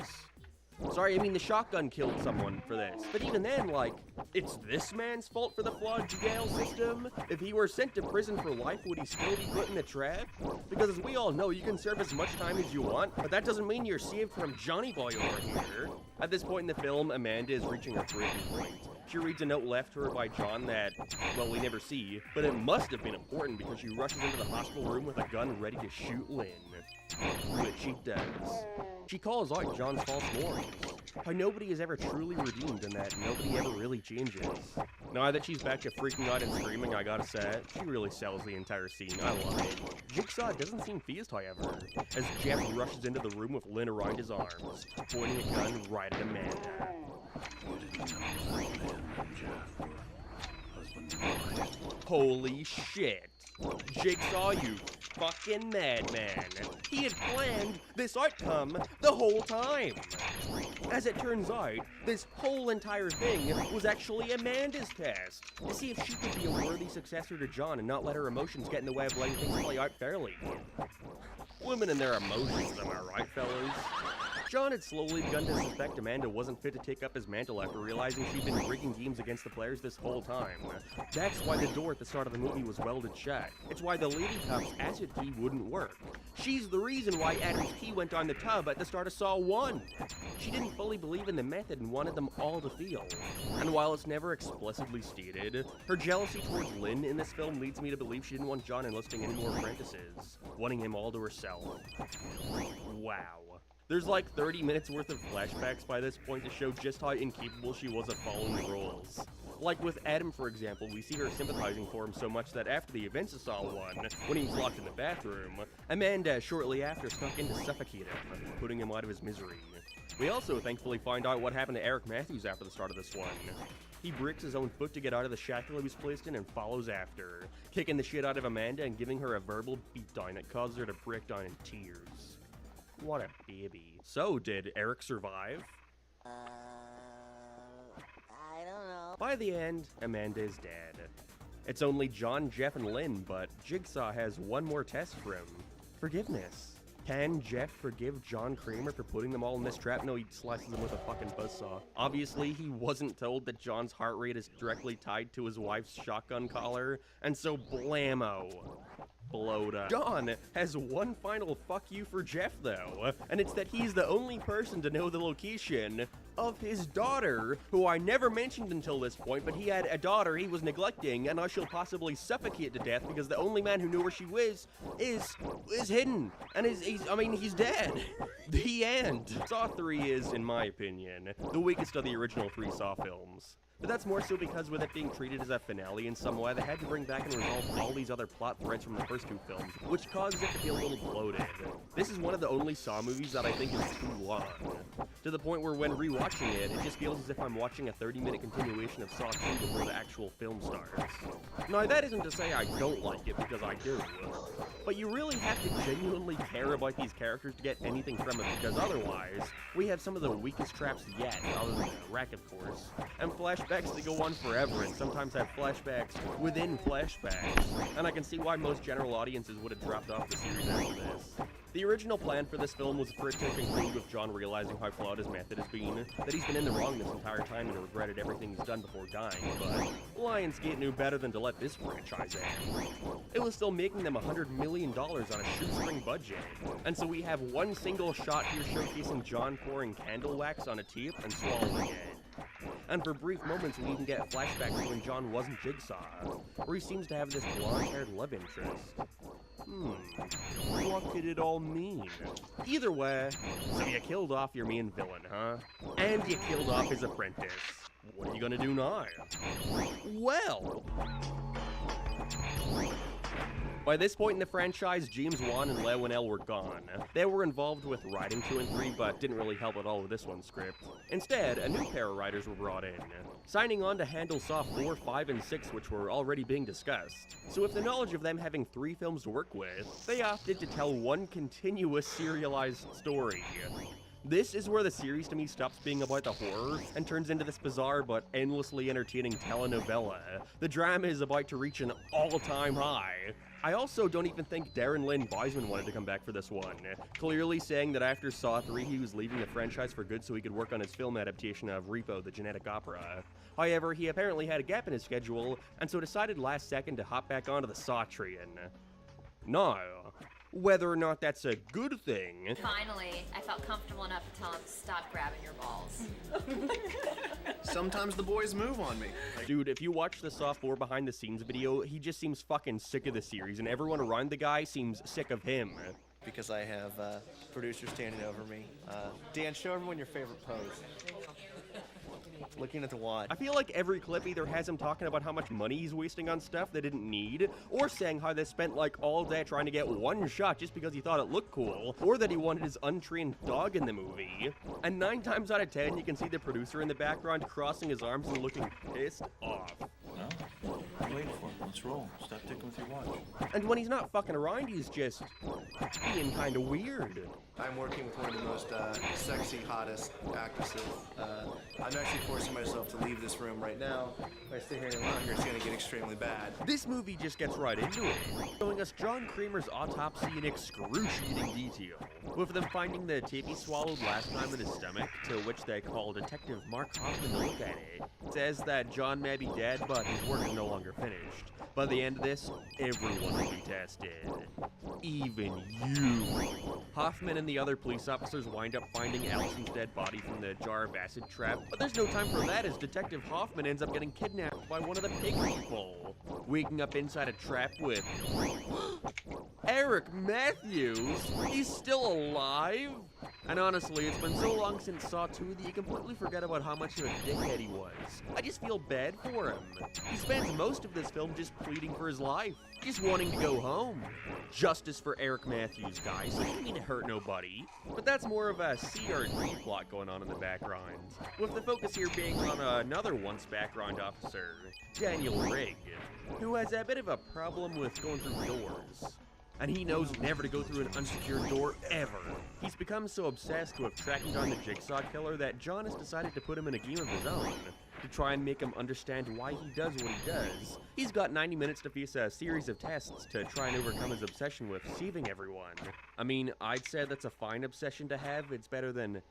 Sorry, I mean the shotgun killed someone for this. But even then, like, it's this man's fault for the flawed jail system? If he were sent to prison for life, would he still be put in the trap? Because as we all know, you can serve as much time as you want, but that doesn't mean you're saved from Johnny Boy over here. At this point in the film, Amanda is reaching her breaking point. She reads a note left to her by John that, well, we never see, but it must have been important because she rushes into the hospital room with a gun ready to shoot Lynn. Which she does. She calls out John's false warnings, how nobody is ever truly redeemed and that nobody ever really changes. Now that she's back to freaking out and screaming, I gotta say, she really sells the entire scene. I love it. Jigsaw doesn't seem fazed, however, as Jeff rushes into the room with Lynn around his arms, pointing a gun right at Amanda. Holy shit. Jigsaw, you fucking madman. He had planned this outcome the whole time. As it turns out, this whole entire thing was actually Amanda's test, to see if she could be a worthy successor to John and not let her emotions get in the way of letting things play out fairly. Women and their emotions, am I right, fellas? John had slowly begun to suspect Amanda wasn't fit to take up his mantle after realizing she'd been rigging games against the players this whole time. That's why the door at the start of the movie was welded shut. It's why the Lady Cup's acid key wouldn't work. She's the reason why Adam's key went down the tub at the start of Saw 1. She didn't fully believe in the method and wanted them all to feel. And while it's never explicitly stated, her jealousy towards Lynn in this film leads me to believe she didn't want John enlisting any more apprentices, wanting him all to herself. Wow. There's like 30 minutes worth of flashbacks by this point to show just how incapable she was of following the rules. Like with Adam, for example, we see her sympathizing for him so much that after the events of Saw 1, when he was locked in the bathroom, Amanda shortly after snuck in to suffocate him, putting him out of his misery. We also thankfully find out what happened to Eric Matthews after the start of this one. He breaks his own foot to get out of the shackle he was placed in and follows after, kicking the shit out of Amanda and giving her a verbal beatdown that causes her to break down in tears. What a baby. So, did Eric survive? I don't know. By the end, Amanda is dead. It's only John, Jeff, and Lynn, but Jigsaw has one more test for him. Forgiveness. Can Jeff forgive John Kramer for putting them all in this trap? No, he slices them with a fucking buzzsaw. Obviously, he wasn't told that John's heart rate is directly tied to his wife's shotgun collar, and so blammo. Blowed up. John has one final fuck you for Jeff, though, and it's that he's the only person to know the location of his daughter, who I never mentioned until this point, but he had a daughter he was neglecting, and now she'll possibly suffocate to death because the only man who knew where she was is hidden, and he's dead. The end. Saw 3 is, in my opinion, the weakest of the original 3 Saw films. But that's more so because with it being treated as a finale in some way, they had to bring back and resolve all these other plot threads from the first 2 films, which causes it to feel a little bloated. This is one of the only Saw movies that I think is too long, to the point where when rewatching it, it just feels as if I'm watching a 30-minute continuation of Saw 2 before the actual film starts. Now, that isn't to say I don't like it, because I do, but you really have to genuinely care about these characters to get anything from it, because otherwise, we have some of the weakest traps yet, other than the wreck, of course, and flashbacks that go on forever and sometimes have flashbacks within flashbacks, and I can see why most general audiences would have dropped off the series after this. The original plan for this film was for it to conclude with John realizing how flawed his method has been, that he's been in the wrong this entire time and regretted everything he's done before dying, but Lionsgate knew better than to let this franchise end. It was still making them $100 million on a shoestring budget, and so we have one single shot here showcasing John pouring candle wax on a tape and swallowing it. And for brief moments we even get flashbacks to when John wasn't Jigsaw, where he seems to have this blonde-haired love interest. What could it all mean? Either way, so you killed off your main villain, huh? And you killed off his apprentice. What are you gonna do now? Well... By this point in the franchise, James Wan and Leigh Whannell were gone. They were involved with writing 2 and 3, but didn't really help at all with this one's script. Instead, a new pair of writers were brought in, signing on to handle Saw 4, 5, and 6, which were already being discussed. So with the knowledge of them having 3 films to work with, they opted to tell one continuous serialized story. This is where the series to me stops being about the horror and turns into this bizarre but endlessly entertaining telenovela. The drama is about to reach an all-time high. I also don't even think Darren Lynn Bousman wanted to come back for this one, clearly saying that after Saw 3 he was leaving the franchise for good so he could work on his film adaptation of Repo, the Genetic Opera. However, he apparently had a gap in his schedule, and so decided last second to hop back onto the Saw train. Now, whether or not that's a good thing... Finally, I felt comfortable enough to tell him to stop grabbing your balls. Sometimes the boys move on me. Dude, if you watch the Saw 4 behind the scenes video, he just seems fucking sick of the series, and everyone around the guy seems sick of him. Because I have producers standing over me. Dan, show everyone your favorite pose. Looking at the watch. I feel like every clip either has him talking about how much money he's wasting on stuff they didn't need, or saying how they spent like all day trying to get one shot just because he thought it looked cool, or that he wanted his untrained dog in the movie. And 9 times out of 10, you can see the producer in the background crossing his arms and looking pissed off. No, I'm waiting for him. Let's roll. Stop ticking with your watch. And when he's not fucking around, he's just being kind of weird. I'm working with one of the most sexy, hottest actresses. I'm actually forcing myself to leave this room right now. If I stay here any longer, it's going to get extremely bad. This movie just gets right into it, showing us John Kramer's autopsy in excruciating detail, with them finding the tape he swallowed last time in his stomach, to which they call Detective Mark Hoffman to look at it. It says that John may be dead, but his work is no longer finished. By the end of this, everyone will be tested. Even you. Hoffman and the other police officers wind up finding Allison's dead body from the jar of acid trap, but there's no time for that as Detective Hoffman ends up getting kidnapped by one of the pig people, waking up inside a trap with Eric Matthews. He's still alive? And honestly, it's been so long since Saw 2 that you completely forget about how much of a dickhead he was. I just feel bad for him. He spends most of this film just pleading for his life, just wanting to go home. Justice for Eric Matthews, guys. I didn't mean to hurt nobody. But that's more of a C or D plot going on in the background, with the focus here being on another once background officer, Daniel Rigg, who has a bit of a problem with going through doors. And he knows never to go through an unsecured door, ever. He's become so obsessed with tracking down the Jigsaw Killer that John has decided to put him in a game of his own, to try and make him understand why he does what he does. He's got 90 minutes to face a series of tests to try and overcome his obsession with saving everyone. I mean, I'd say that's a fine obsession to have. It's better than,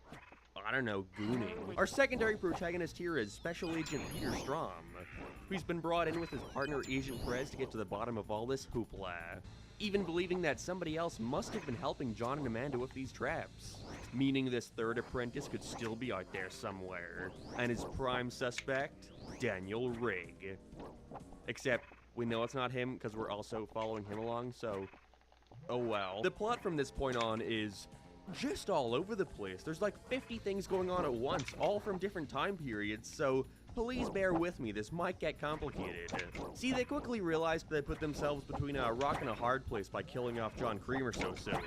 I don't know, gooning. Our secondary protagonist here is Special Agent Peter Strom, who's been brought in with his partner Agent Perez to get to the bottom of all this hoopla, even believing that somebody else must have been helping John and Amanda with these traps, meaning this third apprentice could still be out there somewhere, and his prime suspect, Daniel Rigg. Except, we know it's not him because we're also following him along, so oh well. The plot from this point on is just all over the place. There's like 50 things going on at once, all from different time periods, so please bear with me, this might get complicated. See, they quickly realized they put themselves between a rock and a hard place by killing off John Creamer so soon,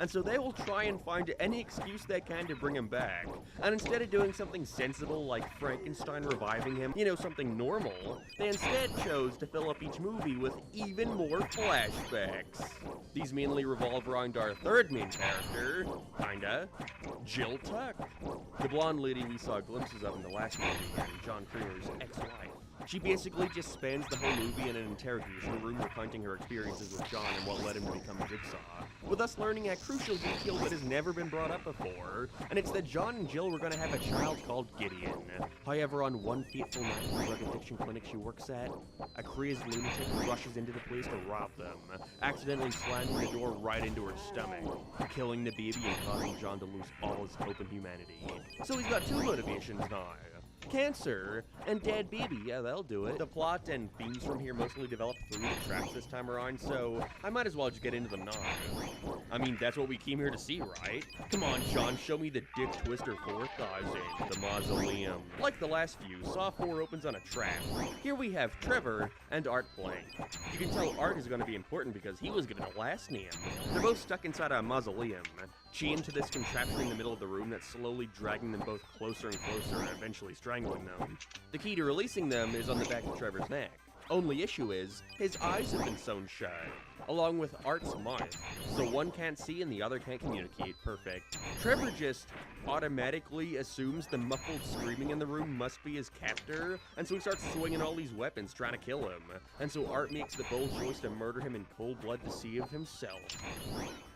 and so they will try and find any excuse they can to bring him back. And instead of doing something sensible like Frankenstein reviving him, you know, something normal, they instead chose to fill up each movie with even more flashbacks. These mainly revolve around our third main character, kinda, Jill Tuck, the blonde lady we saw glimpses of in the last movie, and John Creamer's ex-wife. She basically just spends the whole movie in an interrogation room recounting her experiences with John and what led him to become Jigsaw, with us learning a crucial detail that has never been brought up before, and it's that John and Jill were going to have a child called Gideon. However, on one fateful night at the drug addiction clinic she works at, a crazed lunatic rushes into the place to rob them, accidentally slamming the door right into her stomach, killing the baby and causing John to lose all his hope in humanity. So he's got two motivations now. Cancer and dead baby, yeah, that'll do it. The plot and themes from here mostly developed through the traps this time around, so I might as well just get into them now. I mean, that's what we came here to see, right? Come on, John, show me the Dick Twister 4000, the mausoleum. Like the last few, Saw 4 opens on a trap. Here we have Trevor and Art playing. You can tell Art is going to be important because he was given a last name. They're both stuck inside a mausoleum, chained to this contraption in the middle of the room that's slowly dragging them both closer and closer and eventually strangling them. The key to releasing them is on the back of Trevor's neck. Only issue is, his eyes have been sewn shut, along with Art's mouth, so one can't see and the other can't communicate. Perfect. Trevor just automatically assumes the muffled screaming in the room must be his captor, and so he starts swinging all these weapons trying to kill him. And so Art makes the bold choice to murder him in cold blood to save himself.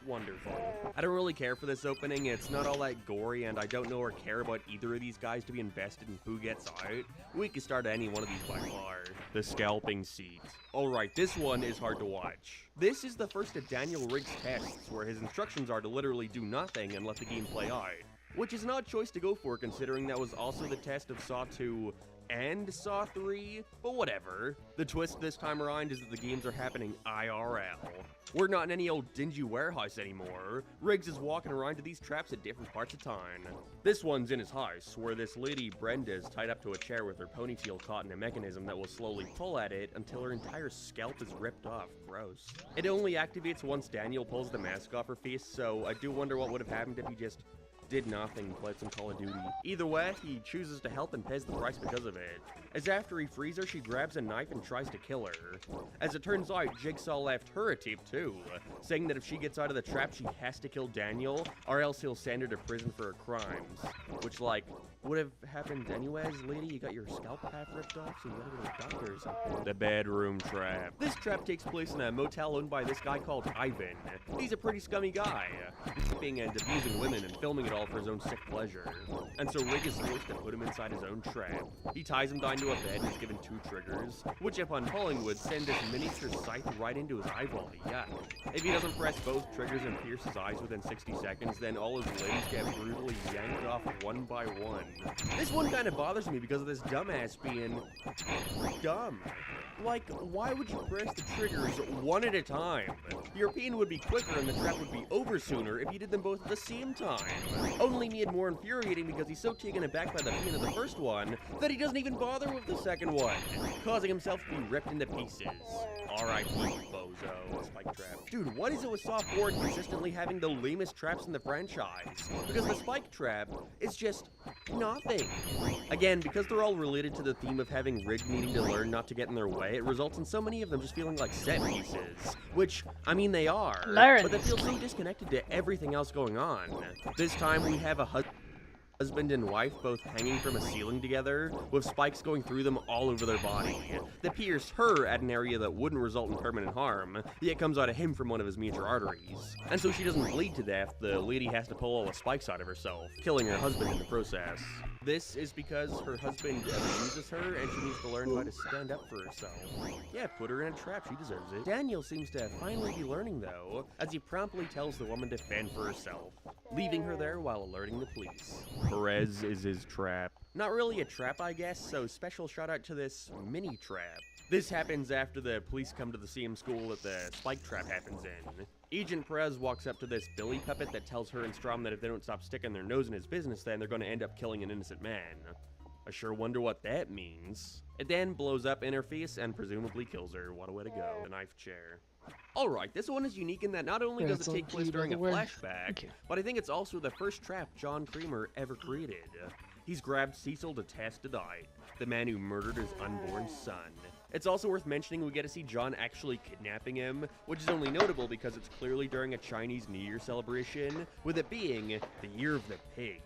Wonderful. I don't really care for this opening, it's not all that gory, and I don't know or care about either of these guys to be invested in who gets out. We can start at any one of these by far. The scalping seat. Alright, this one is hard to watch. This is the first of Daniel Rigg's tests, where his instructions are to literally do nothing and let the game play out. Which is an odd choice to go for, considering that was also the test of Saw 2 and Saw 3, but whatever. The twist this time around is that the games are happening IRL. We're not in any old dingy warehouse anymore. Riggs is walking around to these traps at different parts of town. This one's in his house, where this lady Brenda is tied up to a chair with her ponytail caught in a mechanism that will slowly pull at it until her entire scalp is ripped off. Gross. It only activates once Daniel pulls the mask off her face, so I do wonder what would have happened if he just did nothing, played some Call of Duty. Either way, he chooses to help and pays the price because of it. As after he frees her, she grabs a knife and tries to kill her. As it turns out, Jigsaw left her a tape too, saying that if she gets out of the trap, she has to kill Daniel, or else he'll send her to prison for her crimes. Which, like, would have happened anyways, lady. You got your scalp half ripped off, so you gotta go to the doctor or something. The bedroom trap. This trap takes place in a motel owned by this guy called Ivan. He's a pretty scummy guy, raping and abusing women and filming it all for his own sick pleasure. And so Rigg is forced to put him inside his own trap. He ties him down to a bed and is given 2 triggers, which upon pulling would send this miniature scythe right into his eyeball. Yuck. If he doesn't press both triggers and pierce his eyes within 60 seconds, then all his limbs get brutally yanked off one by one. This one kind of bothers me because of this dumbass being dumb. Like, why would you press the triggers one at a time? Your pain would be quicker and the trap would be over sooner if you did them both at the same time. Only made more infuriating because he's so taken aback by the pain of the first one that he doesn't even bother with the second one, causing himself to be ripped into pieces. R.I.P. Bozo. Spike trap. Dude, what is it with Saw 4 consistently having the lamest traps in the franchise? Because the spike trap is just nothing. Again, because they're all related to the theme of having Rig needing to learn not to get in their way, it results in so many of them just feeling like set pieces. Which, I mean, they are, but they feel so disconnected to everything else going on. This time we have a husband and wife both hanging from a ceiling together, with spikes going through them all over their body, that pierce her at an area that wouldn't result in permanent harm, yet comes out of him from one of his major arteries. And so she doesn't bleed to death, the lady has to pull all the spikes out of herself, killing her husband in the process. This is because her husband abuses her and she needs to learn how to stand up for herself. Yeah, put her in a trap, she deserves it. Daniel seems to finally be learning though, as he promptly tells the woman to fend for herself, leaving her there while alerting the police. Perez is his trap. Not really a trap, I guess, so special shout out to this mini trap. This happens after the police come to the same school that the spike trap happens in. Agent Perez walks up to this Billy puppet that tells her and Strom that if they don't stop sticking their nose in his business, then they're going to end up killing an innocent man. I sure wonder what that means. It then blows up in her face and presumably kills her. What a way to go. The knife chair. Alright, this one is unique in that not only does it take place during a flashback, but I think it's also the first trap John Kramer ever created. He's grabbed Cecil to test to die, the man who murdered his unborn son. It's also worth mentioning we get to see John actually kidnapping him, which is only notable because it's clearly during a Chinese New Year celebration, with it being the Year of the Pig.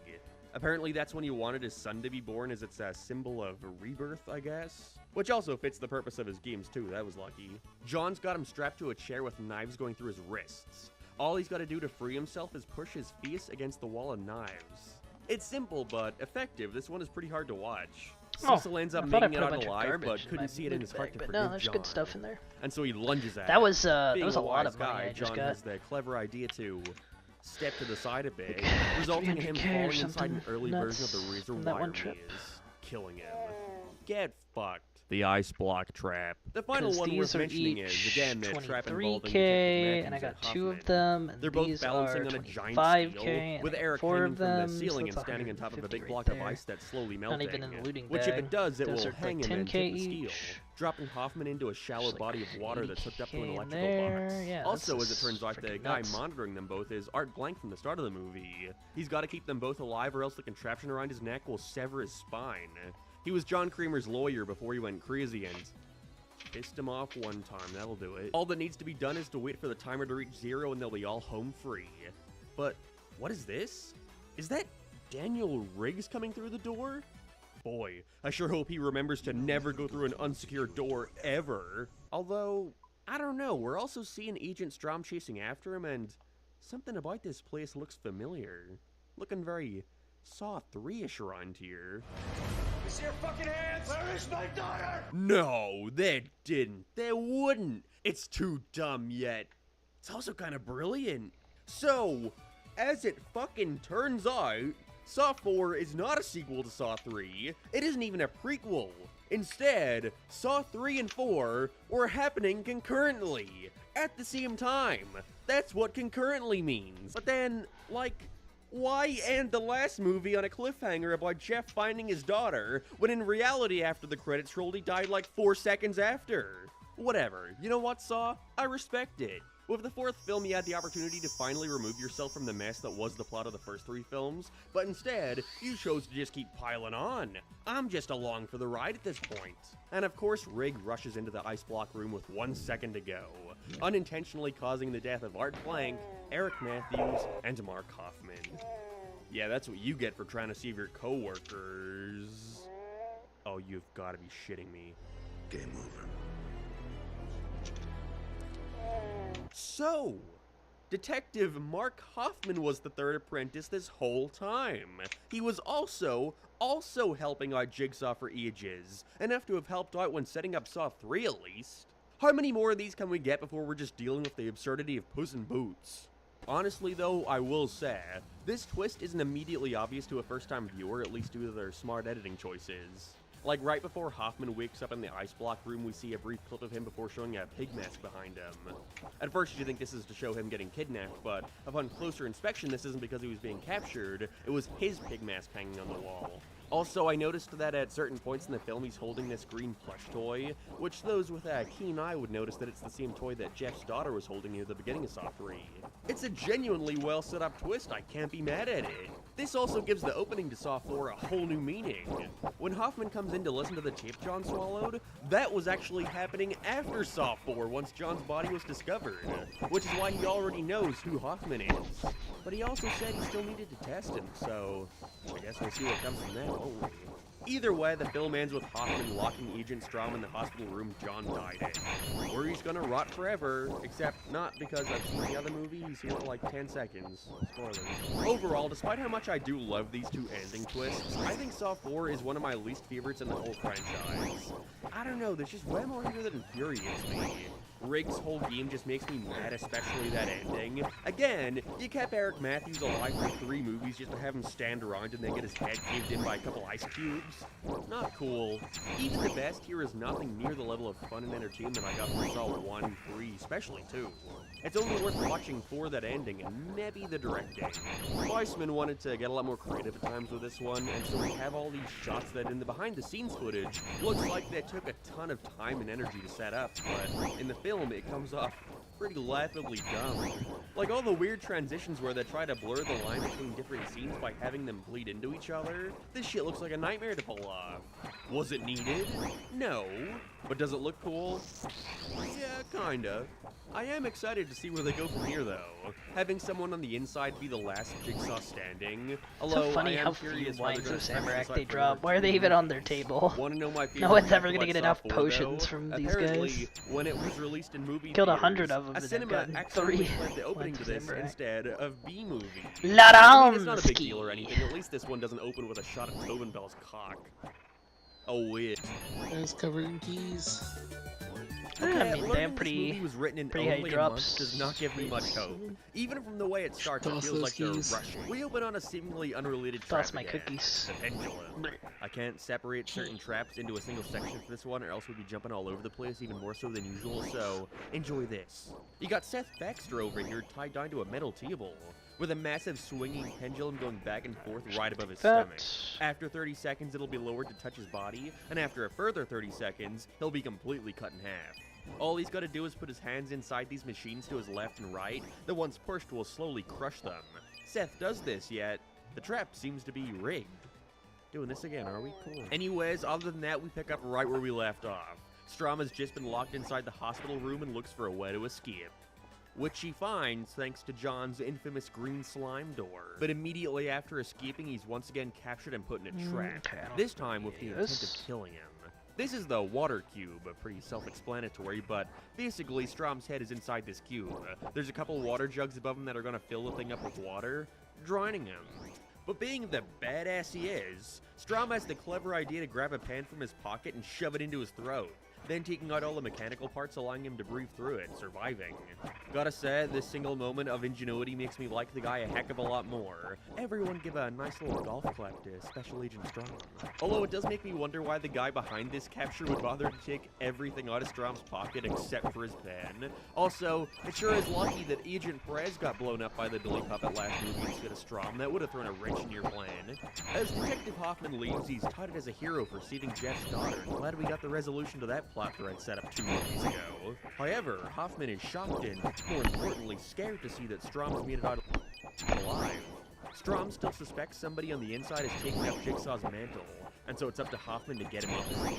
Apparently that's when he wanted his son to be born, as it's a symbol of rebirth, I guess. Which also fits the purpose of his games too, that was lucky. John's got him strapped to a chair with knives going through his wrists. All he's got to do to free himself is push his face against the wall of knives. It's simple, but effective. This one is pretty hard to watch. Cecil ends up making it out alive, but couldn't see it in his heart to forgive no, there's John. Good stuff in there. And so he lunges at that was it. That was a lot of money guy, I just John got. has the clever idea to step to the side a bit, resulting in him falling inside an early version of the razor wire maze, killing him. Get fucked. The ice block trap. The final one worth mentioning is, again, the trap involving $23K, and I got 2 of them, and they're both these balancing are on a giant $25K, steel, with Eric 4 hanging of from them, the ceiling and so standing on top of a big right block there. of ice that's slowly melting. Not even in the looting Which, bag. if it does, it Those will are hang like him and 10K tip the steel, each. dropping Hoffman into a shallow body of water that's hooked up to an 80K in electrical there. box. Yeah, Also, this as it is turns out, the freaking guy nuts. monitoring them both is Art Blank from the start of the movie. He's got to keep them both alive or else the contraption around his neck will sever his spine. He was John Kramer's lawyer before he went crazy and pissed him off one time, that'll do it. All that needs to be done is to wait for the timer to reach 0 and they'll be all home free. But what is this? Is that Daniel Riggs coming through the door? Boy, I sure hope he remembers to never go through an unsecured door ever. Although, I don't know, we're also seeing Agent Strom chasing after him, and something about this place looks familiar. Looking very Saw 3-ish around here. You see your fucking hands? Where is my daughter? No, they didn't. They wouldn't. It's too dumb yet. It's also kind of brilliant. So, as it fucking turns out, Saw 4 is not a sequel to Saw 3. It isn't even a prequel. Instead, Saw 3 and 4 were happening concurrently, at the same time. That's what concurrently means. But then, like, why end the last movie on a cliffhanger about Jeff finding his daughter, when in reality after the credits rolled he died like 4 seconds after? Whatever, you know what, Saw? I respect it. With the 4th film, you had the opportunity to finally remove yourself from the mess that was the plot of the first 3 films, but instead, you chose to just keep piling on. I'm just along for the ride at this point. And of course, Rig rushes into the ice block room with 1 second to go, unintentionally causing the death of Art Blank, Eric Matthews, and Mark Hoffman. Yeah, that's what you get for trying to save your co-workers. Oh, you've got to be shitting me. Game over. So, Detective Mark Hoffman was the 3rd apprentice this whole time. He was also helping out Jigsaw for ages, enough to have helped out when setting up Saw 3 at least. How many more of these can we get before we're just dealing with the absurdity of Puss in Boots? Honestly though, I will say, this twist isn't immediately obvious to a first-time viewer, at least due to their smart editing choices. Like right before Hoffman wakes up in the ice block room, we see a brief clip of him before showing a pig mask behind him. At first you think this is to show him getting kidnapped, but upon closer inspection this isn't because he was being captured, it was his pig mask hanging on the wall. Also, I noticed that at certain points in the film he's holding this green plush toy, which those with a keen eye would notice that it's the same toy that Jeff's daughter was holding near the beginning of Saw 3. It's a genuinely well set up twist, I can't be mad at it. This also gives the opening to Saw 4 a whole new meaning. When Hoffman comes in to listen to the tape John swallowed, that was actually happening after Saw 4 once John's body was discovered, which is why he already knows who Hoffman is. But he also said he still needed to test him, so I guess we'll see what comes from that, won't we? Either way, the film ends with Hoffman locking Agent Strom in the hospital room John died in, where he's gonna rot forever, except not because I've seen the other movie, he's here for like 10 seconds. Spoilers. Overall, despite how much I do love these two ending twists, I think Saw 4 is one of my least favorites in the whole franchise. I don't know, there's just way more here that infuriates me. Riggs' whole game just makes me mad, especially that ending. Again, you kept Eric Matthews alive for 3 movies just to have him stand around and then get his head caved in by a couple ice cubes. Not cool. Even the best here is nothing near the level of fun and entertainment I got from Saw 1, 3, especially 2. It's only worth watching for that ending and maybe the directing. Weissman wanted to get a lot more creative at times with this one, and so we have all these shots that in the behind-the-scenes footage looks like they took a ton of time and energy to set up, but in the film it comes off pretty laughably dumb. Like all the weird transitions where they try to blur the line between different scenes by having them bleed into each other, this shit looks like a nightmare to pull off. Was it needed? No. But does it look cool? Yeah, kinda. I am excited to see where they go from here, though. Having someone on the inside be the last Jigsaw standing. Although so funny I am how few curious wines of Samarack they for drop. Why are they even on their table? Want to know my No one's favorite ever gonna fact get about enough Saw 4, potions though? from these Apparently, guys. when it was released in movie Killed theaters, 100 of them a and cinema gotten accidentally 3 played the opening to wines of this Samarack. instead of B-movie. La It's not a big deal or anything. At least this one doesn't open with a shot of Tobin Bell's cock. Oh, it. It's covered in keys. I mean, they learning have this movie was written in pretty high only a drops. month does not give me much hope. Even from the way it starts, it Toss feels those like they're keys. rushing. We open on a seemingly unrelated trap Toss my again, cookies. the pendulum. I can't separate certain traps into a single section for this one, or else we'd be jumping all over the place, even more so than usual, so enjoy this. You got Seth Baxter over here tied down to a metal table, with a massive swinging pendulum going back and forth right above his stomach. After 30 seconds, it'll be lowered to touch his body, and after a further 30 seconds, he'll be completely cut in half. All he's got to do is put his hands inside these machines to his left and right. The ones pushed will slowly crush them. Seth does this, yet the trap seems to be rigged. Doing this again, are we? Cool. Anyways, other than that, we pick up right where we left off. Strom has just been locked inside the hospital room and looks for a way to escape, which he finds thanks to John's infamous green slime door. But immediately after escaping, he's once again captured and put in a trap, this time with the intent of killing him. This is the water cube, pretty self-explanatory, but basically Strom's head is inside this cube. There's a couple water jugs above him that are going to fill the thing up with water, drowning him. But being the badass he is, Strom has the clever idea to grab a pan from his pocket and shove it into his throat, then taking out all the mechanical parts, allowing him to breathe through it, surviving. Gotta say, this single moment of ingenuity makes me like the guy a heck of a lot more. Everyone give a nice little golf clap to Special Agent Strom. Although it does make me wonder why the guy behind this capture would bother to take everything out of Strom's pocket except for his pen. Also, it sure is lucky that Agent Perez got blown up by the Billy Puppet last movie instead of Strom. That would have thrown a wrench in your plan. As Detective Hoffman leaves, he's touted as a hero for saving Jeff's daughter. Glad we got the resolution to that plot thread set up 2 movies ago. However, Hoffman is shocked and, more importantly, scared to see that Strom's made it out alive. Strom still suspects somebody on the inside is taking up Jigsaw's mantle, and so it's up to Hoffman to get him off his heel.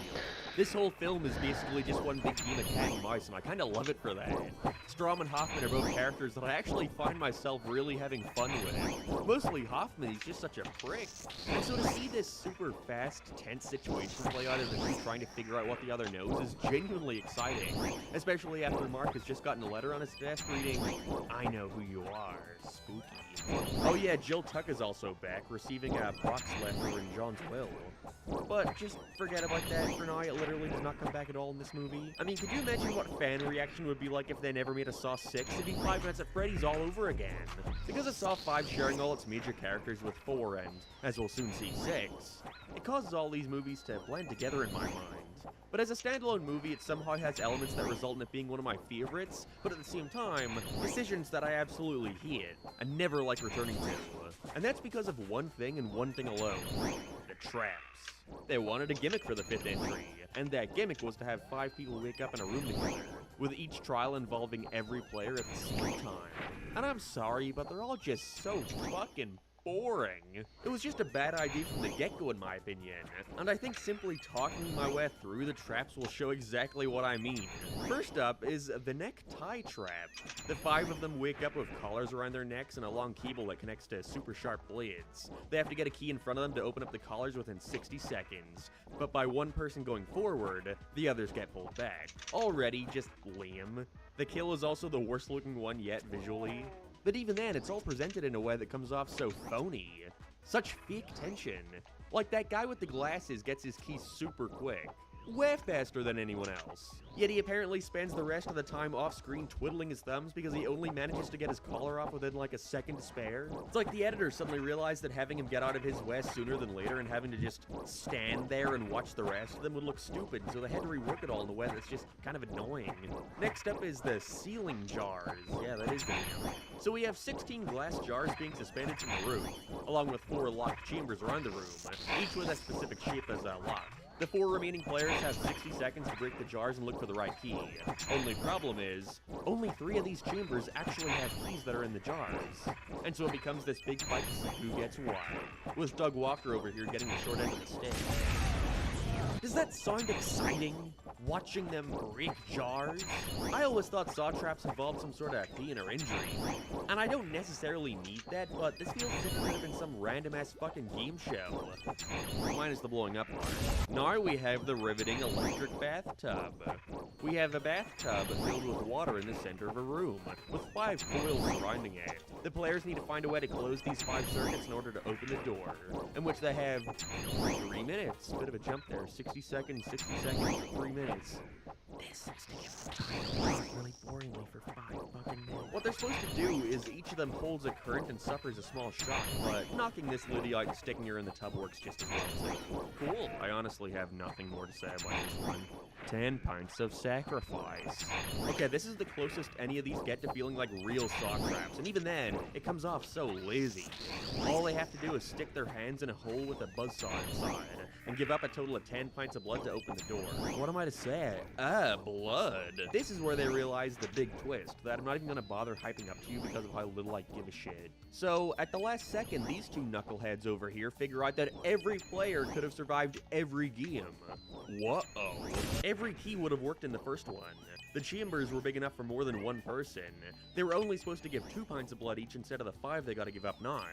This whole film is basically just one big game of cat and mouse, and I kinda love it for that. Strom and Hoffman are both characters that I actually find myself really having fun with. Mostly Hoffman, he's just such a prick. And so to see this super fast, tense situation play out as the two trying to figure out what the other knows is genuinely exciting. Especially after Mark has just gotten a letter on his desk reading, "I know who you are, spooky." Oh yeah, Jill Tuck is also back, receiving a box letter in John's will. But just forget about that for now, it literally does not come back at all in this movie. I mean, could you imagine what fan reaction would be like if they never made a Saw 6? It'd be Five Nights at Freddy's all over again. Because of Saw 5 sharing all its major characters with 4 and, as we'll soon see, 6, it causes all these movies to blend together in my mind. But as a standalone movie, it somehow has elements that result in it being one of my favorites, but at the same time, decisions that I absolutely hate and never like returning to. And that's because of one thing and one thing alone: the traps. They wanted a gimmick for the 5th entry, and that gimmick was to have 5 people wake up in a room together, with each trial involving every player at the same time. And I'm sorry, but they're all just so fucking boring. It was just a bad idea from the get-go in my opinion, and I think simply talking my way through the traps will show exactly what I mean. First up is the necktie trap. The 5 of them wake up with collars around their necks and a long cable that connects to super sharp blades. They have to get a key in front of them to open up the collars within 60 seconds, but by one person going forward, the others get pulled back. Already just lame. The kill is also the worst looking one yet visually. But even then, it's all presented in a way that comes off so phony. Such fake tension. Like that guy with the glasses gets his key super quick. Way faster than anyone else. Yet he apparently spends the rest of the time off screen twiddling his thumbs because he only manages to get his collar off within like a second to spare. It's like the editor suddenly realized that having him get out of his way sooner than later and having to just stand there and watch the rest of them would look stupid, so they had to rework it all in a way that's just kind of annoying. Next up is the ceiling jars. Yeah, that is the name. So we have 16 glass jars being suspended from the roof, along with 4 locked chambers around the room, each with a specific shape as a lock. The 4 remaining players have 60 seconds to break the jars and look for the right key. Only problem is, only 3 of these chambers actually have keys that are in the jars. And so it becomes this big fight to see who gets what, with Doug Walker over here getting the short end of the stick. Does that sound exciting? Watching them break jars? I always thought saw traps involved some sort of pain or injury. And I don't necessarily need that, but this feels as if it could have been some random ass fucking game show. Minus the blowing up part. Now we have the riveting electric bathtub. We have a bathtub filled with water in the center of a room, with 5 coils surrounding it. The players need to find a way to close these 5 circuits in order to open the door, in which they have 3 minutes. Bit of a jump there. 60 seconds, 3 minutes. This is taking time really boringly for 5 fucking minutes. What they're supposed to do is each of them holds a current and suffers a small shock, but knocking this lady out and sticking her in the tub works just as well too. Cool. I honestly have nothing more to say about this one. 10 pints of sacrifice. Okay, this is the closest any of these get to feeling like real saw traps, and even then, it comes off so lazy. All they have to do is stick their hands in a hole with a buzzsaw inside, and give up a total of 10 pints of blood to open the door. What am I to say? Blood. This is where they realize the big twist, that I'm not even gonna bother hyping up to you because of how little I give a shit. So, at the last second, these 2 knuckleheads over here figure out that every player could have survived every game. Whoa. Every key would have worked in the first one. The chambers were big enough for more than 1 person. They were only supposed to give 2 pints of blood each instead of the 5 they gotta give up now.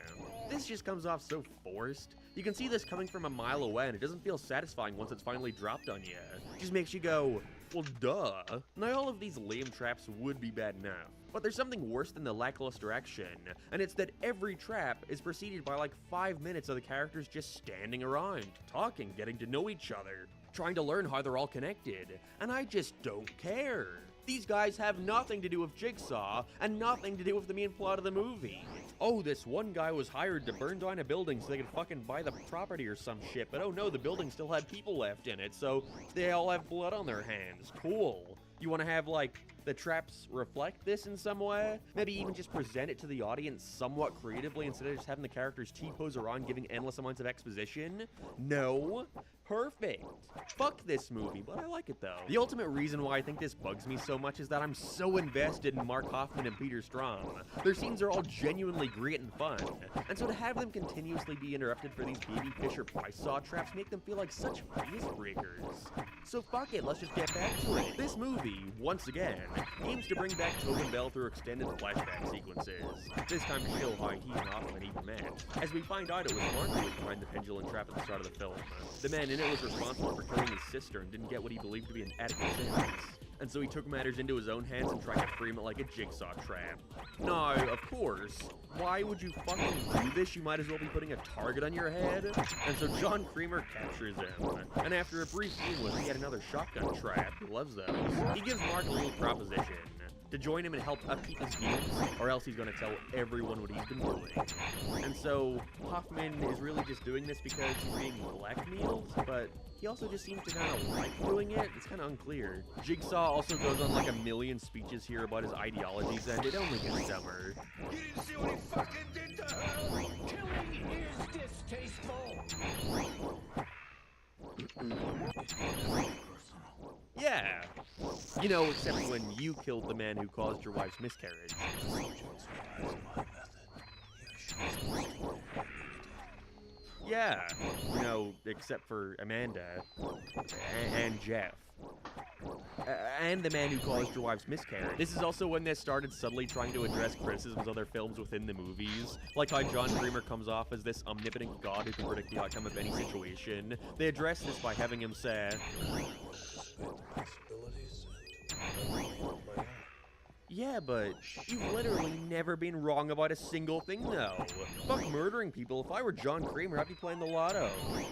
This just comes off so forced. You can see this coming from a mile away and it doesn't feel satisfying once it's finally dropped on you. It just makes you go, well duh. Now all of these lame traps would be bad enough, but there's something worse than the lackluster action, and it's that every trap is preceded by like 5 minutes of the characters just standing around, talking, getting to know each other, trying to learn how they're all connected, and I just don't care. These guys have nothing to do with Jigsaw, and nothing to do with the main plot of the movie. Oh, this one guy was hired to burn down a building so they could fucking buy the property or some shit, but oh no, the building still had people left in it, so they all have blood on their hands. Cool. You want to have, like, the traps reflect this in some way? Maybe even just present it to the audience somewhat creatively instead of just having the characters T-pose around giving endless amounts of exposition? No. Perfect. Fuck this movie, but I like it though. The ultimate reason why I think this bugs me so much is that I'm so invested in Mark Hoffman and Peter Strahm. Their scenes are all genuinely great and fun, and so to have them continuously be interrupted for these baby Fisher Price saw traps make them feel like such face breakers. So fuck it, let's just get back to it. This movie, once again, aims to bring back Tobin Bell through extended flashback sequences, this time to show how he and Hoffman even met. As we find out, it was Mark who was behind the pendulum trap at the start of the film. The man in it was responsible for killing his sister and didn't get what he believed to be an adequate sentence. and so he took matters into his own hands and tried to frame it like a jigsaw trap. Now, of course, why would you fucking do this? You might as well be putting a target on your head. And so John Creamer captures him, and after a brief scene with yet another shotgun trap, he loves those, he gives Mark a little proposition. To join him and help upkeep his views, or else he's going to tell everyone what he's been doing. And so, Hoffman is really just doing this because he's being blackmailed, but he also just seems to kind of like doing it. It's kind of unclear. Jigsaw also goes on like a million speeches here about his ideologies, and it only gets dumber. You didn't see what he fucking did to her? Killing is distasteful. Yeah. You know, except when you killed the man who caused your wife's miscarriage. Yeah. You know, except for Amanda. And Jeff. And the man who caused your wife's miscarriage. This is also when they started subtly trying to address criticisms of their films within the movies. Like how John Creamer comes off as this omnipotent god who can predict the outcome of any situation. They address this by having him say... Yeah, but you've literally never been wrong about a single thing, though. Fuck murdering people. If I were John Creamer, I'd be playing the lotto.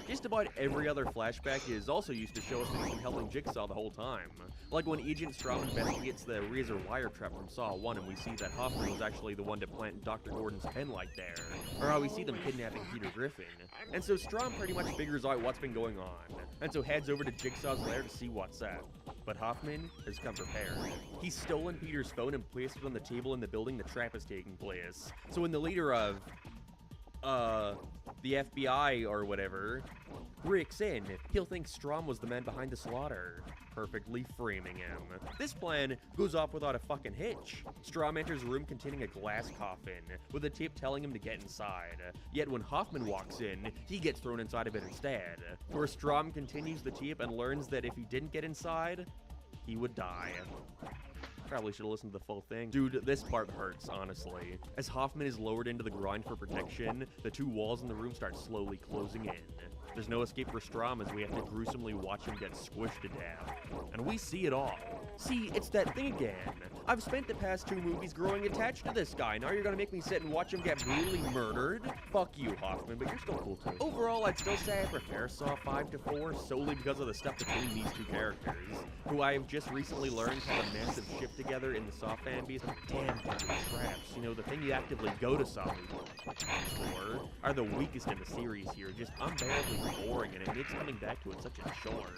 Just about every other flashback is also used to show us that he's been helping Jigsaw the whole time. Like when Agent Strahm investigates the razor wire trap from Saw 1 and we see that Hoffman was actually the one to plant Dr. Gordon's pen light there. Or how we see them kidnapping Peter Griffin. And so Strahm pretty much figures out what's been going on. And so heads over to Jigsaw's lair to see what's up. But Hoffman has come prepared. He's stolen Peter's phone and placed it on the table in the building the trap is taking place. So when the leader of, the FBI or whatever, breaks in, he'll think Strahm was the man behind the slaughter, perfectly framing him. This plan goes off without a fucking hitch. Strahm enters a room containing a glass coffin, with a tape telling him to get inside. Yet when Hoffman walks in, he gets thrown inside of it instead, where Strahm continues the tape and learns that if he didn't get inside, he would die. Probably should have listened to the full thing. Dude, this part hurts, honestly. As Hoffman is lowered into the ground for protection, the two walls in the room start slowly closing in. There's no escape for Strahm as we have to gruesomely watch him get squished to death. And we see it all. See, it's that thing again. I've spent the past 2 movies growing attached to this guy. Now you're gonna make me sit and watch him get brutally murdered? Fuck you, Hoffman, but you're still cool too. Overall, I'd still say I prefer Saw 5 to 4 solely because of the stuff between these 2 characters, who I have just recently learned have a massive shift together in the Saw fan base. Damn fucking traps. You know, the thing you actively go to Saw for are the weakest in the series here, just unbearably boring, and it makes coming back to it such a chore.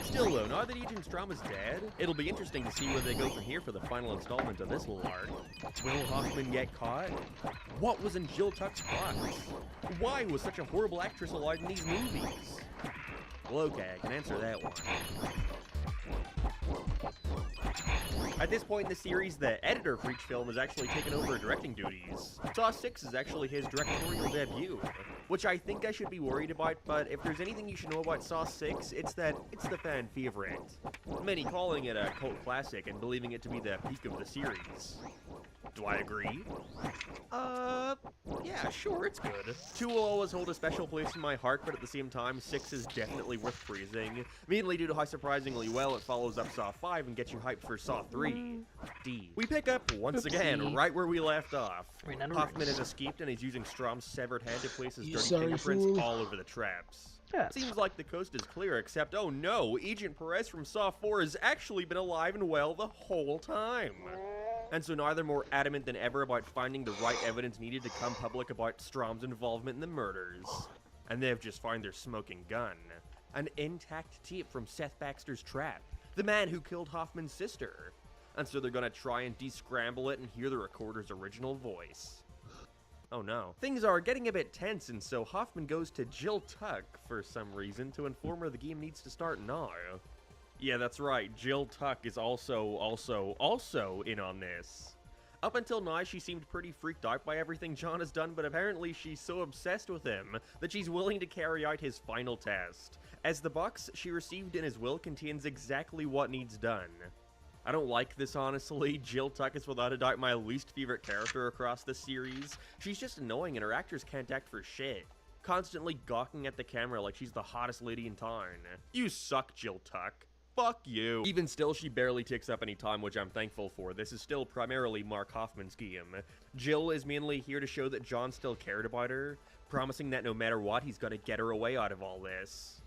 Still though, now that Agent Strahm is dead, it'll be interesting to see where they go from here for the final installment of this little arc. Will Hoffman get caught? What was in Jill Tuck's plots? Why was such a horrible actress allowed in these movies? Well, okay, I can answer that one. At this point in the series, the editor for each film has actually taken over directing duties. Saw 6 is actually his directorial debut, which I think I should be worried about, but if there's anything you should know about Saw 6, it's that it's the fan favorite. Many calling it a cult classic and believing it to be the peak of the series. Do I agree? Yeah, sure, it's good. 2 will always hold a special place in my heart, but at the same time, 6 is definitely worth praising, mainly due to how surprisingly well it follows up Saw 5 and gets you hyped for Saw 3. D. We pick up, once again, right where we left off. Hoffman has escaped and he's using Strahm's severed head to place his dirty fingerprints all over the traps. Yeah, Seems like the coast is clear, except, oh no, Agent Perez from Saw 4 has actually been alive and well the whole time. And so now they're more adamant than ever about finding the right evidence needed to come public about Strahm's involvement in the murders. And they've just found their smoking gun. An intact tape from Seth Baxter's trap, the man who killed Hoffman's sister. And so they're gonna try and descramble it and hear the recorder's original voice. Oh no. Things are getting a bit tense, and so Hoffman goes to Jill Tuck for some reason to inform her the game needs to start now. Yeah, that's right, Jill Tuck is also in on this. Up until now, she seemed pretty freaked out by everything John has done, but apparently she's so obsessed with him that she's willing to carry out his final test, as the box she received in his will contains exactly what needs done. I don't like this, honestly. Jill Tuck is without a doubt my least favorite character across this series. She's just annoying and her actors can't act for shit, constantly gawking at the camera like she's the hottest lady in town. You suck, Jill Tuck. Fuck you. Even still, she barely takes up any time, which I'm thankful for. This is still primarily Mark Hoffman's scheme. Jill is mainly here to show that John still cared about her, promising that no matter what, he's gonna get her away out of all this.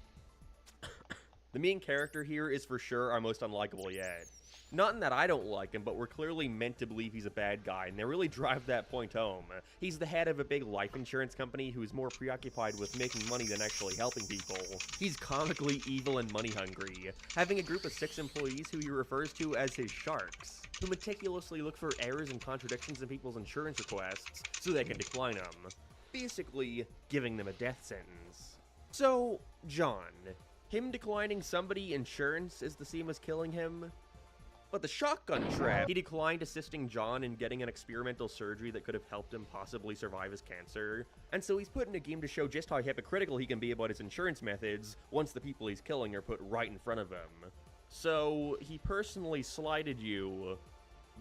The main character here is for sure our most unlikable yet. Not in that I don't like him, but we're clearly meant to believe he's a bad guy, and they really drive that point home. He's the head of a big life insurance company who's more preoccupied with making money than actually helping people. He's comically evil and money hungry, having a group of 6 employees who he refers to as his sharks, who meticulously look for errors and contradictions in people's insurance requests so they can decline them, basically giving them a death sentence. So, John, him declining somebody insurance is the same as killing him? But the shotgun trap, he declined assisting John in getting an experimental surgery that could have helped him possibly survive his cancer, and so he's put in a game to show just how hypocritical he can be about his insurance methods once the people he's killing are put right in front of him. So, he personally slighted you,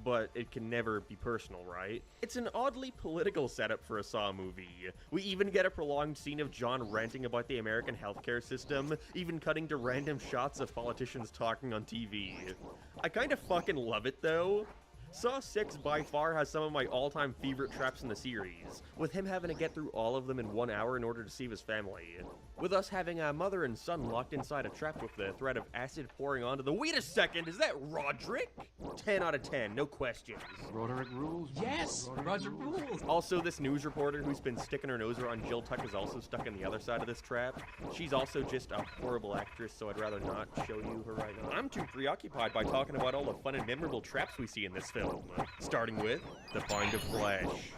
but it can never be personal, right? It's an oddly political setup for a Saw movie. We even get a prolonged scene of John ranting about the American healthcare system, even cutting to random shots of politicians talking on TV. I kinda fucking love it though. Saw 6 by far has some of my all-time favorite traps in the series, with him having to get through all of them in 1 hour in order to save his family. With us having a mother and son locked inside a trap with the threat of acid pouring onto the— Wait a second, is that Roderick? 10 out of 10, no questions. Roderick rules. Yes, Roger rules. Also, this news reporter who's been sticking her nose around Jill Tuck is also stuck on the other side of this trap. She's also just a horrible actress, so I'd rather not show you her right now. I'm too preoccupied by talking about all the fun and memorable traps we see in this film. Starting with the Find of Flesh.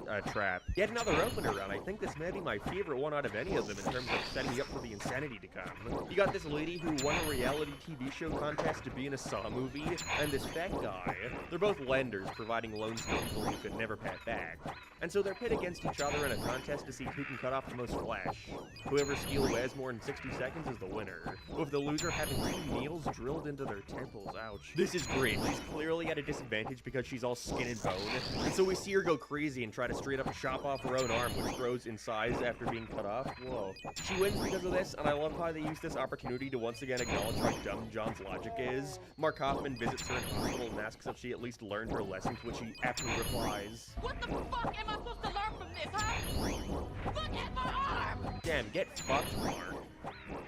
A trap. Yet another opener, and I think this may be my favorite one out of any of them in terms of setting me up for the insanity to come. You got this lady who won a reality TV show contest to be in a Saw movie, and this fat guy. They're both lenders, providing loans to people who could never pay back. And so they're pit against each other in a contest to see who can cut off the most flesh. Whoever's steel weighs more than 60 seconds is the winner, with the loser having 2 needles drilled into their temples. Ouch. This is great. She's clearly at a disadvantage because she's all skin and bone, and so we see her go crazy and try to straight up chop off her own arm, which grows in size after being cut off. Whoa. She wins because of this, and I love how they use this opportunity to once again acknowledge how dumb John's logic is. Mark Hoffman visits her in hospital and asks if she at least learned her lesson, to which she aptly replies, What the fuck am I supposed to learn from this, huh? Look at my arm! Damn, get fucked, Mark.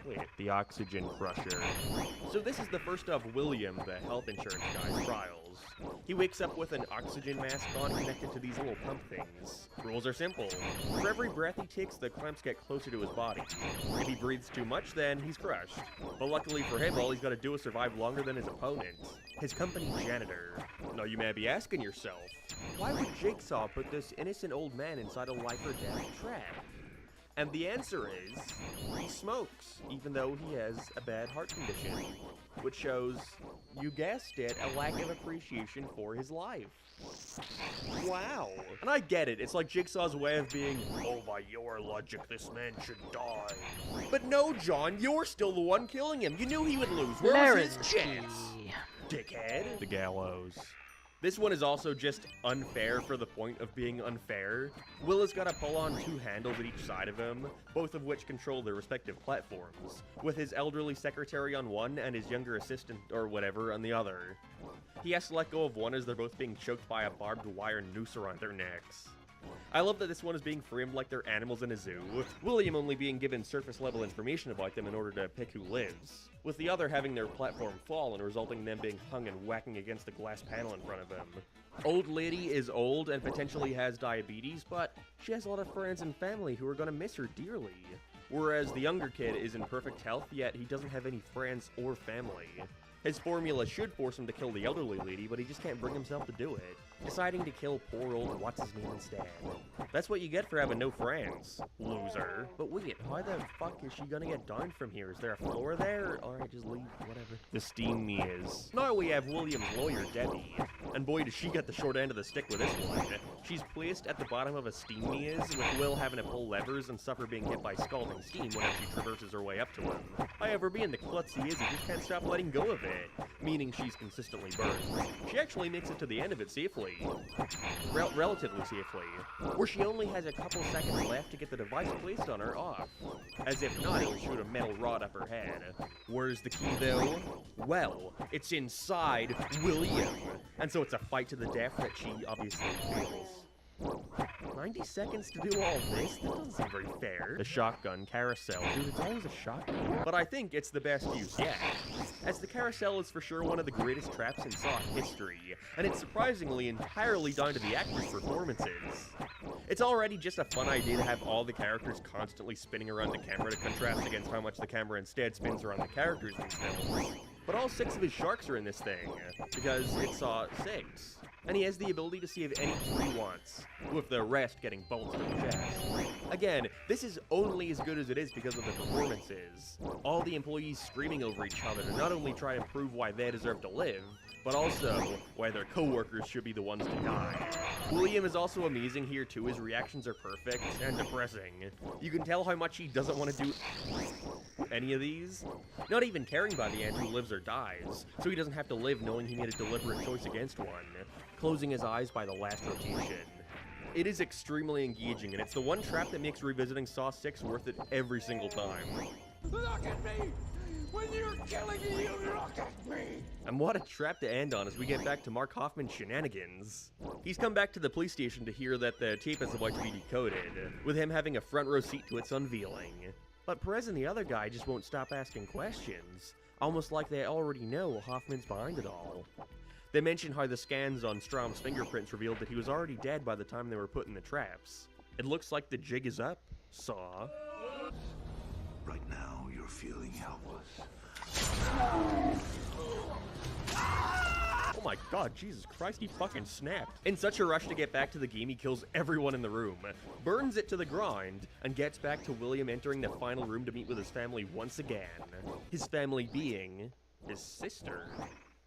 Wait, the oxygen crusher. So this is the first of William, the health insurance guy's trials. He wakes up with an oxygen mask on connected to these little pump things. Rules are simple. For every breath he takes, the clamps get closer to his body. If he breathes too much, then he's crushed. But luckily for him, all he's got to do is survive longer than his opponent, his company janitor. Now you may be asking yourself, why would Jigsaw put this innocent old man inside a life or death trap? And the answer is, he smokes, even though he has a bad heart condition, which shows, you guessed it, a lack of appreciation for his life. Wow. And I get it, it's like Jigsaw's way of being, oh, by your logic, this man should die. But no, John, you're still the one killing him. You knew he would lose. Where was his chance? Dickhead. The gallows. This one is also just unfair for the point of being unfair. Will has got to pull on 2 handles at each side of him, both of which control their respective platforms, with his elderly secretary on one and his younger assistant, or whatever, on the other. He has to let go of one as they're both being choked by a barbed wire noose around their necks. I love that this one is being framed like they're animals in a zoo, William only being given surface-level information about them in order to pick who lives, with the other having their platform fall and resulting in them being hung and whacking against the glass panel in front of them. Old lady is old and potentially has diabetes, but she has a lot of friends and family who are gonna miss her dearly. Whereas the younger kid is in perfect health, yet he doesn't have any friends or family. His formula should force him to kill the elderly lady, but he just can't bring himself to do it, deciding to kill poor old what's-his-name instead. That's what you get for having no friends, loser. But wait, how the fuck is she gonna get down from here? Is there a floor there? Alright, just leave, whatever. The steam is. Now we have William's lawyer, Debbie, And boy, does she get the short end of the stick with this one. She's placed at the bottom of a steam maze, with Will having to pull levers and suffer being hit by scalding steam whenever she traverses her way up to him. However, being the klutz he is, he just can't stop letting go of it, meaning she's consistently burned. She actually makes it to the end of it safely. Relatively safely. Where she only has a couple seconds left to get the device placed on her off. As if not, it'll shoot a metal rod up her head. Where's the key, though? Well, it's inside William. And so it's a fight to the death that she obviously fails. 90 seconds to do all this? That doesn't seem very fair. The shotgun carousel. Dude, it's always a shotgun. But I think it's the best use yet. As the carousel is for sure one of the greatest traps in Saw history, and it's surprisingly entirely down to the actors' performances. It's already just a fun idea to have all the characters constantly spinning around the camera to contrast against how much the camera instead spins around the characters in these films. But all 6 of his sharks are in this thing, because it's Saw 6. And he has the ability to save any 2 he wants, with the rest getting bolts to the chest. Again, this is only as good as it is because of the performances. All the employees screaming over each other to not only try and prove why they deserve to live, but also why their co-workers should be the ones to die. William is also amazing here too. His reactions are perfect and depressing. You can tell how much he doesn't want to do any of these, not even caring about the ant who lives or dies, so he doesn't have to live knowing he made a deliberate choice against one, closing his eyes by the last rotation. It is extremely engaging, and it's the one trap that makes revisiting Saw 6 worth it every single time. Look at me! When you're killing me, you look at me! And what a trap to end on as we get back to Mark Hoffman's shenanigans. He's come back to the police station to hear that the tape is about to be decoded, with him having a front row seat to its unveiling. But Perez and the other guy just won't stop asking questions, almost like they already know Hoffman's behind it all. They mention how the scans on Strom's fingerprints revealed that he was already dead by the time they were put in the traps. It looks like the jig is up, Saw. Right now, you're feeling helpless. Oh my god, Jesus Christ, he fucking snapped. In such a rush to get back to the game, he kills everyone in the room, burns it to the ground, and gets back to William entering the final room to meet with his family once again. His family being his sister.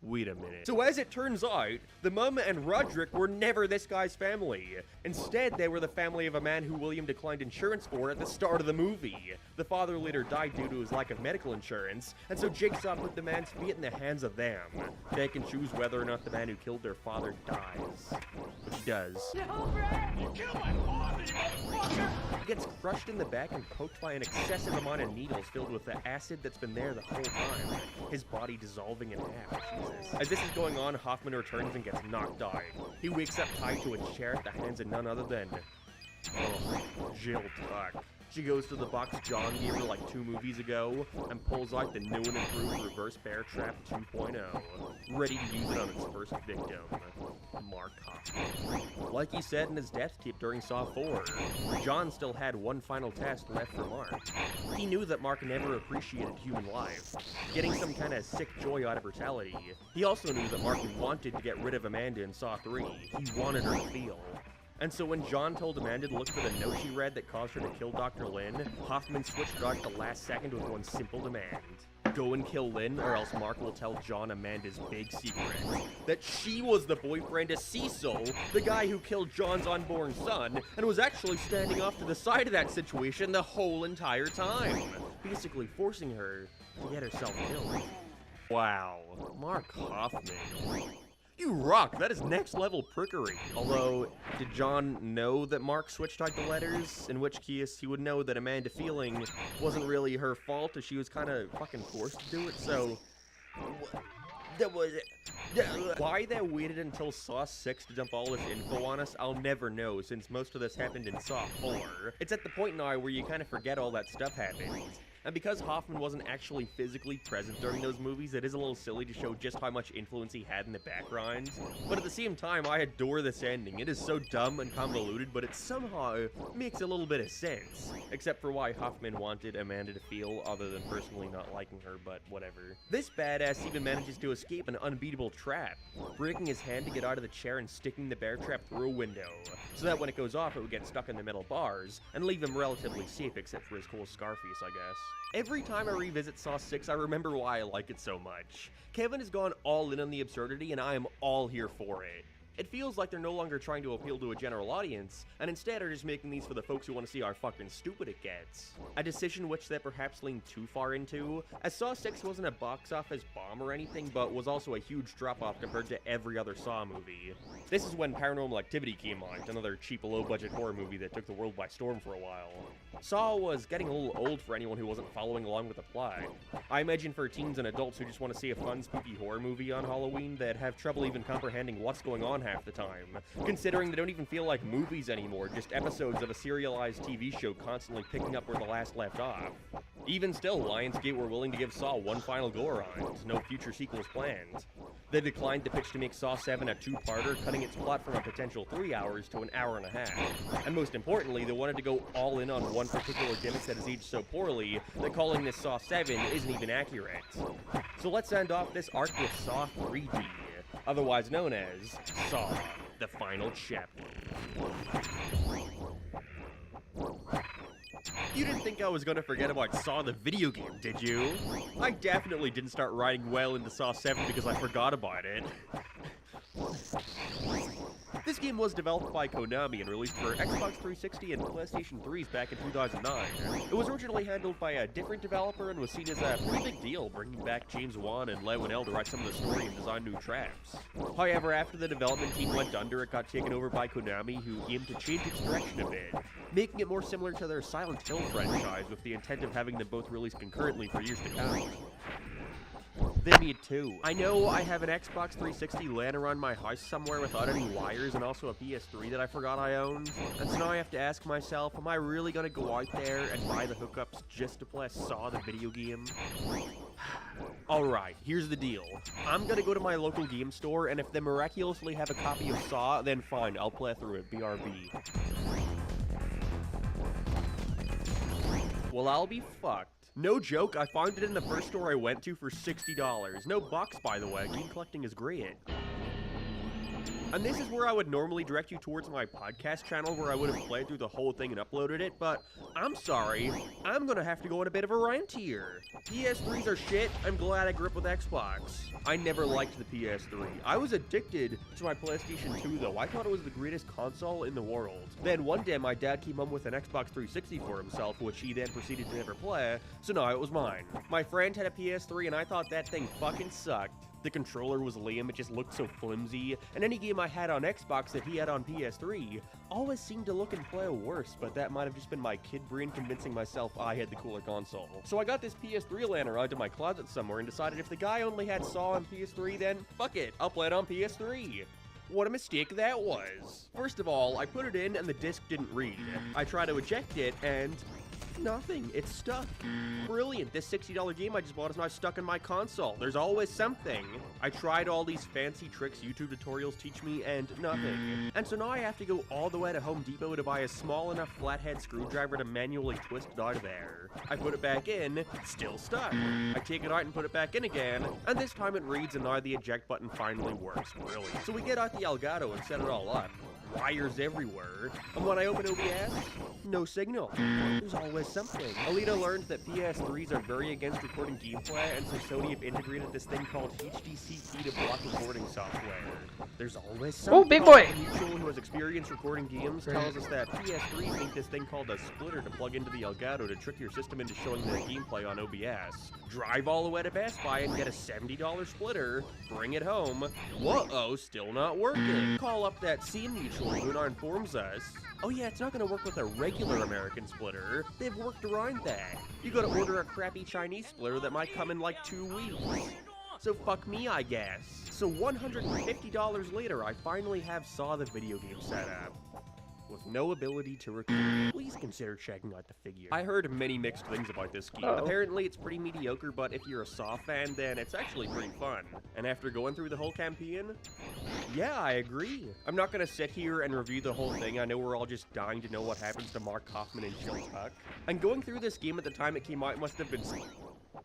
Wait a minute. So as it turns out, the mum and Roderick were never this guy's family. Instead, they were the family of a man who William declined insurance for at the start of the movie. The father later died due to his lack of medical insurance, and so Jigsaw put the man's fate in the hands of them. They can choose whether or not the man who killed their father dies. Which he does. No, Brad! You killed my father, you motherfucker! He gets crushed in the back and poked by an excessive amount of needles filled with the acid that's been there the whole time, his body dissolving in half. Jesus. As this is going on, Hoffman returns and gets knocked out. He wakes up tied to a chair at the hands of none other than Jill Tuck. She goes to the box John gave her like 2 movies ago and pulls out the new and improved Reverse Bear Trap 2.0, ready to use it on its first victim, Mark Hoffman. Like he said in his death tape during Saw 4, John still had one final test left for Mark. He knew that Mark never appreciated human life, getting some kind of sick joy out of brutality. He also knew that Mark wanted to get rid of Amanda in Saw 3. He wanted her to feel. And so when John told Amanda to look for the note she read that caused her to kill Dr. Lynn, Hoffman switched out at the last second with one simple demand. Go and kill Lynn, or else Mark will tell John Amanda's big secret. That she was the boyfriend of Cecil, the guy who killed John's unborn son, and was actually standing off to the side of that situation the whole entire time. Basically forcing her to get herself killed. Wow. Mark Hoffman. You rock! That is next level prickery. Although, did John know that Mark switched out the letters? In which case, he would know that Amanda feeling wasn't really her fault, as she was kind of fucking forced to do it, so... That was... Why they waited until Saw 6 to dump all this info on us, I'll never know, since most of this happened in Saw 4. It's at the point now where you kind of forget all that stuff happened. And because Hoffman wasn't actually physically present during those movies, it is a little silly to show just how much influence he had in the background. But at the same time, I adore this ending. It is so dumb and convoluted, but it somehow makes a little bit of sense. Except for why Hoffman wanted Amanda to feel, other than personally not liking her, but whatever. This badass even manages to escape an unbeatable trap, breaking his hand to get out of the chair and sticking the bear trap through a window, so that when it goes off, it would get stuck in the metal bars, and leave him relatively safe except for his cool scar face, I guess. Every time I revisit Saw 6, I remember why I like it so much. Kevin has gone all in on the absurdity, and I am all here for it. It feels like they're no longer trying to appeal to a general audience, and instead are just making these for the folks who want to see how fucking stupid it gets. A decision which they perhaps leaned too far into, as Saw 6 wasn't a box office bomb or anything, but was also a huge drop-off compared to every other Saw movie. This is when Paranormal Activity came out, another cheap, low-budget horror movie that took the world by storm for a while. Saw was getting a little old for anyone who wasn't following along with the plot. I imagine for teens and adults who just want to see a fun, spooky horror movie on Halloween, they'd have trouble even comprehending what's going on half the time, considering they don't even feel like movies anymore, just episodes of a serialized TV show constantly picking up where the last left off. Even still, Lionsgate were willing to give Saw one final go-around, no future sequels planned. They declined the pitch to make Saw 7 a two-parter, cutting its plot from a potential 3 hours to an hour and a half. And most importantly, they wanted to go all in on one particular gimmick that has aged so poorly that calling this Saw 7 isn't even accurate. So let's end off this arc with Saw 3D, otherwise known as Saw, the Final Chapter. You didn't think I was gonna forget about Saw the video game, did you? I definitely didn't start riding well into Saw 7 because I forgot about it. This game was developed by Konami and released for Xbox 360 and PlayStation 3s back in 2009. It was originally handled by a different developer and was seen as a pretty big deal, bringing back James Wan and Lei Whannell to write some of the story and design new tracks. However, after the development team went under, it got taken over by Konami, who aimed to change its direction a bit, making it more similar to their Silent Hill franchise with the intent of having them both released concurrently for years to come. They made two. I know I have an Xbox 360 laying around my house somewhere without any wires and also a PS3 that I forgot I owned. And so now I have to ask myself, am I really gonna go out there and buy the hookups just to play Saw the video game? Alright, here's the deal. I'm gonna go to my local game store, and if they miraculously have a copy of Saw, then fine, I'll play through it, BRB. Well, I'll be fucked. No joke, I found it in the first store I went to for $60. No box, by the way. Game collecting is great. And this is where I would normally direct you towards my podcast channel where I would have played through the whole thing and uploaded it, but I'm sorry, I'm gonna have to go on a bit of a rant here. PS3s are shit, I'm glad I grew up with Xbox. I never liked the PS3. I was addicted to my PlayStation 2 though, I thought it was the greatest console in the world. Then one day my dad came home with an Xbox 360 for himself, which he then proceeded to never play, so now it was mine. My friend had a PS3 and I thought that thing fucking sucked. The controller was lame, it just looked so flimsy, and any game I had on Xbox that he had on PS3 always seemed to look and play worse, but that might have just been my kid brain convincing myself I had the cooler console. So I got this PS3 laying around in my closet somewhere and decided if the guy only had Saw on PS3, then fuck it, I'll play it on PS3. What a mistake that was. First of all, I put it in and the disc didn't read. I tried to eject it and nothing. It's stuck. Brilliant. This $60 game I just bought is now stuck in my console. There's always something. I tried all these fancy tricks YouTube tutorials teach me and nothing. And so now I have to go all the way to Home Depot to buy a small enough flathead screwdriver to manually twist it out of there. I put it back in, still stuck. I take it out and put it back in again, and this time it reads and now the eject button finally works. Brilliant. So we get out the Elgato and set it all up. Wires everywhere, and when I open OBS, no signal. There's always something. Alita learned that PS3s are very against recording gameplay, and so Sony have integrated this thing called HDCP to block recording software. There's always something. Oh, big boy! A mutual who has experience recording games tells us that PS3s think this thing called a splitter to plug into the Elgato to trick your system into showing the gameplay on OBS. Drive all the way to Best Buy and get a $70 splitter, bring it home. Whoa-oh, still not working. Call up that same mutual who now informs us, oh yeah, it's not gonna work with a regular American splitter. They've worked around that. You gotta order a crappy Chinese splitter that might come in like 2 weeks. So fuck me, I guess. So $150 later, I finally have Saw the video game set up. With no ability to record. Please consider checking out the figure. I heard many mixed things about this game. Apparently it's pretty mediocre, but if you're a Saw fan, then it's actually pretty fun. And after going through the whole campaign, yeah, I agree. I'm not gonna sit here and review the whole thing. I know we're all just dying to know what happens to Mark Kaufman and Jill Tuck. And going through this game at the time it came out must have been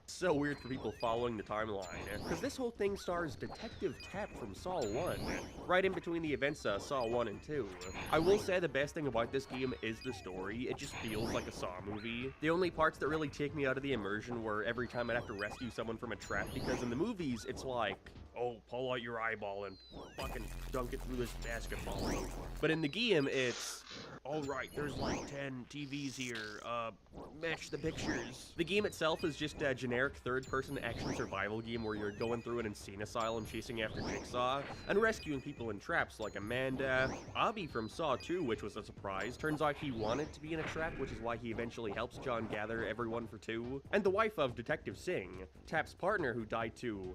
So weird for people following the timeline, because this whole thing stars Detective Tapp from Saw 1, right in between the events of Saw 1 and 2. I will say the best thing about this game is the story. It just feels like a Saw movie. The only parts that really take me out of the immersion were every time I'd have to rescue someone from a trap, because in the movies, it's like, oh, pull out your eyeball and fucking dunk it through this basketball. But in the game, it's, alright, there's like 10 TVs here, match the pictures. The game itself is just a generic third-person action survival game where you're going through an insane asylum chasing after Jigsaw, and rescuing people in traps like Amanda. Abby from Saw 2, which was a surprise. Turns out he wanted to be in a trap, which is why he eventually helps John gather everyone for 2. And the wife of Detective Singh, Tapp's partner who died too.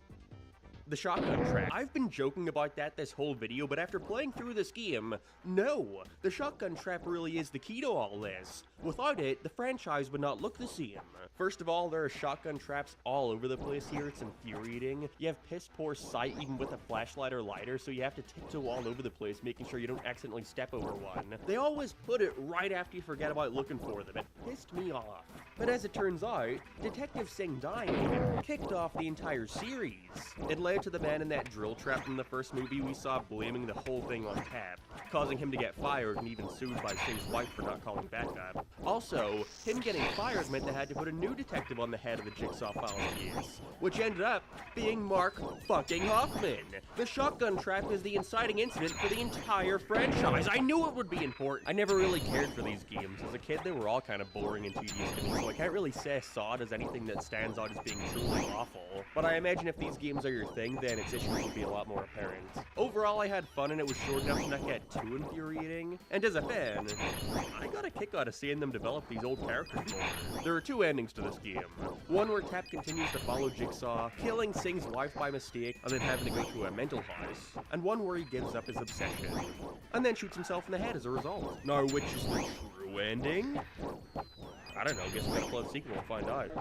The shotgun trap. I've been joking about that this whole video, but after playing through this game, no, the shotgun trap really is the key to all this. Without it, the franchise would not look the same. First of all, there are shotgun traps all over the place here. It's infuriating. You have piss poor sight even with a flashlight or lighter, so you have to tiptoe all over the place, making sure you don't accidentally step over one. They always put it right after you forget about looking for them. It pissed me off. But as it turns out, Detective Singh dying kicked off the entire series. It led to the man in that drill trap from the first movie we saw blaming the whole thing on Tapp, causing him to get fired and even sued by Singh's wife for not calling backup. Also, him getting fired meant they had to put a new detective on the head of the Jigsaw Files case, which ended up being Mark fucking Hoffman. The shotgun trap is the inciting incident for the entire franchise. I knew it would be important. I never really cared for these games. As a kid, they were all kind of boring and tedious to me, so I can't really say Saw does anything that stands out as being truly awful. But I imagine if these games are your thing, then its issues will be a lot more apparent. Overall, I had fun and it was short enough to not get too infuriating. And as a fan, I got a kick out of seeing them develop these old characters more. There are 2 endings to this game. One where Tapp continues to follow Jigsaw, killing Singh's wife by mistake, and then having to go to a mental house. And one where he gives up his obsession, and then shoots himself in the head as a result. Now, which is the true ending? I don't know, guess we gotta play the sequel and find out.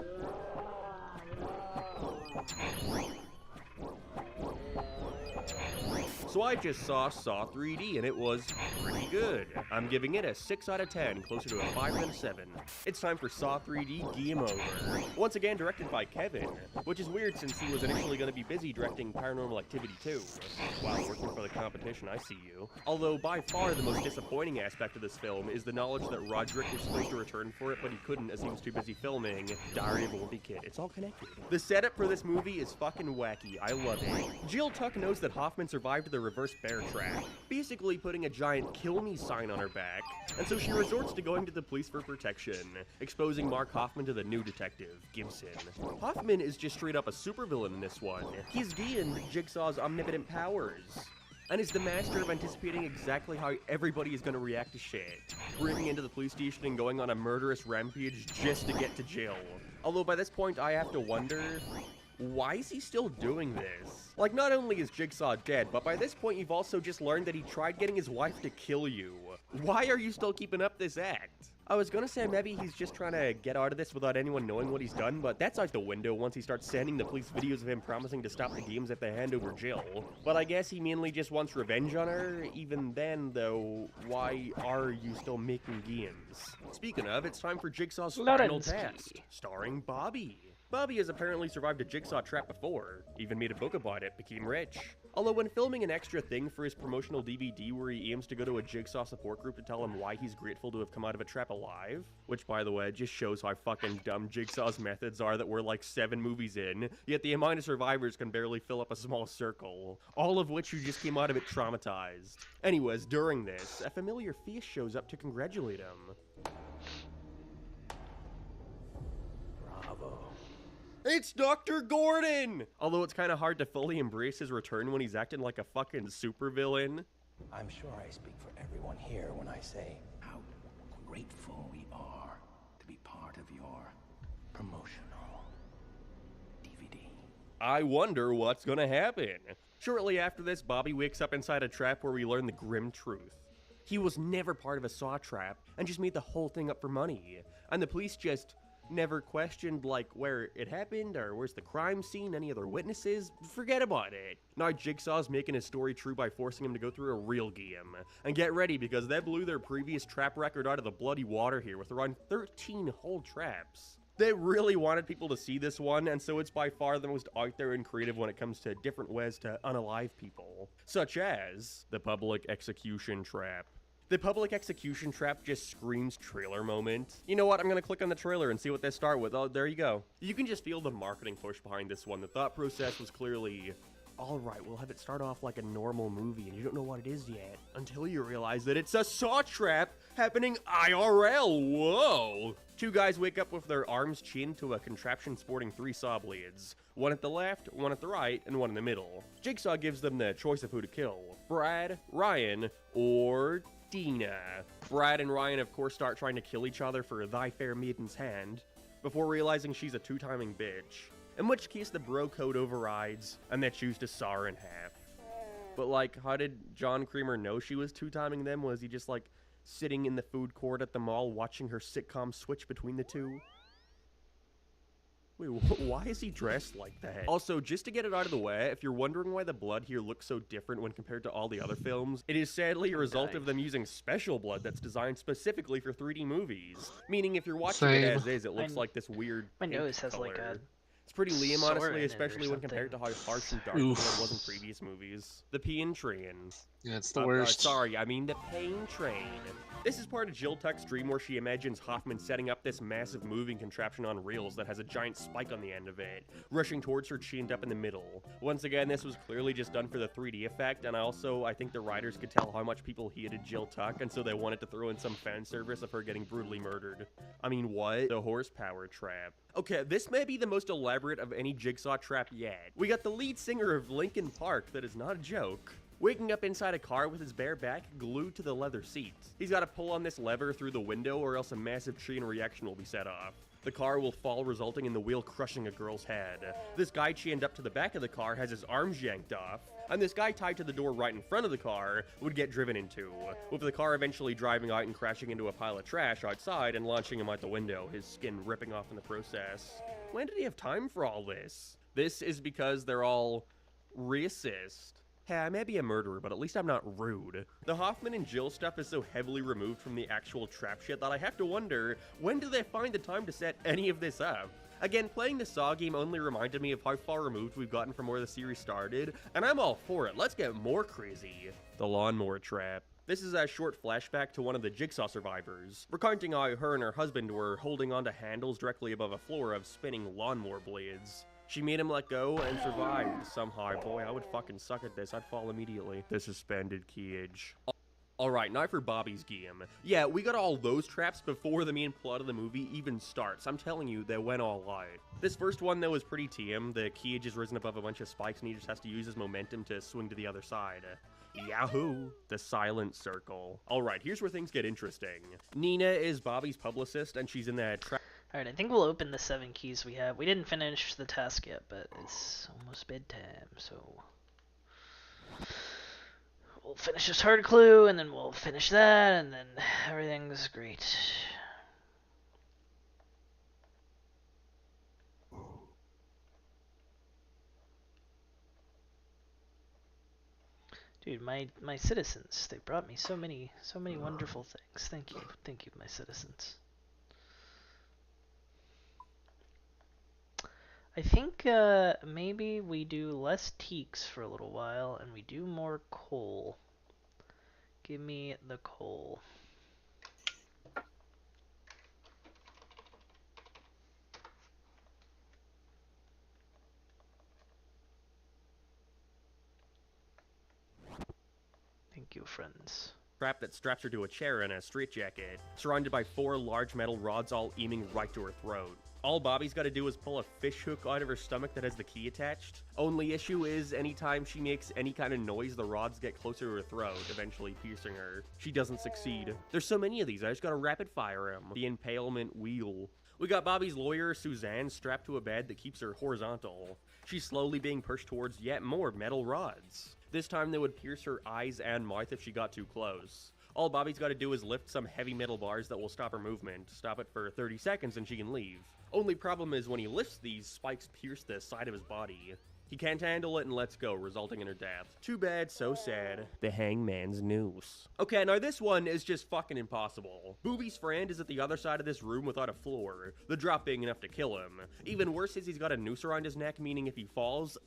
So I just saw Saw 3D and it was pretty good. I'm giving it a 6 out of 10, closer to a 5 than a 7. It's time for Saw 3D Game Over. Once again directed by Kevin, which is weird since he was initially going to be busy directing Paranormal Activity 2. Wow, working for the competition, I see you. Although by far the most disappointing aspect of this film is the knowledge that Roderick was supposed to return for it, but he couldn't as he was too busy filming Diary of a Wimpy Kid. It's all connected. The setup for this movie is fucking wacky. I love it. Jill Tuck knows that Hoffman survived the reverse bear trap, basically putting a giant kill me sign on her back, and so she resorts to going to the police for protection, exposing Mark Hoffman to the new detective, Gibson. Hoffman is just straight up a supervillain in this one. He's gained Jigsaw's omnipotent powers, and is the master of anticipating exactly how everybody is going to react to shit, breaking into the police station and going on a murderous rampage just to get to jail. Although by this point I have to wonder, why is he still doing this? Like, not only is Jigsaw dead, but by this point you've also just learned that he tried getting his wife to kill you. Why are you still keeping up this act? I was gonna say maybe he's just trying to get out of this without anyone knowing what he's done, but that's out the window once he starts sending the police videos of him promising to stop the games if they hand over Jill. But I guess he mainly just wants revenge on her. Even then, though, why are you still making games? Speaking of, it's time for Jigsaw's final task, starring Bobby. Bobby has apparently survived a Jigsaw trap before, even made a book about it, became rich. Although when filming an extra thing for his promotional DVD where he aims to go to a Jigsaw support group to tell him why he's grateful to have come out of a trap alive, which by the way just shows how fucking dumb Jigsaw's methods are that we're like 7 movies in, yet the amount of survivors can barely fill up a small circle, all of which who just came out of it traumatized. Anyways, during this, a familiar face shows up to congratulate him. It's Dr. Gordon! Although it's kind of hard to fully embrace his return when he's acting like a fucking supervillain. I'm sure I speak for everyone here when I say how grateful we are to be part of your promotional DVD. I wonder what's gonna happen. Shortly after this, Bobby wakes up inside a trap where we learn the grim truth. He was never part of a Saw trap and just made the whole thing up for money. And the police just never questioned, like, where it happened, or where's the crime scene, any other witnesses. Forget about it. Now Jigsaw's making his story true by forcing him to go through a real game. And get ready, because they blew their previous trap record out of the bloody water here with around 13 whole traps. They really wanted people to see this one, and so it's by far the most out there and creative when it comes to different ways to unalive people, such as the public execution trap. The public execution trap just screams trailer moment. You know what, I'm gonna click on the trailer and see what they start with. Oh, there you go. You can just feel the marketing push behind this one. The thought process was clearly, alright, we'll have it start off like a normal movie and you don't know what it is yet, until you realize that it's a saw trap happening IRL, whoa! Two guys wake up with their arms chained to a contraption sporting 3 saw blades. One at the left, one at the right, and one in the middle. Jigsaw gives them the choice of who to kill. Brad, Ryan, or Dina. Brad and Ryan of course start trying to kill each other for thy fair maiden's hand, before realizing she's a two-timing bitch. In which case the bro code overrides, and they choose to saw her in half. But like, how did John Creamer know she was two-timing them? Was he just like, sitting in the food court at the mall watching her sitcom switch between the two? Wait, why is he dressed like that? Also, just to get it out of the way, if you're wondering why the blood here looks so different when compared to all the other films, it is sadly a result of them using special blood that's designed specifically for 3D movies. Meaning if you're watching it as is, it looks like this weird My pink nose has color. like a It's pretty Liam, sword in honestly, it or especially when compared to how harsh and dark the blood was in previous movies. The Pain Train. Yeah, it's the worst. Sorry, I mean the Pain Train. This is part of Jill Tuck's dream where she imagines Hoffman setting up this massive moving contraption on reels that has a giant spike on the end of it, rushing towards her chained up in the middle. Once again, this was clearly just done for the 3D effect, and I think the writers could tell how much people hated Jill Tuck, and so they wanted to throw in some fan service of her getting brutally murdered. I mean, what? The horsepower trap. Okay, this may be the most elaborate of any Jigsaw trap yet. We got the lead singer of Linkin Park, that is not a joke, waking up inside a car with his bare back glued to the leather seat. He's got to pull on this lever through the window or else a massive chain reaction will be set off. The car will fall, resulting in the wheel crushing a girl's head. This guy chained up to the back of the car has his arms yanked off, and this guy tied to the door right in front of the car would get driven into, with the car eventually driving out and crashing into a pile of trash outside and launching him out the window, his skin ripping off in the process. When did he have time for all this? This is because they're all racist. Hey, I may be a murderer, but at least I'm not rude. The Hoffman and Jill stuff is so heavily removed from the actual trap shit that I have to wonder, when do they find the time to set any of this up? Again, playing the Saw game only reminded me of how far removed we've gotten from where the series started, and I'm all for it. Let's get more crazy. The lawnmower trap. This is a short flashback to one of the Jigsaw survivors, recounting how her and her husband were holding onto handles directly above a floor of spinning lawnmower blades. She made him let go and survived somehow. Boy, I would fucking suck at this. I'd fall immediately. The suspended cage. Alright, now for Bobby's game. Yeah, we got all those traps before the main plot of the movie even starts. I'm telling you, they went all out. This first one, though, is pretty TM. The cage is risen above a bunch of spikes and he just has to use his momentum to swing to the other side. Yahoo! The silent circle. Alright, here's where things get interesting. Nina is Bobby's publicist and she's in that trap. Alright, I think we'll open the 7 keys we have. We didn't finish the task yet, but it's almost bedtime, so we'll finish this hard clue, and then we'll finish that, and then everything's great. Dude, my citizens, they brought me so many wonderful things. Thank you, my citizens. I think maybe we do less teaks for a little while and we do more coal. Give me the coal. Thank you, friends. Trap that straps her to a chair in a straitjacket, surrounded by 4 large metal rods all aiming right to her throat. All Bobby's got to do is pull a fish hook out of her stomach that has the key attached. Only issue is, anytime she makes any kind of noise, the rods get closer to her throat, eventually piercing her. She doesn't succeed. There's so many of these, I just gotta rapid fire him. The impalement wheel. We got Bobby's lawyer, Suzanne, strapped to a bed that keeps her horizontal. She's slowly being pushed towards yet more metal rods. This time they would pierce her eyes and mouth if she got too close. All Bobby's got to do is lift some heavy metal bars that will stop her movement. Stop it for 30 seconds and she can leave. Only problem is when he lifts these, spikes pierce the side of his body. He can't handle it and lets go, resulting in her death. Too bad, so sad. The hangman's noose. Okay, now this one is just fucking impossible. Booby's friend is at the other side of this room without a floor, the drop being enough to kill him. Even worse is he's got a noose around his neck, meaning if he falls...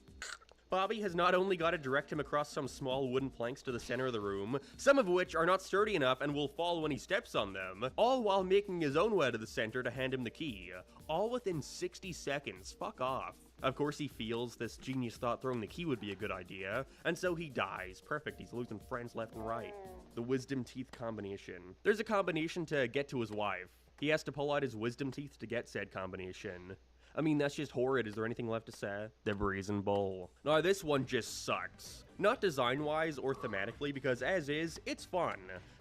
Bobby has not only got to direct him across some small wooden planks to the center of the room, some of which are not sturdy enough and will fall when he steps on them, all while making his own way to the center to hand him the key. All within 60 seconds. Fuck off. Of course he feels this genius thought throwing the key would be a good idea, and so he dies. Perfect, he's losing friends left and right. The wisdom teeth combination. There's a combination to get to his wife. He has to pull out his wisdom teeth to get said combination. I mean, that's just horrid. Is there anything left to say? The Brazen Bowl. Now, this one just sucks. Not design-wise or thematically, because as is, it's fun.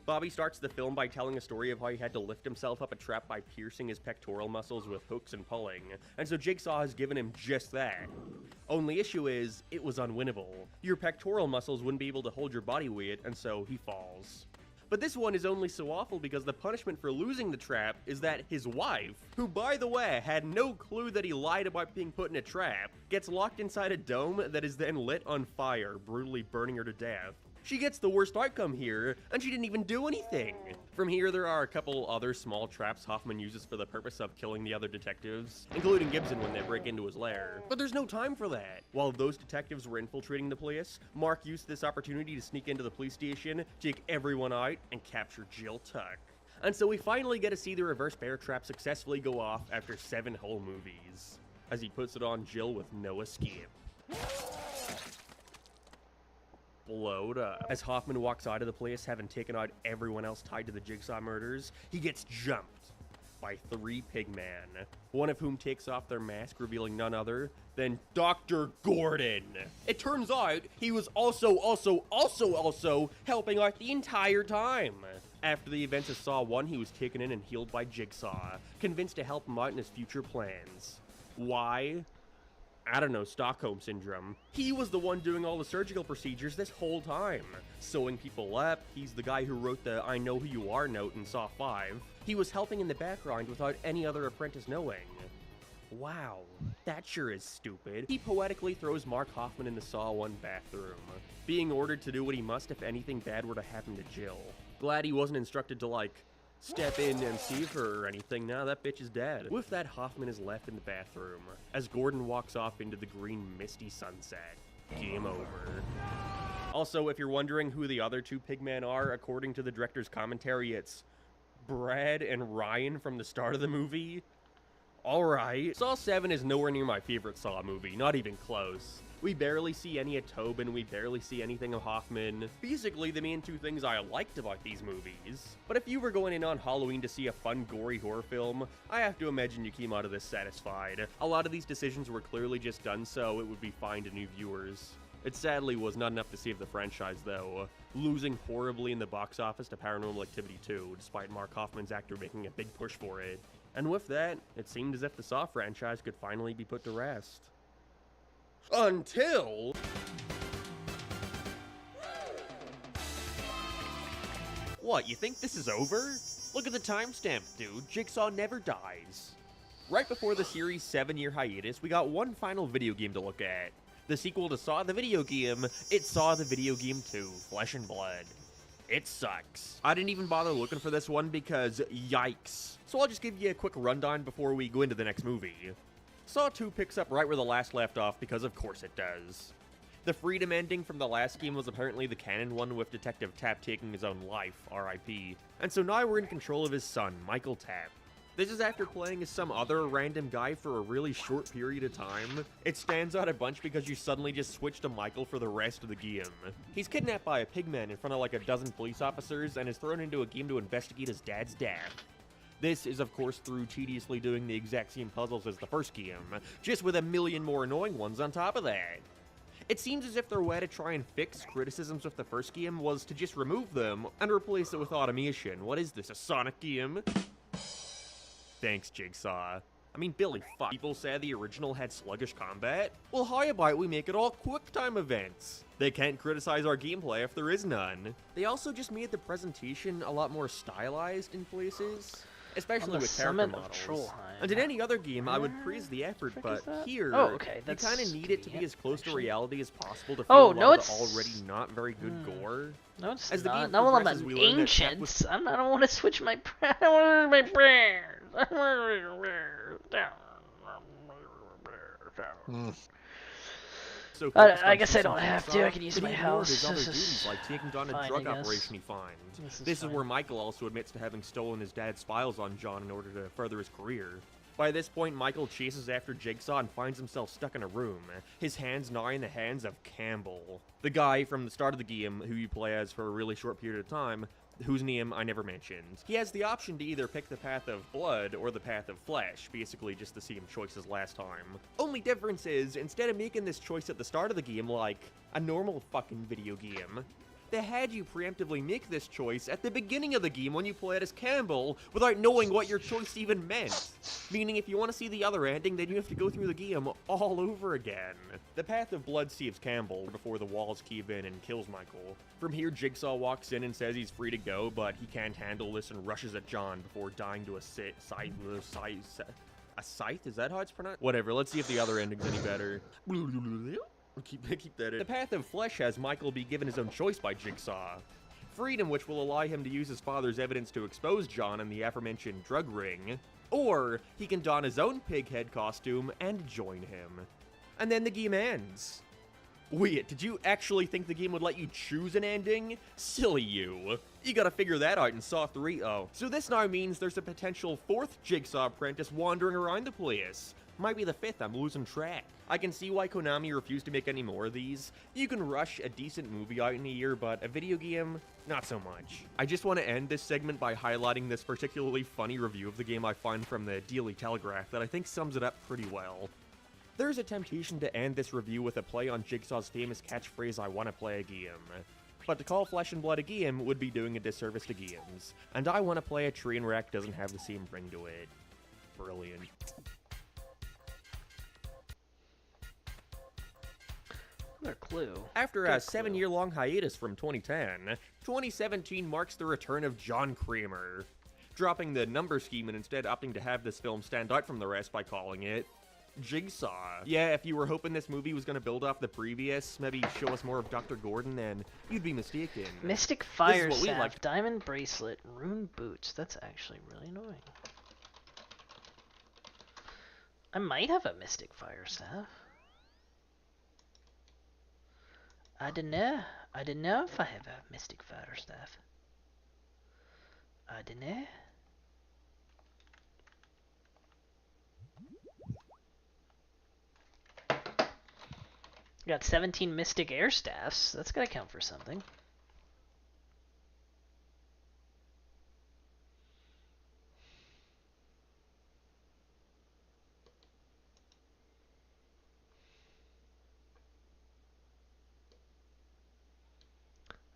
Bobby starts the film by telling a story of how he had to lift himself up a trap by piercing his pectoral muscles with hooks and pulling, and so Jigsaw has given him just that. Only issue is, it was unwinnable. Your pectoral muscles wouldn't be able to hold your body weight, and so he falls. But this one is only so awful because the punishment for losing the trap is that his wife, who by the way had no clue that he lied about being put in a trap, gets locked inside a dome that is then lit on fire, brutally burning her to death. She gets the worst outcome here, and she didn't even do anything. From here, there are a couple other small traps Hoffman uses for the purpose of killing the other detectives, including Gibson when they break into his lair. But there's no time for that. While those detectives were infiltrating the place, Mark used this opportunity to sneak into the police station, take everyone out, and capture Jill Tuck. And so we finally get to see the reverse bear trap successfully go off after 7 whole movies, as he puts it on Jill with no escape. Blowed up. As Hoffman walks out of the place, having taken out everyone else tied to the Jigsaw murders, he gets jumped by 3 pigmen, one of whom takes off their mask, revealing none other than Dr. Gordon. It turns out he was also helping out the entire time. After the events of Saw 1, he was taken in and healed by Jigsaw, convinced to help him out in his future plans. Why? I don't know, Stockholm Syndrome. He was the one doing all the surgical procedures this whole time. Sewing people up, he's the guy who wrote the I know who you are note in Saw 5. He was helping in the background without any other apprentice knowing. Wow, that sure is stupid. He poetically throws Mark Hoffman in the Saw 1 bathroom, being ordered to do what he must if anything bad were to happen to Jill. Glad he wasn't instructed to, like, step in and save her or anything. Now that bitch is dead. With that, Hoffman is left in the bathroom as Gordon walks off into the green misty sunset. Game over. Also, if you're wondering who the other 2 pigmen are, according to the director's commentary, it's Brad and Ryan from the start of the movie. Alright. Saw 7 is nowhere near my favorite Saw movie, not even close. We barely see any of Tobin, we barely see anything of Hoffman. Basically, the main 2 things I liked about these movies. But if you were going in on Halloween to see a fun, gory horror film, I have to imagine you came out of this satisfied. A lot of these decisions were clearly just done so it would be fine to new viewers. It sadly was not enough to save the franchise, though, losing horribly in the box office to Paranormal Activity 2, despite Mark Hoffman's actor making a big push for it. And with that, it seemed as if the Saw franchise could finally be put to rest. Until... What, you think this is over? Look at the timestamp, dude. Jigsaw never dies. Right before the series' 7-year hiatus, we got one final video game to look at. The sequel to Saw the video game, It Saw the Video Game 2, Flesh and Blood. It sucks. I didn't even bother looking for this one because yikes. So I'll just give you a quick rundown before we go into the next movie. Saw 2 picks up right where the last left off because of course it does. The freedom ending from the last game was apparently the canon one with Detective Tapp taking his own life, RIP. And so now we're in control of his son, Michael Tapp. This is after playing as some other random guy for a really short period of time. It stands out a bunch because you suddenly just switch to Michael for the rest of the game. He's kidnapped by a pigman in front of like a dozen police officers and is thrown into a game to investigate his dad's death. This is of course through tediously doing the exact same puzzles as the first game, just with a million more annoying ones on top of that. It seems as if their way to try and fix criticisms with the first game was to just remove them and replace it with automation. What is this, a Sonic game? Thanks, Jigsaw. I mean, Billy, fuck. People said the original had sluggish combat? Well, how about we make it all quick-time events? They can't criticize our gameplay if there is none. They also just made the presentation a lot more stylized in places. especially the with character summit of models. Trollheim. And in any other game, I would praise the effort, but here, Oh, okay, you that's kind of need it to be as close to reality as possible to feel Oh, a lot no, of it's... the already not very good gore. No, it's As the not. game No, well, I'm progresses, an we learn that Shep ancient. was... I don't want to switch my... I don't want to my prayers. So I guess I don't have to. I can use my house. His other duties, like taking down a Fine, drug I guess. operation he finds. This is This is where Michael also admits to having stolen his dad's files on John in order to further his career. By this point, Michael chases after Jigsaw and finds himself stuck in a room, his hands now in the hands of Campbell, the guy from the start of the game who you play as for a really short period of time, whose name I never mentioned. He has the option to either pick the path of blood or the path of flesh, basically just the same choice as last time. Only difference is, instead of making this choice at the start of the game like a normal fucking video game, they had you preemptively make this choice at the beginning of the game when you played as Campbell without knowing what your choice even meant. Meaning if you want to see the other ending, then you have to go through the game all over again. The path of blood saves Campbell before the walls cave in and kills Michael. From here, Jigsaw walks in and says he's free to go, but he can't handle this and rushes at John before dying to a scythe? Is that how it's pronounced? Whatever, let's see if the other ending's any better. Keep that in. The path of flesh has Michael be given his own choice by Jigsaw. Freedom, which will allow him to use his father's evidence to expose John in the aforementioned drug ring. Or he can don his own pig head costume and join him. And then the game ends. Wait, did you actually think the game would let you choose an ending? Silly you. You gotta figure that out in Saw 3. Oh. So this now means there's a potential 4th Jigsaw apprentice wandering around the place. Might be the 5th, I'm losing track. I can see why Konami refused to make any more of these. You can rush a decent movie out in a year, but a video game, not so much. I just want to end this segment by highlighting this particularly funny review of the game I found from the Daily Telegraph that I think sums it up pretty well. There's a temptation to end this review with a play on Jigsaw's famous catchphrase, "I wanna play a game." But to call Flesh and Blood a game would be doing a disservice to games. And I Wanna Play a Train Wreck doesn't have the same ring to it. Brilliant. Another clue. After a 7-year-long hiatus from 2010, 2017 marks the return of John Kramer, dropping the number scheme and instead opting to have this film stand out from the rest by calling it Jigsaw. Yeah, if you were hoping this movie was going to build off the previous, maybe show us more of Dr. Gordon, then you'd be mistaken. Mystic Fire This is what we Staff, like. Diamond Bracelet, Rune Boots. That's actually really annoying. I might have a Mystic Fire Staff. I don't know. I don't know if I have a Mystic Fire Staff. I don't know. Got 17 Mystic Air Staffs. That's gotta count for something.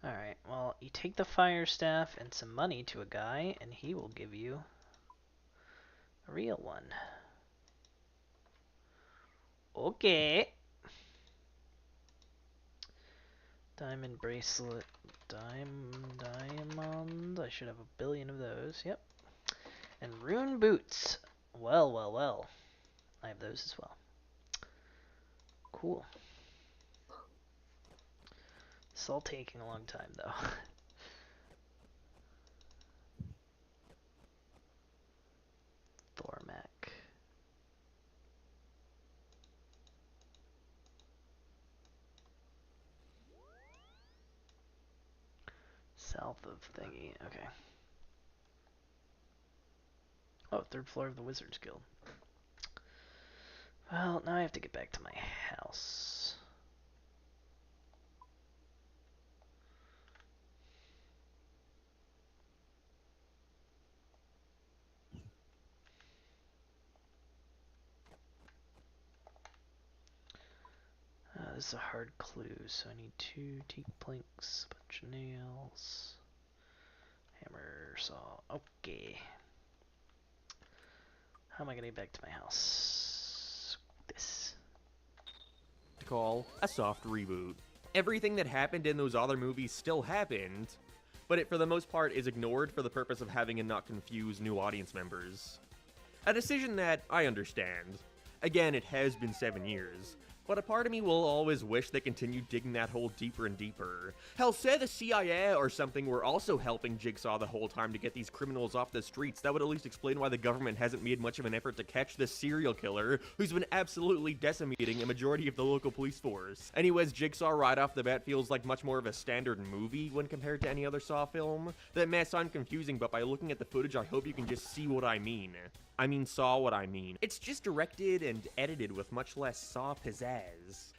Alright, well, you take the fire staff and some money to a guy, and he will give you a real one. Okay. Diamond bracelet. Diamond. I should have a billion of those. Yep. And rune boots. Well, well, well. I have those as well. Cool. It's all taking a long time, though. Thormac. South of thingy. Okay. Oh, 3rd floor of the Wizards Guild. Well, now I have to get back to my house. This is a hard clue, so I need 2 teak planks, a bunch of nails, hammer, saw. Okay. How am I gonna get back to my house? This. To call a soft reboot. Everything that happened in those other movies still happened, but it for the most part is ignored for the purpose of having it not confuse new audience members. A decision that I understand. Again, it has been 7 years. But a part of me will always wish they continued digging that hole deeper and deeper. Hell, say the CIA or something were also helping Jigsaw the whole time to get these criminals off the streets. That would at least explain why the government hasn't made much of an effort to catch this serial killer who's been absolutely decimating a majority of the local police force. Anyways, Jigsaw right off the bat feels like much more of a standard movie when compared to any other Saw film. That may sound confusing, but by looking at the footage, I hope you can just see what I mean. Saw what I mean. It's just directed and edited with much less Saw pizzazz.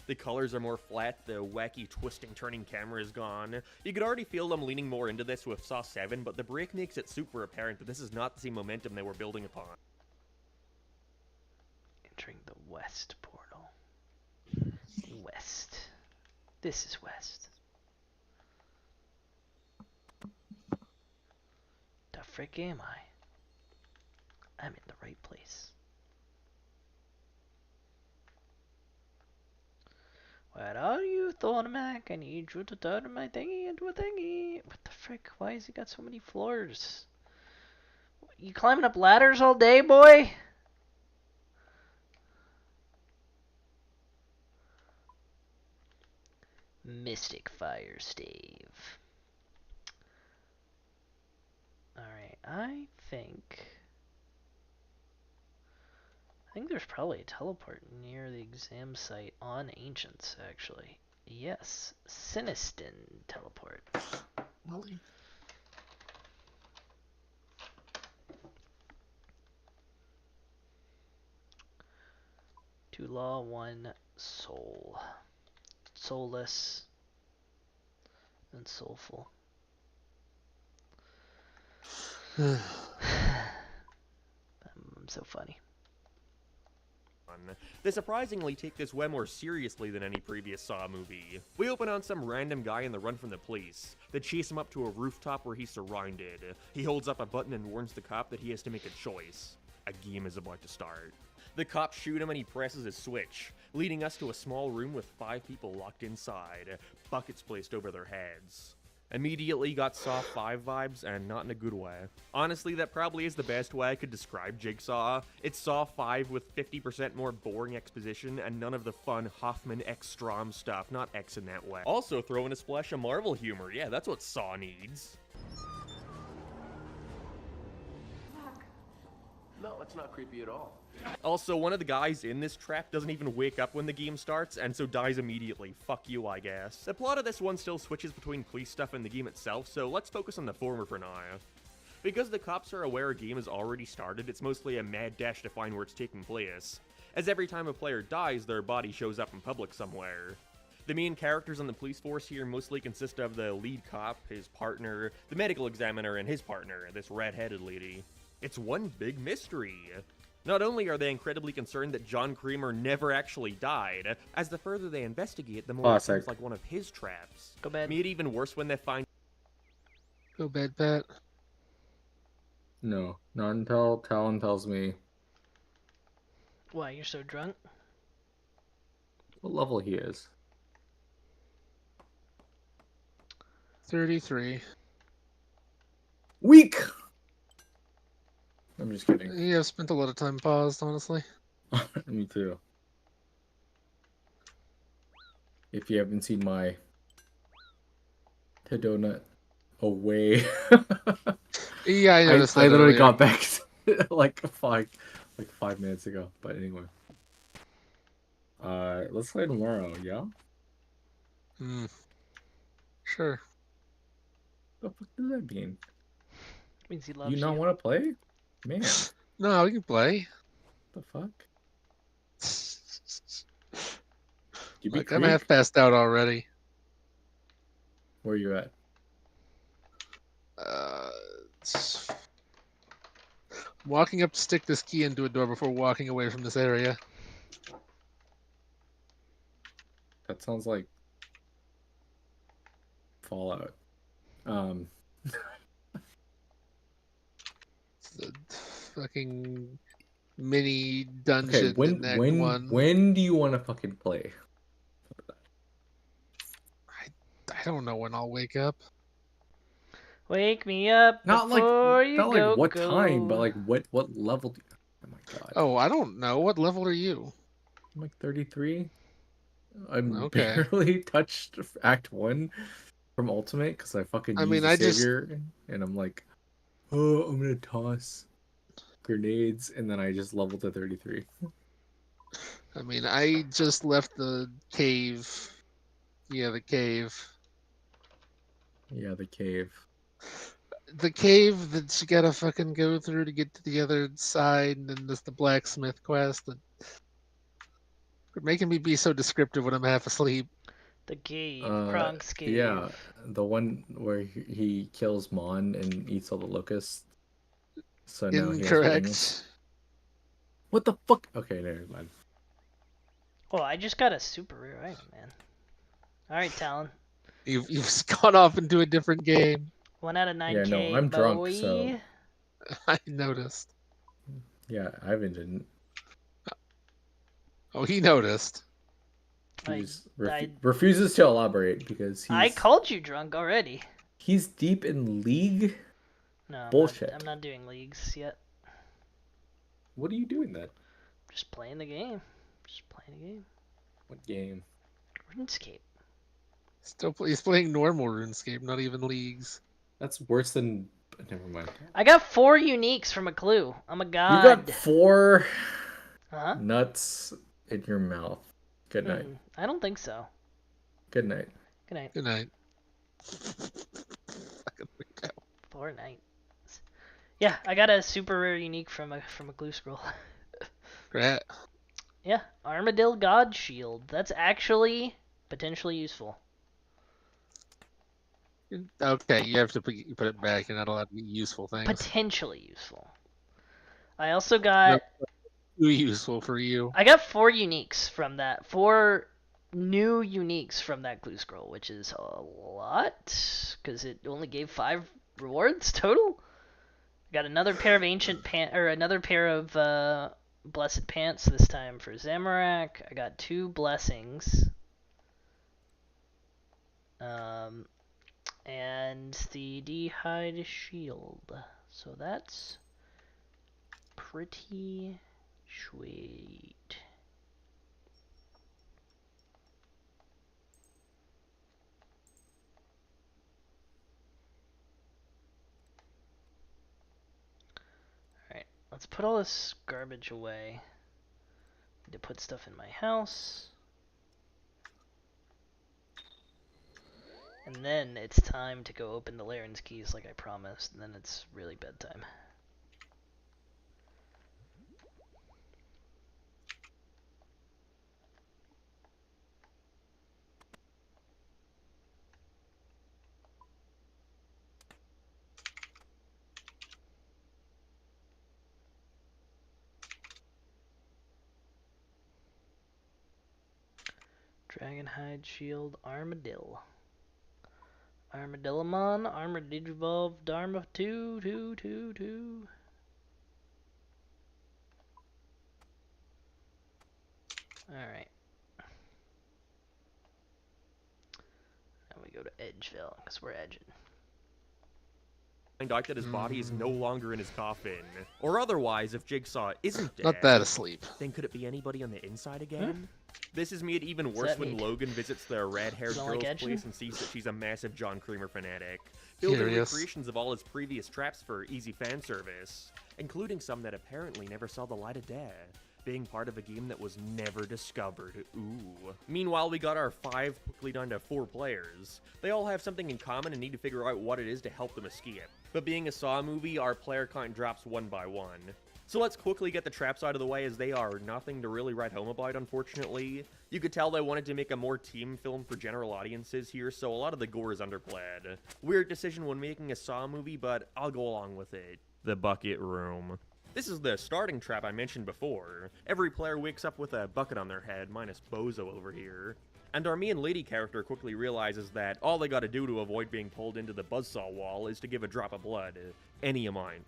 The colors are more flat, the wacky twisting turning camera is gone. You could already feel them leaning more into this with Saw 7, but the break makes it super apparent that this is not the same momentum they were building upon. Entering the west portal. West. This is west. The frick am I? I'm in the right place. What are you, Thornmac? I need you to turn my thingy into a thingy. What the frick? Why has he got so many floors? You climbing up ladders all day, boy? Mystic Fire Stave. Alright, I think there's probably a teleport near the exam site on Ancients, actually. Yes, Sinistin teleport. Molly. Two law, one soul. Soulless and soulful. I'm so funny. They surprisingly take this way more seriously than any previous Saw movie. We open on some random guy in the run from the police. They chase him up to a rooftop where he's surrounded. He holds up a button and warns the cop that he has to make a choice. A game is about to start. The cops shoot him and he presses a switch, leading us to a small room with 5 people locked inside, buckets placed over their heads. Immediately got Saw 5 vibes, and not in a good way. Honestly, that probably is the best way I could describe Jigsaw. It's Saw 5 with 50% more boring exposition and none of the fun Hoffman X Strom stuff, not X in that way. Also throw in a splash of Marvel humor, yeah, that's what Saw needs. No, it's not creepy at all. Also, one of the guys in this trap doesn't even wake up when the game starts, and so dies immediately. Fuck you, I guess. The plot of this one still switches between police stuff and the game itself, so let's focus on the former for now. Because the cops are aware a game has already started, it's mostly a mad dash to find where it's taking place, as every time a player dies, their body shows up in public somewhere. The main characters on the police force here mostly consist of the lead cop, his partner, the medical examiner, and his partner, this red-headed lady. It's one big mystery. Not only are they incredibly concerned that John Kramer never actually died, as the further they investigate, the more it seems like one of his traps. Go bed. Made even worse when they find... Go bed, Pat. No, not until Talon tells me Why, you're so drunk? what level he is. 33. Weak! I'm just kidding. Yeah, I've spent a lot of time paused, honestly. Me too. If you haven't seen my donut away, yeah, I noticed I that literally earlier. got back like 5 minutes ago. But anyway, let's play tomorrow. Yeah. Sure. What the fuck does that mean? Means he loves You not want to play, man? No, we can play. The fuck? You be Look, I'm half passed out already. Where you at? Walking up to stick this key into a door before walking away from this area. That sounds like Fallout. It's a fucking mini dungeon Okay, in Act 1. when do you want to fucking play? I don't know when I'll wake up. Wake me up Not like before you not like what go. time, but like what level? Oh my god. Oh, I don't know. What level are you? I'm like 33. I'm Okay. barely touched Act 1 from Ultimate because I fucking I used mean, the I just Savior, and I'm like, oh, I'm gonna toss grenades, and then I just leveled to 33. I just left the cave. Yeah, the cave. Yeah, the cave. The cave that you gotta fucking go through to get to the other side, and then there's the blacksmith quest. And you're making me be so descriptive when I'm half asleep. The cave, Kronk's cave. Yeah, the one where he kills Mon and eats all the locusts. So now he has Incorrect. wings. What the fuck? Okay, never mind. Oh, I just got a super rare item, man. Alright, Talon. You've gone off into a different game. 1 out of 9K, Yeah, no, I'm drunk, boy. so... I noticed. Yeah, Ivan didn't. Oh, he noticed. He refuses to elaborate because he's... I called you drunk already. He's deep in League? No, bullshit. I'm not doing leagues yet. What are you doing then? Just playing the game. Just playing the game. What game? RuneScape. He's playing normal RuneScape, not even leagues. That's worse than... Never mind. I got 4 uniques from a clue. I'm a god. You got 4 nuts in your mouth. Good night. I don't think so. Good night. Good night. Good night. 4 nights. Yeah, I got a super rare unique from a glue scroll. Great. Yeah, Armadillo God Shield. That's actually potentially useful. Okay, you have to put it back. You're not allowed to get useful things. Potentially useful. I also got... Too useful for you. I got 4 uniques from that. 4 new uniques from that glue scroll, which is a lot, because it only gave 5 rewards total. Got another pair of another pair of blessed pants this time for Zamorak. I got 2 blessings. And the D-Hide shield. So that's pretty sweet. Alright, let's put all this garbage away. Need to put stuff in my house. And then it's time to go open the Laren's keys like I promised, and then it's really bedtime. Dragonhide Shield, Armadillo. Armadillomon, Armadigivolve, Dharma 2, 2, 2, 2. Alright. Now we go to Edgeville, because we're edging. Find out that his body is no longer in his coffin. Or otherwise, if Jigsaw isn't dead... Not that asleep. Then could it be anybody on the inside again? This is made even worse when Logan visits the red-haired girl's place and sees that she's a massive John Creamer fanatic. Building recreations of all his previous traps for easy fan service, including some that apparently never saw the light of day, being part of a game that was never discovered. Ooh. Meanwhile, we got our 5 quickly down to 4 players. They all have something in common and need to figure out what it is to help them escape. But being a Saw movie, our player count drops 1 by 1. So let's quickly get the traps out of the way, as they are nothing to really write home about, unfortunately. You could tell they wanted to make a more team film for general audiences here, so a lot of the gore is underplayed. Weird decision when making a Saw movie, but I'll go along with it. The bucket room. This is the starting trap I mentioned before. Every player wakes up with a bucket on their head, minus Bozo over here. And our me and lady character quickly realizes that all they gotta do to avoid being pulled into the buzzsaw wall is to give a drop of blood. Any amount.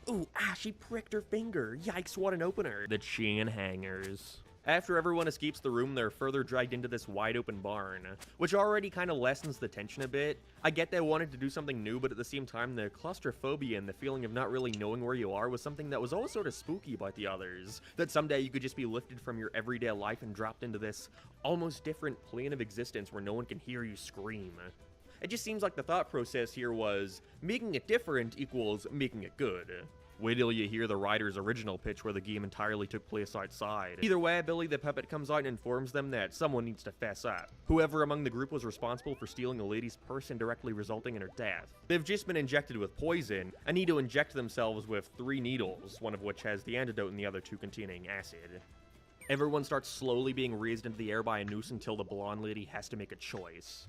Ooh, she pricked her finger. Yikes, what an opener. The chain hangers. After everyone escapes the room, they're further dragged into this wide open barn, which already kind of lessens the tension a bit. I get they wanted to do something new, but at the same time, the claustrophobia and the feeling of not really knowing where you are was something that was always sort of spooky about the others. That someday you could just be lifted from your everyday life and dropped into this almost different plane of existence where no one can hear you scream. It just seems like the thought process here was, making it different equals making it good. Wait till you hear the writer's original pitch where the game entirely took place outside. Either way, Billy the Puppet comes out and informs them that someone needs to fess up. Whoever among the group was responsible for stealing a lady's purse and directly resulting in her death. They've just been injected with poison and need to inject themselves with 3 needles, one of which has the antidote and the other 2 containing acid. Everyone starts slowly being raised into the air by a noose until the blonde lady has to make a choice.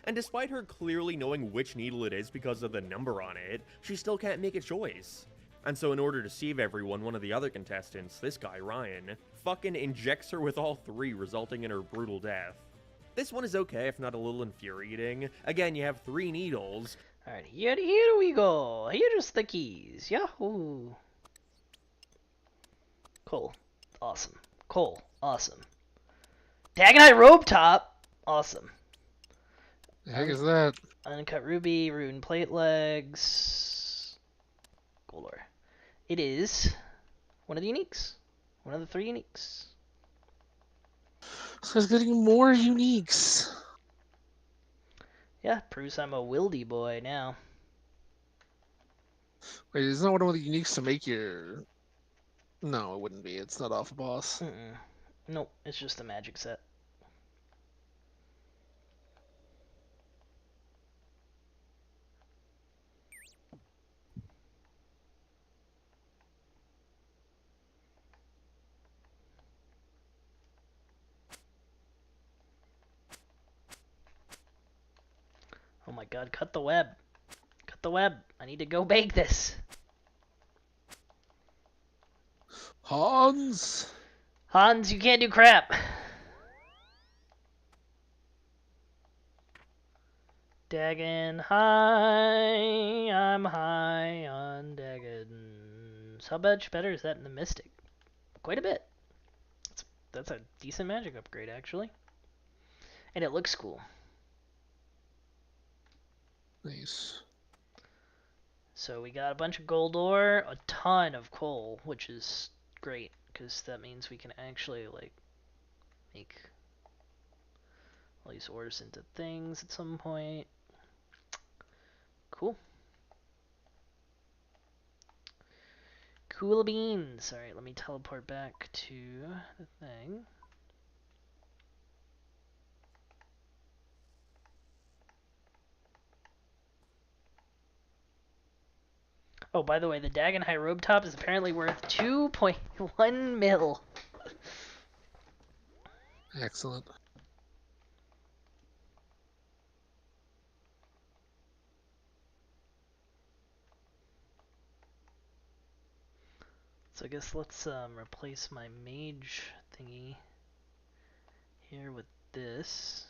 And despite her clearly knowing which needle it is because of the number on it, she still can't make a choice. And so in order to save everyone, one of the other contestants, this guy, Ryan, fucking injects her with all 3, resulting in her brutal death. This one is okay, if not a little infuriating. Again, you have 3 needles. Alright, here we go. Here's the keys. Yahoo! Cool. Awesome. Cool. Awesome. Dagonite Robe Top! Awesome. The heck is that? Uncut Ruby, Rune Plate Legs, Gold Ore. It is one of the uniques. One of the 3 uniques. So it's getting more uniques. Yeah, proves I'm a wildy boy now. Wait, isn't that one of the uniques to make your... No, it wouldn't be. It's not Alpha Boss. Nope, it's just a magic set. Oh my god, cut the web. Cut the web. I need to go bake this. Hans! Hans, you can't do crap. Dagon high, I'm high on Dagons. How much better is that in the Mystic? Quite a bit. That's a decent magic upgrade, actually. And it looks cool. Nice. So we got a bunch of gold ore, a ton of coal, which is great, because that means we can actually, like, make all these ores into things at some point. Cool. Cool beans. Alright, let me teleport back to the thing. Oh, by the way, the Dagon High Robe Top is apparently worth 2.1 mil. Excellent. So I guess let's replace my mage thingy here with this.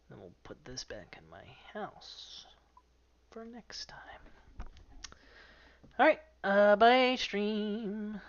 Then we'll put this back in my house for next time. Alright, bye stream.